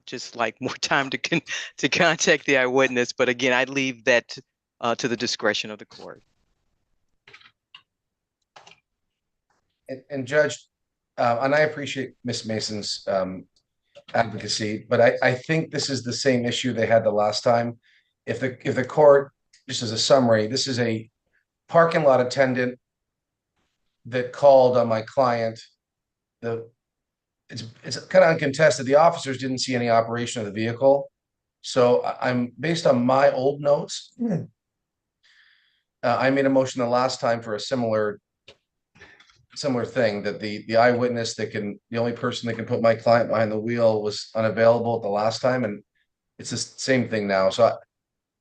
just like more time to contact the eyewitness. But again, I leave that to the discretion of the court. And Judge, and I appreciate Ms. Mason's advocacy, but I think this is the same issue they had the last time. If the court, just as a summary, this is a parking lot attendant that called on my client. It's kind of uncontested. The officers didn't see any operation of the vehicle. So I'm based on my old notes. I made a motion the last time for a similar thing, that the eyewitness the only person that can put my client behind the wheel was unavailable at the last time, and it's the same thing now. So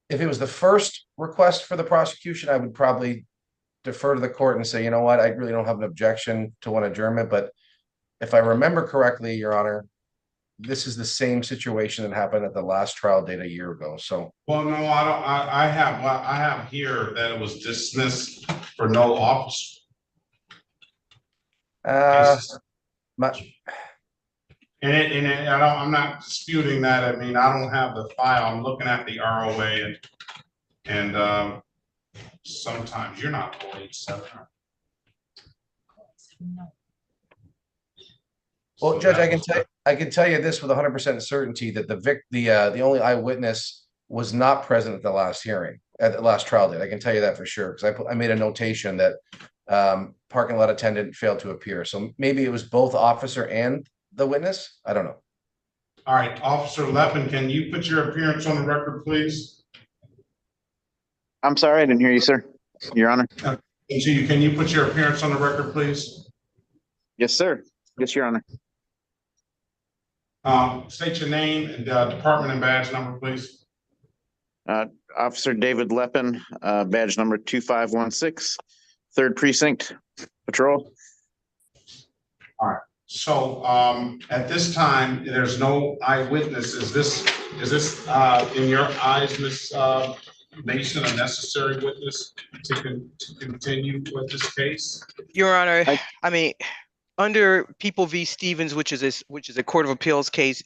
if it was the first request for the prosecution, I would probably defer to the court and say, you know what, I really don't have an objection to one adjournment. But if I remember correctly, Your Honor, this is the same situation that happened at the last trial date a year ago. So, well, no, I don't. I have here that it was dismissed for no officer. I'm not disputing that. I mean, I don't have the file. I'm looking at the ROA, and sometimes you're not 47. well, Judge, I can tell you this with 100% certainty that the only eyewitness was not present at the last hearing, at the last trial date. I can tell you that for sure, because I made a notation that parking lot attendant failed to appear. So maybe it was both officer and the witness. I don't know. All right, Officer Leppin, can you put your appearance on the record, please? I'm sorry, I didn't hear you, sir. Your Honor. Can you put your appearance on the record, please? Yes, sir. Yes, Your Honor. State your name and department and badge number, please. Officer David Leppin, badge number 2516, 3rd Precinct Patrol. All right. So at this time, there's no eyewitness. Is this in your eyes, Ms. Mason, a necessary witness to continue with this case? Your Honor, I mean, under People v. Stevens, which is a Court of Appeals case,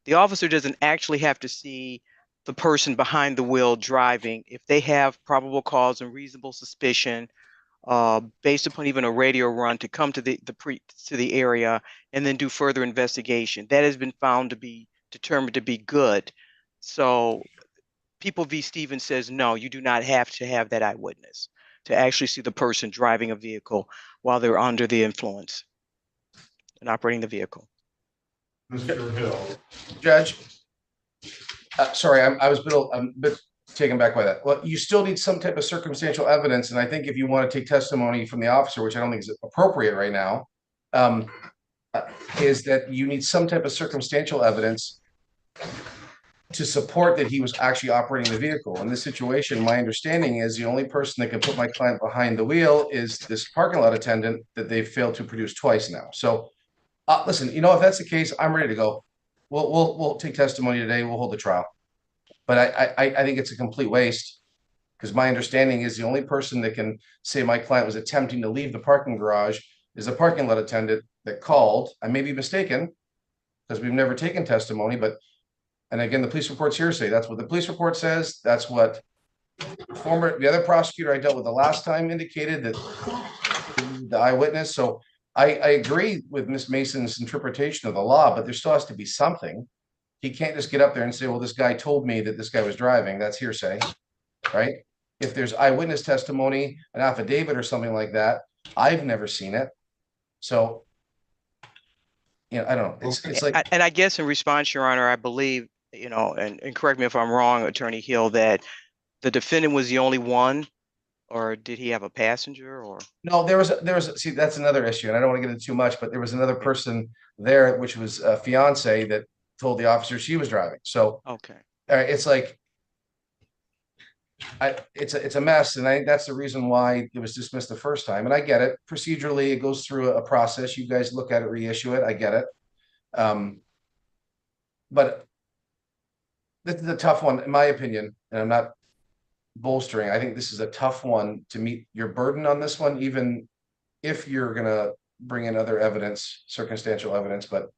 The officer doesn't actually have to see the person behind the wheel driving. If they have probable cause and reasonable suspicion, based upon even a radio run to come to the area and then do further investigation. That has been found to be determined to be good. So People v. Stevens says, no, you do not have to have that eyewitness to actually see the person driving a vehicle while they're under the influence and operating the vehicle. Mr. Hill. Judge, sorry, I was a bit taken back by that. Well, you still need some type of circumstantial evidence, and I think if you want to take testimony from the officer, which I don't think is appropriate right now, is that you need some type of circumstantial evidence to support that he was actually operating the vehicle. In this situation, my understanding is the only person that can put my client behind the wheel is this parking lot attendant that they've failed to produce twice now. So, listen, you know, if that's the case, I'm ready to go. We'll take testimony today. We'll hold the trial. But I think it's a complete waste, because my understanding is the only person that can say my client was attempting to leave the parking garage is a parking lot attendant that called. I may be mistaken, because we've never taken testimony, but, and again, the police report's hearsay. That's what the police report says. That's what the other prosecutor I dealt with the last time indicated, that the eyewitness. So I agree with Ms. Mason's interpretation of the law, but there still has to be something. He can't just get up there and say, well, this guy told me that this guy was driving. That's hearsay, right? If there's eyewitness testimony, an affidavit or something like that, I've never seen it. So, you know, I don't know. It's like, and I guess in response, Your Honor, I believe, you know, and correct me if I'm wrong, Attorney Hill, that the defendant was the only one, or did he have a passenger? Or no, there was see, that's another issue, and I don't want to get into too much, but there was another person there, which was a fiance, that told the officer she was driving. So okay, it's like, it's a mess, and I think that's the reason why it was dismissed the first time. And I get it procedurally; it goes through a process. You guys look at it, reissue it. I get it, but this is a tough one, in my opinion, and I'm not bolstering. I think this is a tough one to meet your burden on this one, even if you're gonna bring in other evidence, circumstantial evidence. But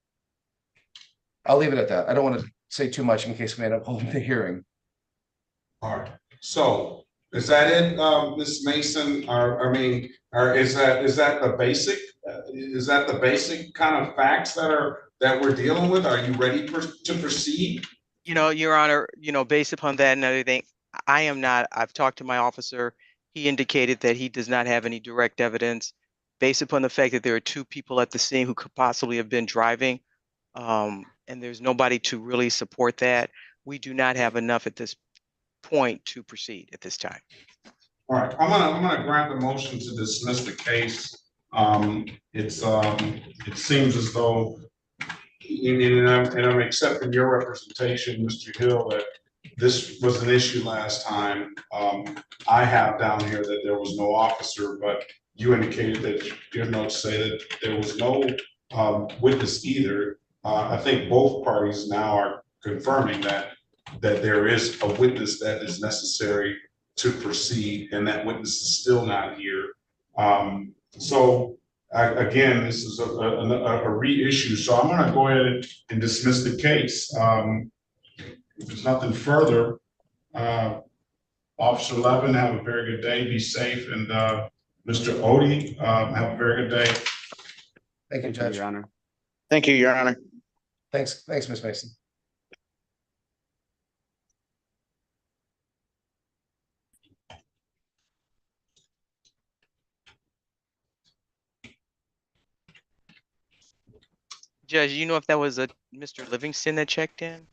I'll leave it at that. I don't want to say too much in case we end up holding the hearing. All right. So is that it, Ms. Mason? Or is that the basic? Is that the basic kind of facts that we're dealing with? Are you ready to proceed? You know, Your Honor, you know, based upon that and everything, I am not. I've talked to my officer. He indicated that he does not have any direct evidence, based upon the fact that there are two people at the scene who could possibly have been driving. And there's nobody to really support that. We do not have enough at this point to proceed at this time. All right, I'm gonna grant the motion to dismiss the case. It seems as though, and I'm accepting your representation, Mr. Hill, that this was an issue last time. I have down here that there was no officer, but you indicated that your notes say that there was no witness either. I think both parties now are confirming that there is a witness that is necessary to proceed, and that witness is still not here. So again, this is a reissue. So I'm going to go ahead and dismiss the case. If there's nothing further, Officer Levin, have a very good day. Be safe, and Mr. Odie, have a very good day. Thank you, Judge. Your Honor. Thank you, Your Honor. Thanks, Ms. Mason. Judge, you know if that was a Mr. Livingston that checked in?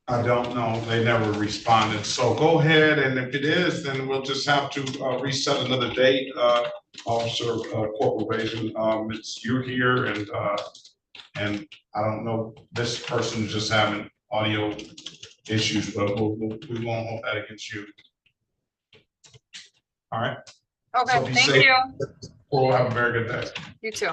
I don't know. They never responded. So go ahead, and if it is, then we'll just have to reset another date. Officer Corporal Basin, you're here, and I don't know. This person just having audio issues, but we won't hold that against you. All right. Okay. So Thank you. We'll have a very good day. You too.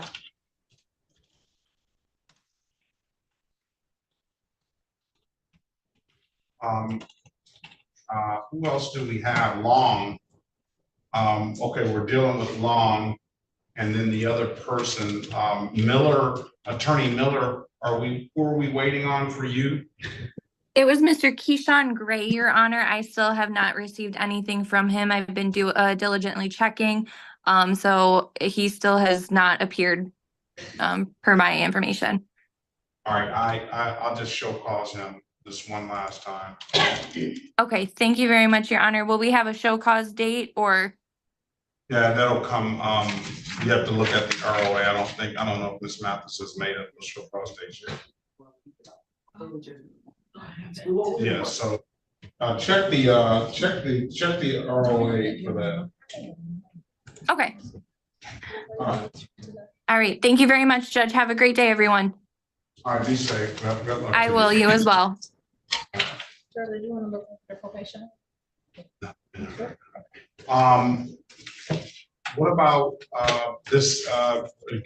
Who else do we have? Long. Okay, we're dealing with Long, and then the other person, Miller, Attorney Miller, who are we waiting on for you? It was Mr. Keyshawn Gray, Your Honor. I still have not received anything from him. I've been diligently checking. So he still has not appeared, per my information. All right, I'll just show cause him this one last time. Okay, thank you very much, Your Honor. Will we have a show cause date or? Yeah, that'll come, you have to look at the ROA. I don't know if Ms. Mathis has made it, the show cause date yet. Yeah, so, check the ROA for that. Okay. All right. All right. Thank you very much, Judge. Have a great day, everyone. All right, be safe. Good luck. I will. You as well. Shirley, you want to look at the probation? What about this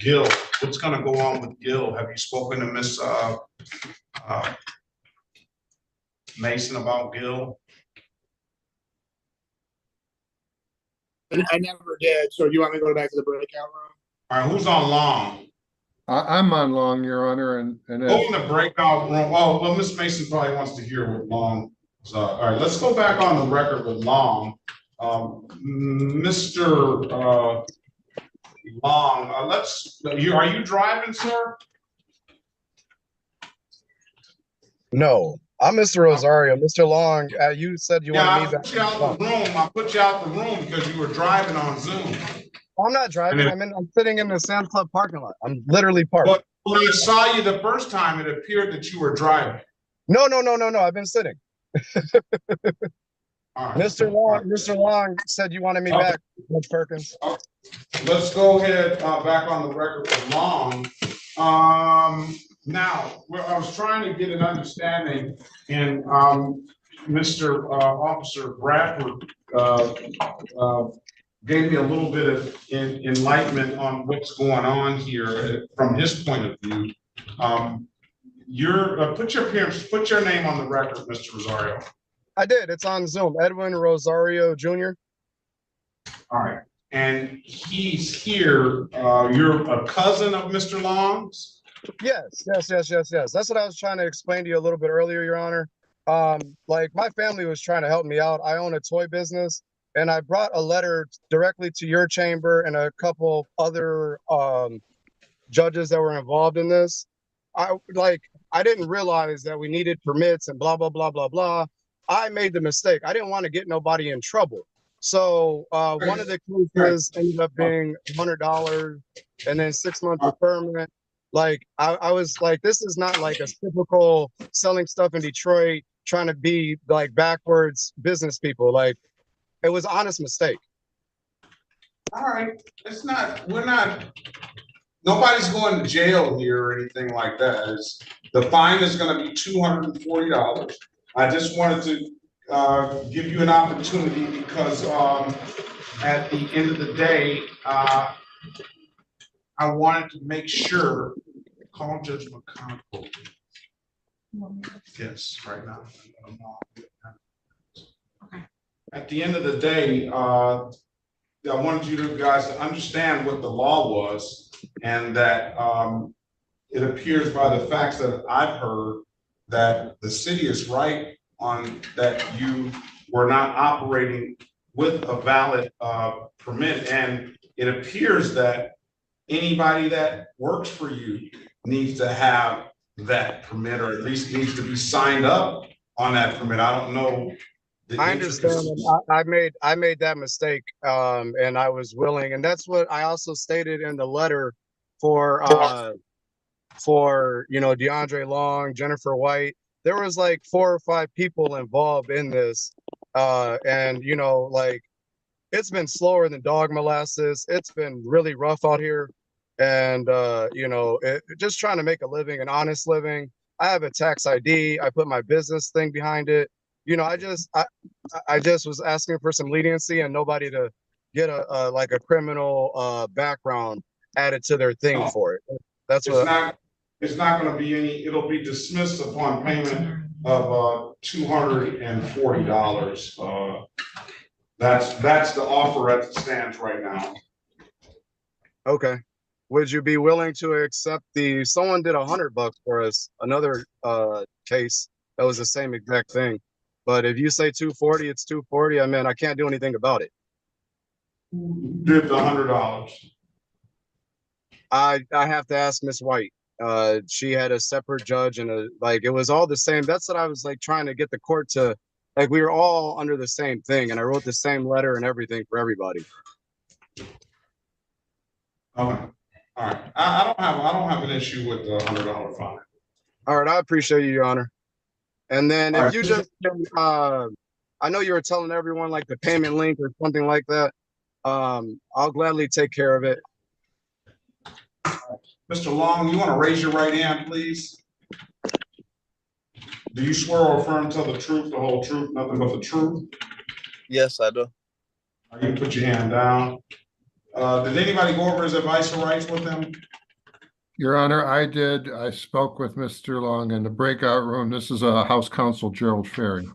Gil? What's gonna go on with Gil? Have you spoken to Miss Mason about Gil? I never did. So do you want me to go back to the breakout room? All right, who's on long? I'm on long, Your Honor, and Go in the breakout room. Oh, well, Miss Mason probably wants to hear what long. So, all right, let's go back on the record with long. Mr. Long, are you driving, sir? No, I'm Mr. Rosario. Mr. Long, you said you wanted me back. I put you out the room because you were driving on Zoom. I'm not driving. I'm sitting in the Sam's Club parking lot. I'm literally parked. But when I saw you the first time, it appeared that you were driving. No. I've been sitting. Right. Mr. Long said you wanted me back, Judge Perkins. Let's go ahead back on the record with Long. Now, I was trying to get an understanding, and Mr. Officer Bradford gave me a little bit of enlightenment on what's going on here from his point of view. Put your name on the record, Mr. Rosario. I did. It's on Zoom. Edwin Rosario Jr. All right. And he's here. You're a cousin of Mr. Long's? Yes. That's what I was trying to explain to you a little bit earlier, Your Honor. Like my family was trying to help me out. I own a toy business, and I brought a letter directly to your chamber and a couple other judges that were involved in this. I didn't realize that we needed permits and blah, blah, blah, blah, blah. I made the mistake. I didn't want to get nobody in trouble. So one of the cases ended up being $100 and then 6 months deferment. Like I was like, this is not like a typical selling stuff in Detroit, trying to be like backwards business people. Like it was an honest mistake. All right. Nobody's going to jail here or anything like that. The fine is going to be $240. I just wanted to give you an opportunity because at the end of the day, I wanted to make sure, call Judge McConnell. Yes, right now. Okay. At the end of the day, I wanted you guys to understand what the law was, and that it appears by the facts that I've heard that the city is right on that you were not operating with a valid permit, and it appears that anybody that works for you needs to have that permit, or at least needs to be signed up on that permit. I don't know. I understand. I made that mistake, and I was willing, and that's what I also stated in the letter for DeAndre Long, Jennifer White. There was like 4 or 5 people involved in this, and like it's been slower than dog molasses. It's been really rough out here, and just trying to make a living, an honest living. I have a tax ID. I put my business thing behind it. I just was asking for some leniency and nobody to get a criminal background added to their thing for it. That's it's not going to be any. It'll be dismissed upon payment of $240. That's the offer as it stands right now. Okay. would you be willing to accept someone did $100 for us, another case that was the same exact thing. But if you say 240, it's 240. I mean, I can't do anything about it. Did the $100. I have to ask Miss White. She had a separate judge and it was all the same. That's what I was like trying to get the court to, like, we were all under the same thing, and I wrote the same letter and everything for everybody. Okay. All right. I don't have an issue with the $100 fine. All right, I appreciate you, Your Honor. And then All if you just, I know you were telling everyone like the payment link or something like that. I'll gladly take care of it. Mr. Long, you want to raise your right hand, please? Do you swear or affirm to tell the truth, the whole truth, nothing but the truth? Yes, I do. You can put your hand down. Did anybody go over his advice or rights with him? Your Honor, I did. I spoke with Mr. Long in the breakout room. This is House Counsel Gerald Ferry.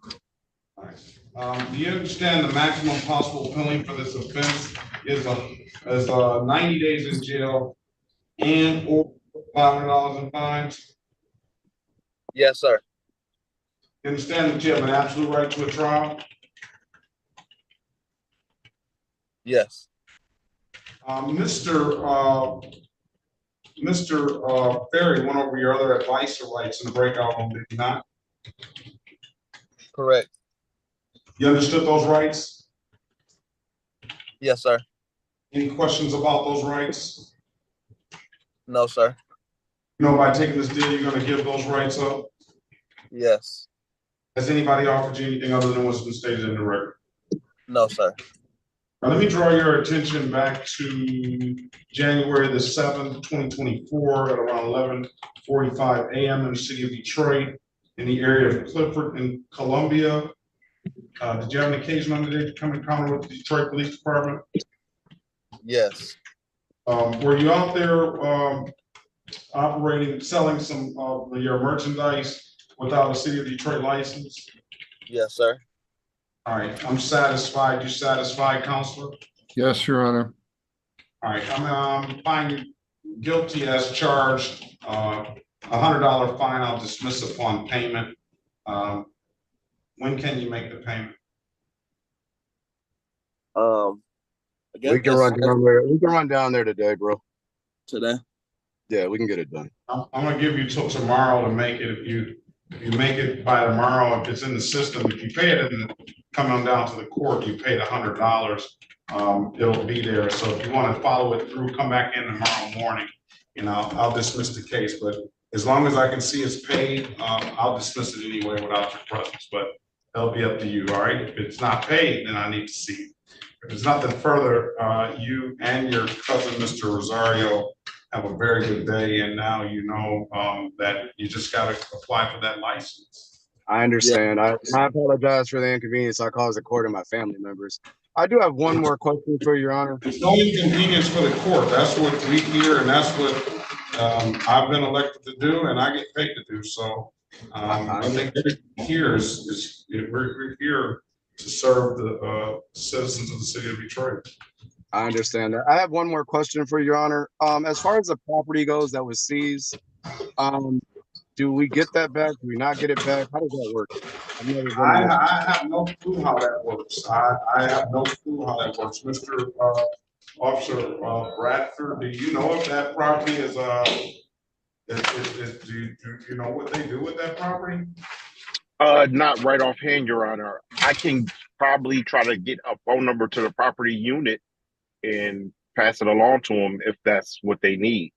Do you understand the maximum possible penalty for this offense is 90 days in jail and or $500 in fines? Yes, sir. You understand that you have an absolute right to a trial? Yes. Mr. Ferry went over your other advice or rights in the breakout room, did he not? Correct. You understood those rights? Yes, sir. Any questions about those rights? No, sir. You know, by taking this deal, you're going to give those rights up? Yes. Has anybody offered you anything other than what's been stated in the record? No, sir. Now, let me draw your attention back to January the 7th, 2024 at around 11:45 a.m. in the city of Detroit in the area of Clifford and Columbia. Did you have an occasion on the day to come encounter with the Detroit Police Department? Yes. Were you out there selling some of your merchandise without a city of Detroit license? Yes, sir. All right, I'm satisfied. You satisfied, Counselor? Yes, Your Honor. All right, I'm finding guilty as charged. $100 fine. I'll dismiss upon payment. When can you make the payment? We can run down there. We can run down there today, bro. Today? Yeah, we can get it done. I'm gonna give you till tomorrow to make it. If you make it by tomorrow, if it's in the system, if you pay it and come on down to the court, you paid $100. It'll be there. So if you want to follow it through, come back in tomorrow morning, and I'll dismiss the case. But as long as I can see it's paid, I'll dismiss it anyway without your presence. But that'll be up to you. All right. If it's not paid, then I need to see it. If there's nothing further, you and your cousin, Mr. Rosario, have a very good day. And now you know that you just got to apply for that license. I understand. I apologize for the inconvenience I caused the court and my family members. I do have one more question for you, Your Honor. It's no inconvenience for the court. That's what we hear, and that's what I've been elected to do, and I get paid to do. So I think here is we're here to serve the citizens of the city of Detroit. I understand that. I have one more question for you, Your Honor. As far as the property goes that was seized, do we get that back? Do we not get it back? How does that work? I have no clue how that works. I have no clue how that works. Mr. Officer Bradford, do you know if that property is do you know what they do with that property? Not right offhand, Your Honor. I can probably try to get a phone number to the property unit and pass it along to them if that's what they need.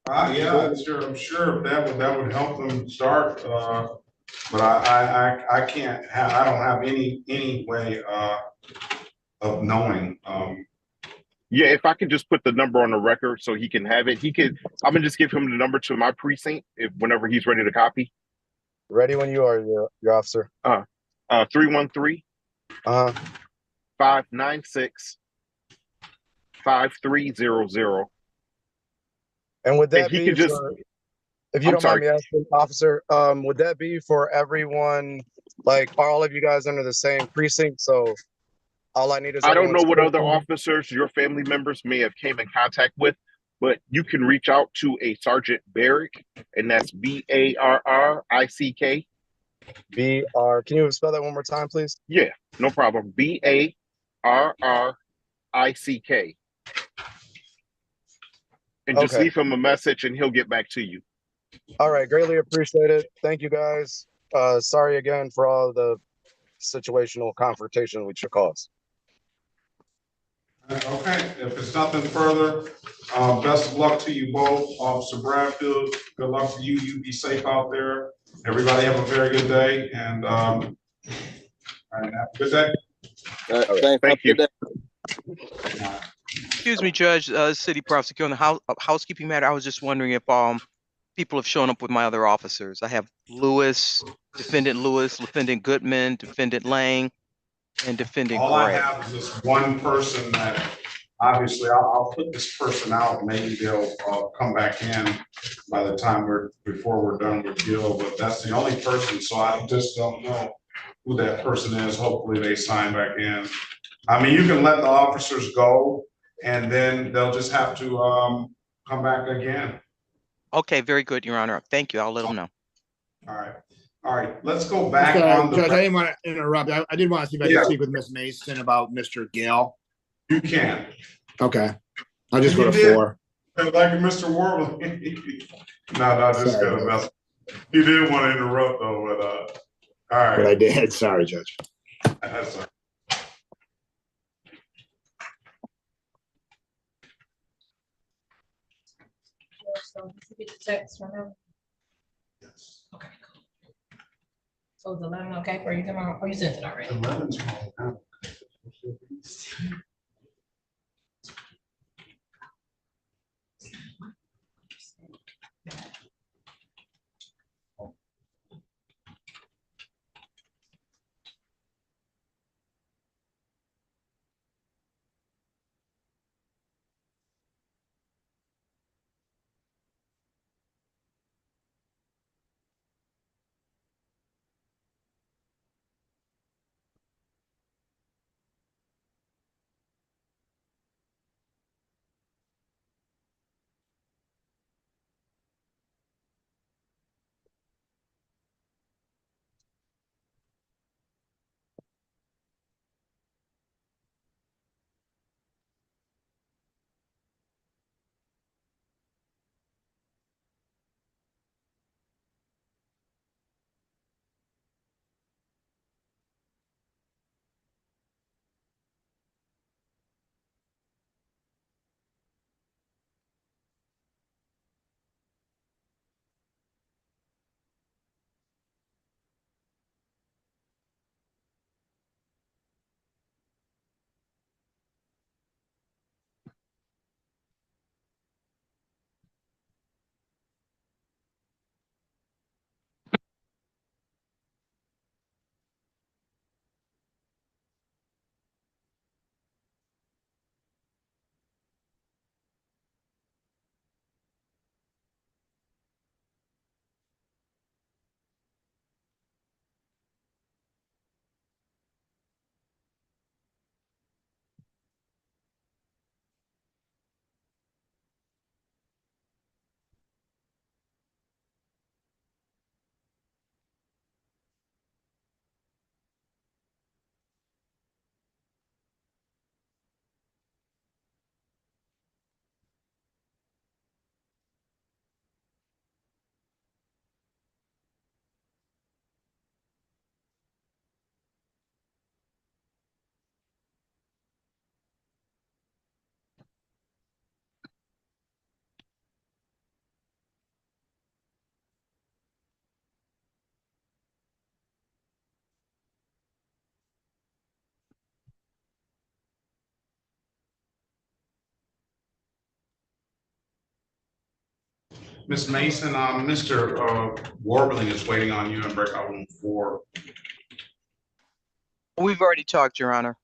Yeah, I'm sure that would help them start. But I can't have, I don't have any way of knowing. Yeah, if I could just put the number on the record so he can have it, I'm gonna just give him the number to my precinct whenever he's ready to copy. Ready when you are, your officer. 313 596 5300. And would that be just, for, if you don't mind me asking, officer, would that be for everyone, like are all of you guys under the same precinct? So All I need is I don't know everyone's what other permission. officers your family members may have came in contact with, but you can reach out to a Sergeant Barrick, and that's Barrick. Can you spell that one more time, please? Yeah, no problem. Barrick. And just Okay. leave him a message and he'll get back to you. All right. Greatly appreciate it. Thank you, guys. Sorry again for all the situational confrontation we should cause. Okay, if it's nothing further, best of luck to you both. Officer Bradfield, good luck to you. You be safe out there. Everybody have a very good day and have a good day. Thank you. Excuse me, Judge, City Prosecutor, on the housekeeping matter, I was just wondering if people have shown up with my other officers. I have Lewis, Defendant Goodman, Defendant Lang, and Defendant All I Gray. have is this one person that, obviously, I'll put this person out, maybe they'll come back in by the time before we're done with Gil, but that's the only person, so I just don't know who that person is. Hopefully they sign back in. I mean, you can let the officers go, and then they'll just have to come back again. Okay, very good, Your Honor. Thank you. I'll let them know. All right, let's go back on the. Judge, I didn't want to interrupt. I did want to see if I could speak with Miss Mason about Mr. Gale. You can. Okay. I'll just go to did. 4. Like Mr. Warbling. No, just gonna mess. He didn't want to interrupt though, but all right. But I did. Sorry, Judge. That's all right. So you get the text right now? Yes. Okay, cool. So is 11 okay for you tomorrow? Oh, you sent it already. 11's wrong. Miss Mason, Mr. Warbling is waiting on you in breakout room 4. We've already talked, Your Honor.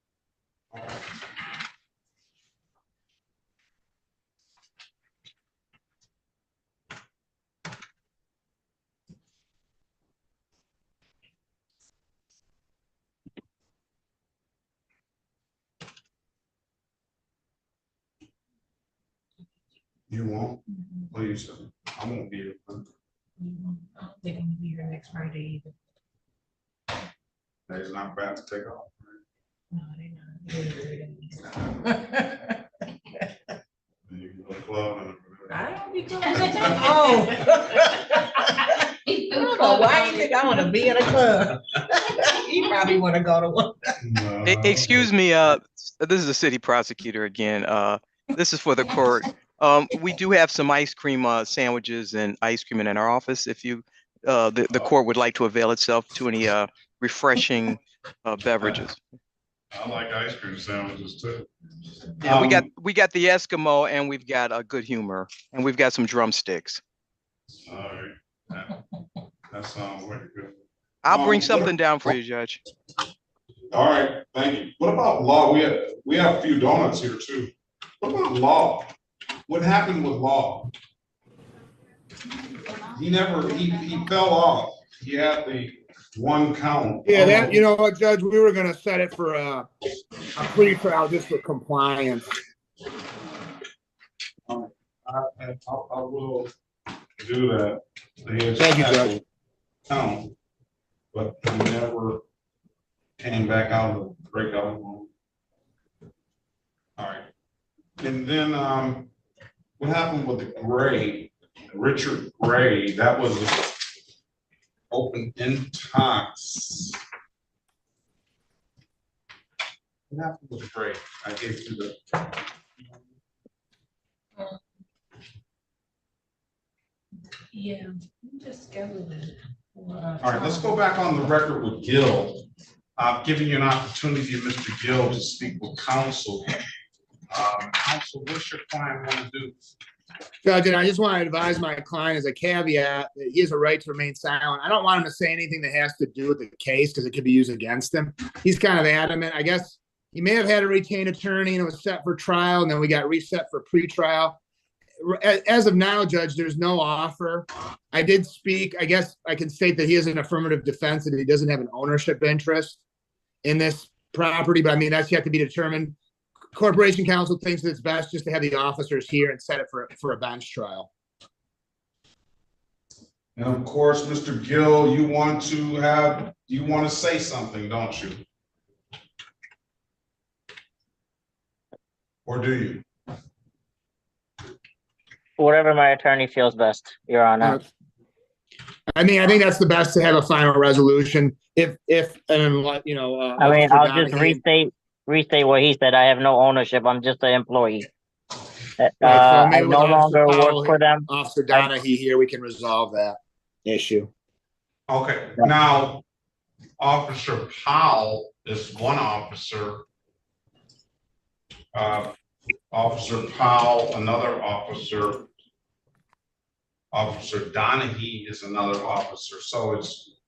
You won't? Please, I won't be here. I don't think I'm gonna be here next Friday either. It's not bad to take off. No, they're not. You can go to the club and. I don't be doing that. Oh. I don't know why you think I want to be in a club. You probably want to go to one. Excuse me, this is the city prosecutor again. This is for the court. We do have some ice cream sandwiches and ice cream in our office. If you, the court would like to avail itself to any refreshing beverages. I like ice cream sandwiches too. Yeah, we got the Eskimo, and we've got a good humor, and we've got some drumsticks. All right. That sounds very good. I'll bring something down for you, Judge. All right, thank you. What about law? We have a few donuts here too. What about law? What happened with law? He fell off. He had the one count. Yeah, that, you know what, Judge, we were gonna set it for a pre-trial just for compliance. I will do that. Thank you, Judge. Count, but he never came back out of the breakout room. All right. And then what happened with the Gray, Richard Gray? That was open intox. What happened with the Gray? I gave you the. Yeah, just schedule it. All right, let's go back on the record with Gill. I've given you an opportunity, Mr. Gill, to speak with counsel. Counsel, what's your client want to do? Judge, and I just want to advise my client as a caveat that he has a right to remain silent. I don't want him to say anything that has to do with the case because it could be used against him. He's kind of adamant. I guess he may have had a retained attorney and it was set for trial, and then we got reset for pretrial. As of now, Judge, there's no offer. I did speak. I guess I can state that he has an affirmative defense that he doesn't have an ownership interest in this property, but I mean, that's yet to be determined. Corporation counsel thinks that it's best just to have the officers here and set it for a bench trial. And of course, Mr. Gill, you want to say something, don't you? Or do you? Whatever my attorney feels best, Your Honor. I mean, I think that's the best to have a final resolution. If and you know, I mean, Officer I'll just Donahue- restate what he said. I have no ownership. I'm just an employee. Right, so I maybe with no Officer longer Powell work for them. Officer Donahue here, we can resolve that issue. Okay, now, Officer Powell is one officer. Officer Powell, another officer. Officer Donahue is another officer. So it's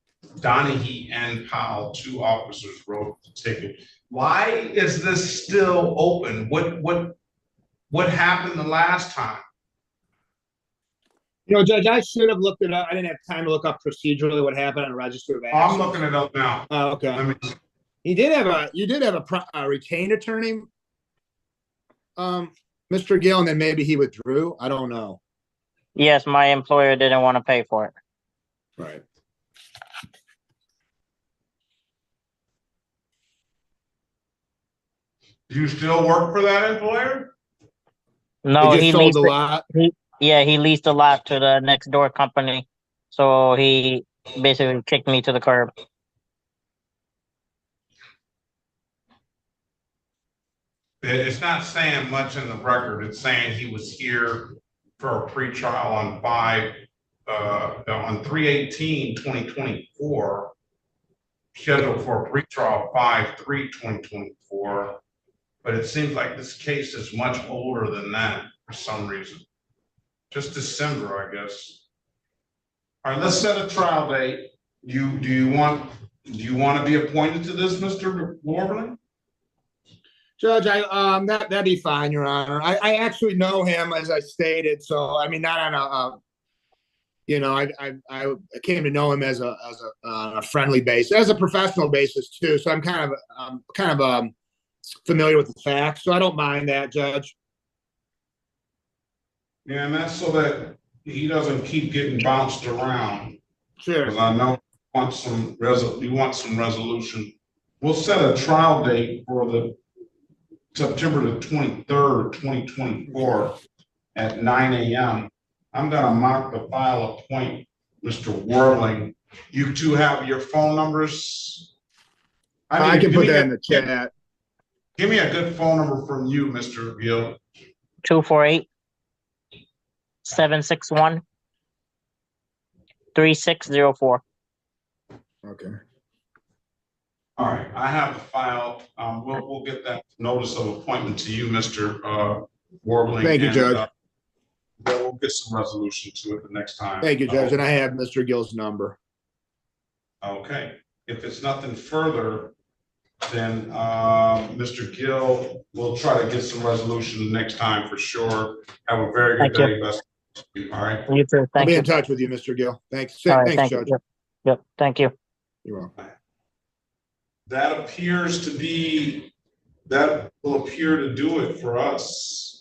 Donahue and Powell, two officers wrote the ticket. Why is this still open? What happened the last time? You know, Judge, I should have looked it up. I didn't have time to look up procedurally what happened on Register of Oh, Actions. I'm looking it up now. Oh, okay. You did have a retained attorney, Mr. Gill, and then maybe he withdrew. I don't know. Yes, my employer didn't want to pay for it. Right. Do you still work for that employer? No, He just he sold leased the it. lot. He leased a lot to the next door company. So he basically kicked me to the curb. It's not saying much in the record. It's saying he was here for a pretrial on 3/18/2024, scheduled for a pretrial 5/3/2024. But it seems like this case is much older than that for some reason. Just December, I guess. All right, let's set a trial date. Do you want to be appointed to this, Mr. Warbling? Judge, that'd be fine, Your Honor. I actually know him, as I stated, so I mean, not on a you know, I came to know him as a friendly basis, as a professional basis too. So I'm kind of familiar with the facts, so I don't mind that, Judge. Yeah, and that's so that he doesn't keep getting bounced around. Sure. Because I know you want some resolution. We'll set a trial date for the September the 23rd, 2024 at 9 a.m. I'm gonna mark the file, appoint Mr. Worling. You two have your phone numbers? I can put that in the chat. Give me a good phone number from you, Mr. Gill. 248-761-3604. Okay. All right, I have the file. We'll get that notice of appointment to you, Mr. Warbling. Thank you, Judge. Then we'll get some resolution to it the next time. Thank you, Judge. And I have Mr. Gill's number. Okay, if it's nothing further, then Mr. Gill will try to get some resolution next time for sure. Have a very good day. Best. All right. You too. I'll Thank be you. in touch with you, Mr. Gill. Thanks. All right, Thanks, thank Judge. you. Yep. Thank you. You're welcome. That appears to be, that will appear to do it for us.